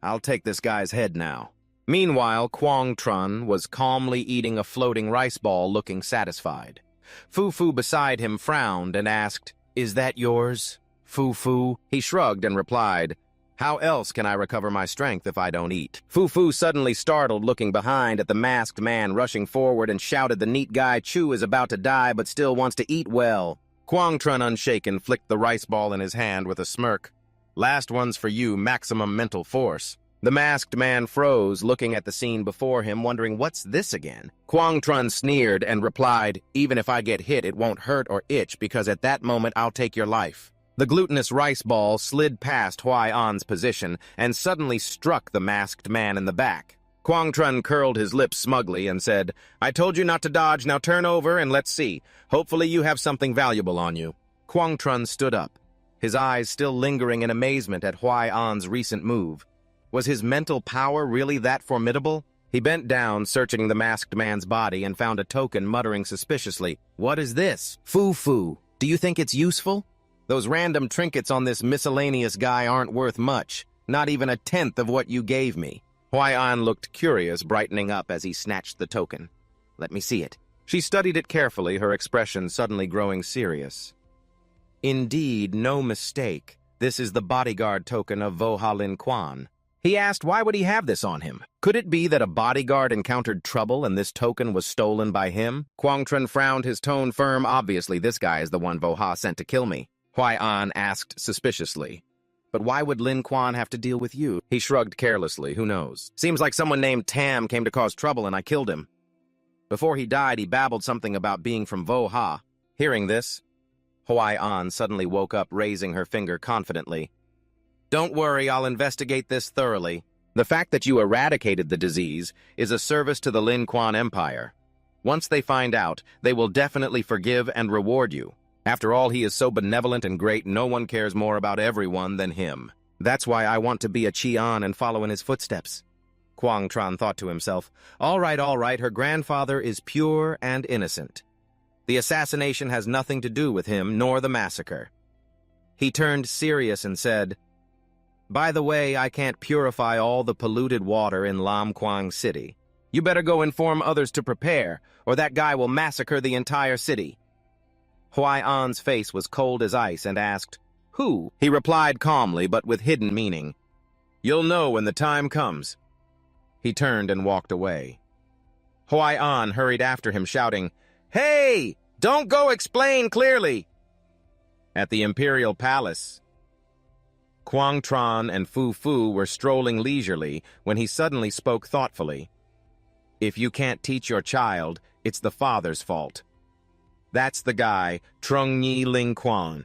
I'll take this guy's head now." Meanwhile, Quang Tran was calmly eating a floating rice ball, looking satisfied. Fu beside him frowned and asked, "Is that yours, Fu?" He shrugged and replied, "How else can I recover my strength if I don't eat?" Fu suddenly startled, looking behind at the masked man rushing forward, and shouted, "The neat guy Chu is about to die but still wants to eat well." Quang Tran, unshaken, flicked the rice ball in his hand with a smirk. "Last one's for you, maximum mental force." The masked man froze, looking at the scene before him, wondering, what's this again? Quang Tran sneered and replied, "Even if I get hit, it won't hurt or itch, because at that moment I'll take your life." The glutinous rice ball slid past Huai-An's position and suddenly struck the masked man in the back. Quang Tran curled his lips smugly and said, "I told you not to dodge, now turn over and let's see. Hopefully you have something valuable on you." Quang Tran stood up, his eyes still lingering in amazement at Huai-An's recent move. Was his mental power really that formidable? He bent down, searching the masked man's body, and found a token, muttering suspiciously, "What is this?" Fu, do you think it's useful? Those random trinkets on this miscellaneous guy aren't worth much, not even a tenth of what you gave me. Huai-An looked curious, brightening up as he snatched the token. "Let me see it." She studied it carefully, her expression suddenly growing serious. Indeed, no mistake. This is the bodyguard token of Voha Lin Quan. He asked, why would he have this on him? Could it be that a bodyguard encountered trouble and this token was stolen by him? Quang Tran frowned, his tone firm. "Obviously, this guy is the one Voha sent to kill me." Huai-An asked suspiciously, "But why would Lin Quan have to deal with you?" He shrugged carelessly. "Who knows? Seems like someone named Tam came to cause trouble and I killed him. Before he died, he babbled something about being from Voha." Hearing this, Huai-An suddenly woke up, raising her finger confidently. "Don't worry, I'll investigate this thoroughly. The fact that you eradicated the disease is a service to the Lin Quan Empire. Once they find out, they will definitely forgive and reward you. After all, he is so benevolent and great, no one cares more about everyone than him. That's why I want to be a Qian and follow in his footsteps." Quang Tran thought to himself, all right, her grandfather is pure and innocent. The assassination has nothing to do with him, nor the massacre. He turned serious and said, "By the way, I can't purify all the polluted water in Lam Quang City. You better go inform others to prepare, or that guy will massacre the entire city." Huai-An's face was cold as ice and asked, "Who?" He replied calmly, but with hidden meaning, "You'll know when the time comes." He turned and walked away. Huai-An hurried after him, shouting, "Hey! Don't go, explain clearly!" At the Imperial Palace, Quang Tran and Fu were strolling leisurely when he suddenly spoke thoughtfully. "If you can't teach your child, it's the father's fault. That's the guy, Trung Nhi Ling Quan.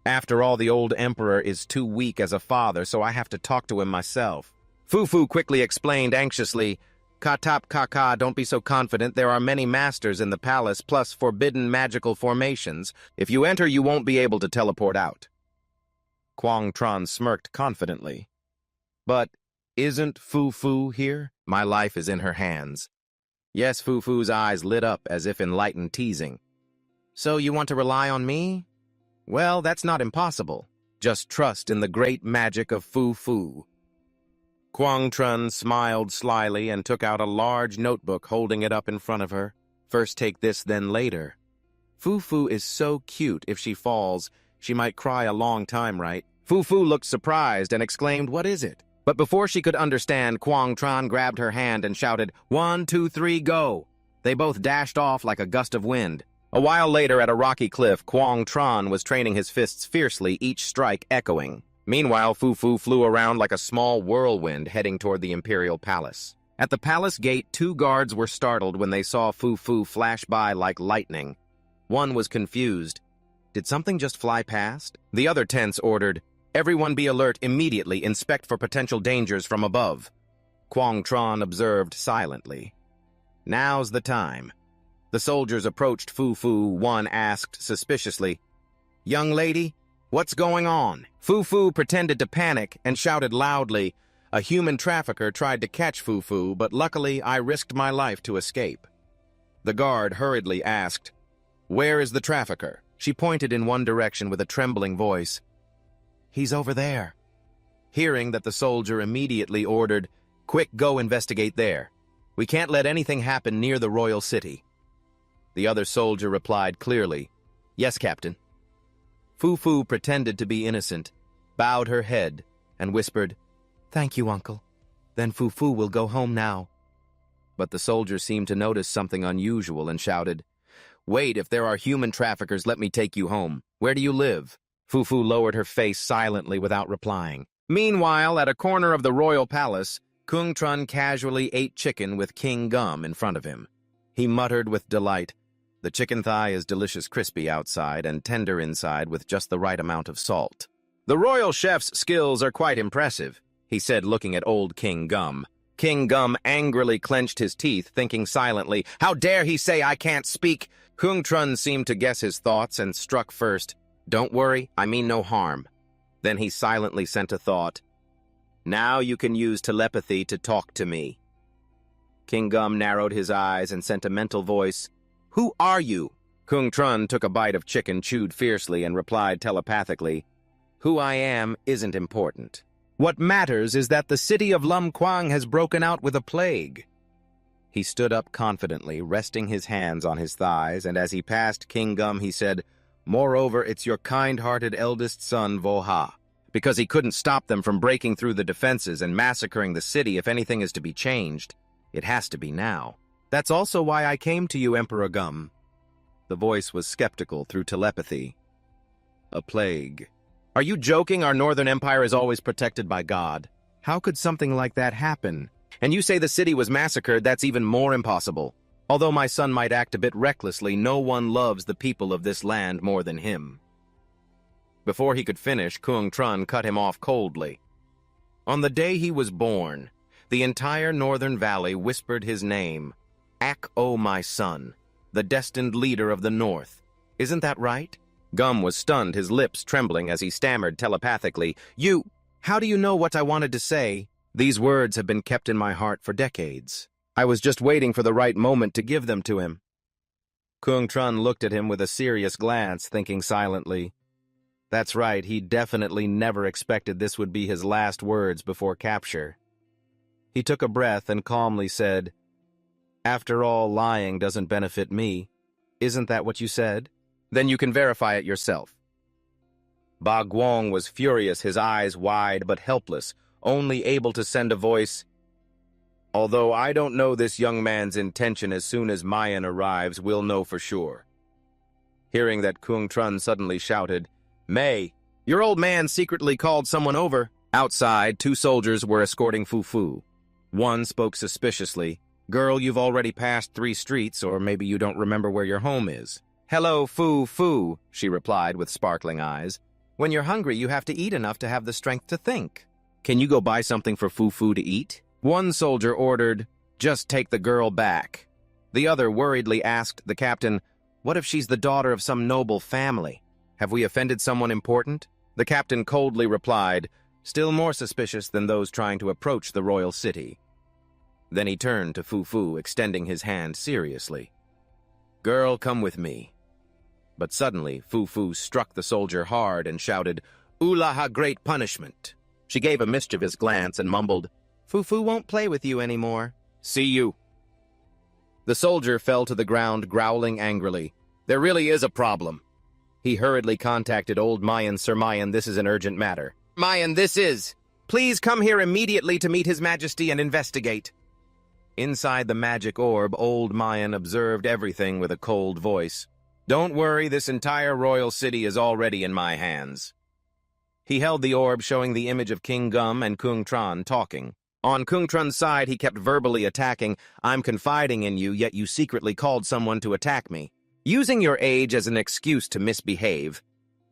After all, the old emperor is too weak as a father, so I have to talk to him myself." Fu quickly explained anxiously, "Katap Kaka, don't be so confident. There are many masters in the palace, plus forbidden magical formations. If you enter, you won't be able to teleport out." Quang Tran smirked confidently. "But Isn't Fu here? My life is in her hands. Yes, Fu's eyes lit up as if enlightened teasing. So you want to rely on me? Well, that's not impossible. Just trust in the great magic of Fu. Quang Trun smiled slyly and took out a large notebook, holding it up in front of her. First take this, then later. Fu is so cute. If she falls, she might cry a long time, right? Fu looked surprised and exclaimed, "What is it?" But before she could understand, Quang Tran grabbed her hand and shouted, 1, 2, 3, go! They both dashed off like a gust of wind. A while later, at a rocky cliff, Quang Tran was training his fists fiercely, each strike echoing. Meanwhile, Fu flew around like a small whirlwind, heading toward the Imperial Palace. At the palace gate, 2 guards were startled when they saw Fu flash by like lightning. One was confused. Did something just fly past? The other tense ordered, "Everyone be alert immediately, inspect for potential dangers from above." Quang Tran observed silently. Now's the time. The soldiers approached Fu. One asked suspiciously, "Young lady, what's going on?" Fu pretended to panic and shouted loudly, "A human trafficker tried to catch Fu, but luckily I risked my life to escape." The guard hurriedly asked, "Where is the trafficker?" She pointed in one direction with a trembling voice. "He's over there." Hearing that, the soldier immediately ordered, "Quick, go investigate there. We can't let anything happen near the royal city." The other soldier replied clearly, "Yes, Captain." Fu pretended to be innocent, bowed her head, and whispered, "Thank you, Uncle. Then Fu will go home now." But the soldier seemed to notice something unusual and shouted, "Wait, if there are human traffickers, let me take you home. Where do you live?" Fu lowered her face silently without replying. Meanwhile, at a corner of the royal palace, Kung Trun casually ate chicken with King Gum in front of him. He muttered with delight, "The chicken thigh is delicious, crispy outside and tender inside with just the right amount of salt." "The royal chef's skills are quite impressive," he said, looking at old King Gum. King Gum angrily clenched his teeth, thinking silently, "How dare he say I can't speak?" Kung Trun seemed to guess his thoughts and struck first. "Don't worry, I mean no harm." Then he silently sent a thought, "Now you can use telepathy to talk to me." King Gum narrowed his eyes and sent a mental voice, "Who are you?" Kung Trun took a bite of chicken, chewed fiercely, and replied telepathically, "Who I am isn't important. What matters is that the city of Lum Quang has broken out with a plague." He stood up confidently, resting his hands on his thighs, and as he passed King Gum, he said, "Moreover, it's your kind-hearted eldest son, Voha. Because he couldn't stop them from breaking through the defenses and massacring the city. If anything is to be changed, it has to be now. That's also why I came to you, Emperor Gum." The voice was skeptical through telepathy. "A plague. Are you joking? Our Northern Empire is always protected by God. How could something like that happen? And you say the city was massacred? That's even more impossible. Although my son might act a bit recklessly, no one loves the people of this land more than him." Before he could finish, Kung Trun cut him off coldly. "On the day he was born, the entire Northern Valley whispered his name, Ak-O, my son, the destined leader of the North. Isn't that right?" Gum was stunned, his lips trembling as he stammered telepathically, How do you know what I wanted to say? These words have been kept in my heart for decades. I was just waiting for the right moment to give them to him." Kung Trun looked at him with a serious glance, thinking silently. That's right, he definitely never expected this would be his last words before capture. He took a breath and calmly said, "After all, lying doesn't benefit me. Isn't that what you said? Then you can verify it yourself." Ba Guang was furious, his eyes wide but helpless, only able to send a voice, "Although I don't know this young man's intention, as soon as Mayan arrives, we'll know for sure." Hearing that, Kung Trun suddenly shouted, "May, your old man secretly called someone over." Outside, 2 soldiers were escorting Fu. One spoke suspiciously, "Girl, you've already passed 3 streets, or maybe you don't remember where your home is." "Hello, Fu," she replied with sparkling eyes. "When you're hungry, you have to eat enough to have the strength to think. Can you go buy something for Fu to eat?" One soldier ordered, "Just take the girl back." The other worriedly asked the captain, "What if she's the daughter of some noble family? Have we offended someone important?" The captain coldly replied, still more suspicious than those trying to approach the royal city. Then he turned to Fu, extending his hand seriously. "Girl, come with me." But suddenly, Fu struck the soldier hard and shouted, "Ulaha, great punishment." She gave a mischievous glance and mumbled, "Fu won't play with you anymore. See you." The soldier fell to the ground, growling angrily. "There really is a problem." He hurriedly contacted old Mayan. "Sir Mayan, this is an urgent matter." "Mayan, this is. Please come here immediately to meet His Majesty and investigate." Inside the magic orb, old Mayan observed everything with a cold voice. "Don't worry, this entire royal city is already in my hands." He held the orb showing the image of King Gum and Kung Tran talking. On Kung Tran's side, he kept verbally attacking, "I'm confiding in you, yet you secretly called someone to attack me, using your age as an excuse to misbehave."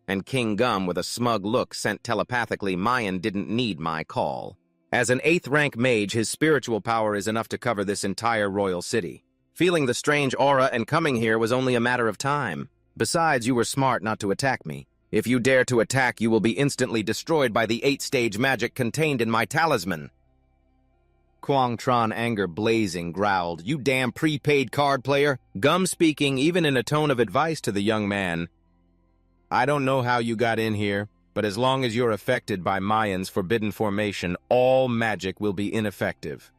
And King Gum, with a smug look, sent telepathically, "Mayan didn't need my call. As an 8th-rank mage, his spiritual power is enough to cover this entire royal city. Feeling the strange aura and coming here was only a matter of time. Besides, you were smart not to attack me. If you dare to attack, you will be instantly destroyed by the 8-stage magic contained in my talisman." Kung Tran, anger blazing, growled, "You damn prepaid card player." Gum speaking, even in a tone of advice to the young man. "I don't know how you got in here, but as long as you're affected by Mayan's forbidden formation, all magic will be ineffective."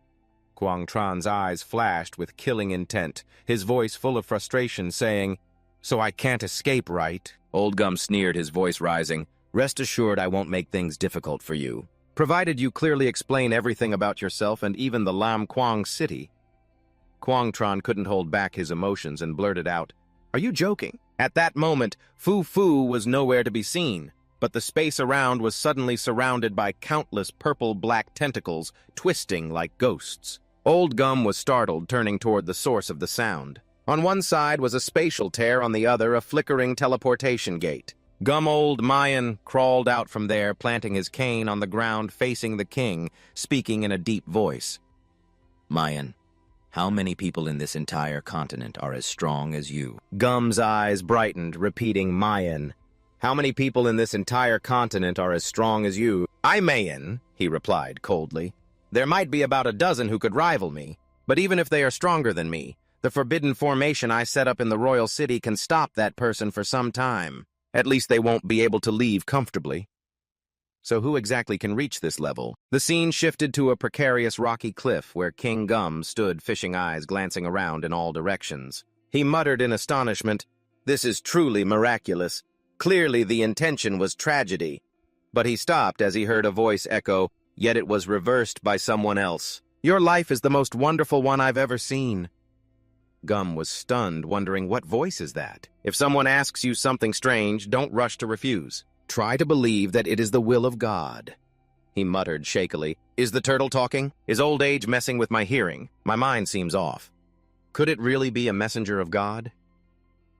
Kung Tran's eyes flashed with killing intent, his voice full of frustration, saying, "So I can't escape, right?" Old Gum sneered, his voice rising. "Rest assured I won't make things difficult for you, provided you clearly explain everything about yourself and even the Lam Kwang city." Kung Tran couldn't hold back his emotions and blurted out, "Are you joking?" At that moment, Fu was nowhere to be seen, but the space around was suddenly surrounded by countless purple-black tentacles, twisting like ghosts. Old Gum was startled, turning toward the source of the sound. On one side was a spatial tear, on the other a flickering teleportation gate. Old Mayan crawled out from there, planting his cane on the ground facing the king, speaking in a deep voice. "Mayan, how many people in this entire continent are as strong as you?" Gum's eyes brightened, repeating, "Mayan, how many people in this entire continent are as strong as you?" "I Mayan," he replied coldly. "There might be about a dozen who could rival me, but even if they are stronger than me, the forbidden formation I set up in the royal city can stop that person for some time. At least they won't be able to leave comfortably." So who exactly can reach this level? The scene shifted to a precarious rocky cliff where King Gum stood, fishing eyes glancing around in all directions. He muttered in astonishment, "This is truly miraculous. Clearly the intention was tragedy." But he stopped as he heard a voice echo, yet it was reversed by someone else. "Your life is the most wonderful one I've ever seen." Gum was stunned, wondering, what voice is that? If someone asks you something strange, don't rush to refuse. Try to believe that it is the will of God. He muttered shakily, "Is the turtle talking? Is old age messing with my hearing? My mind seems off." Could it really be a messenger of God?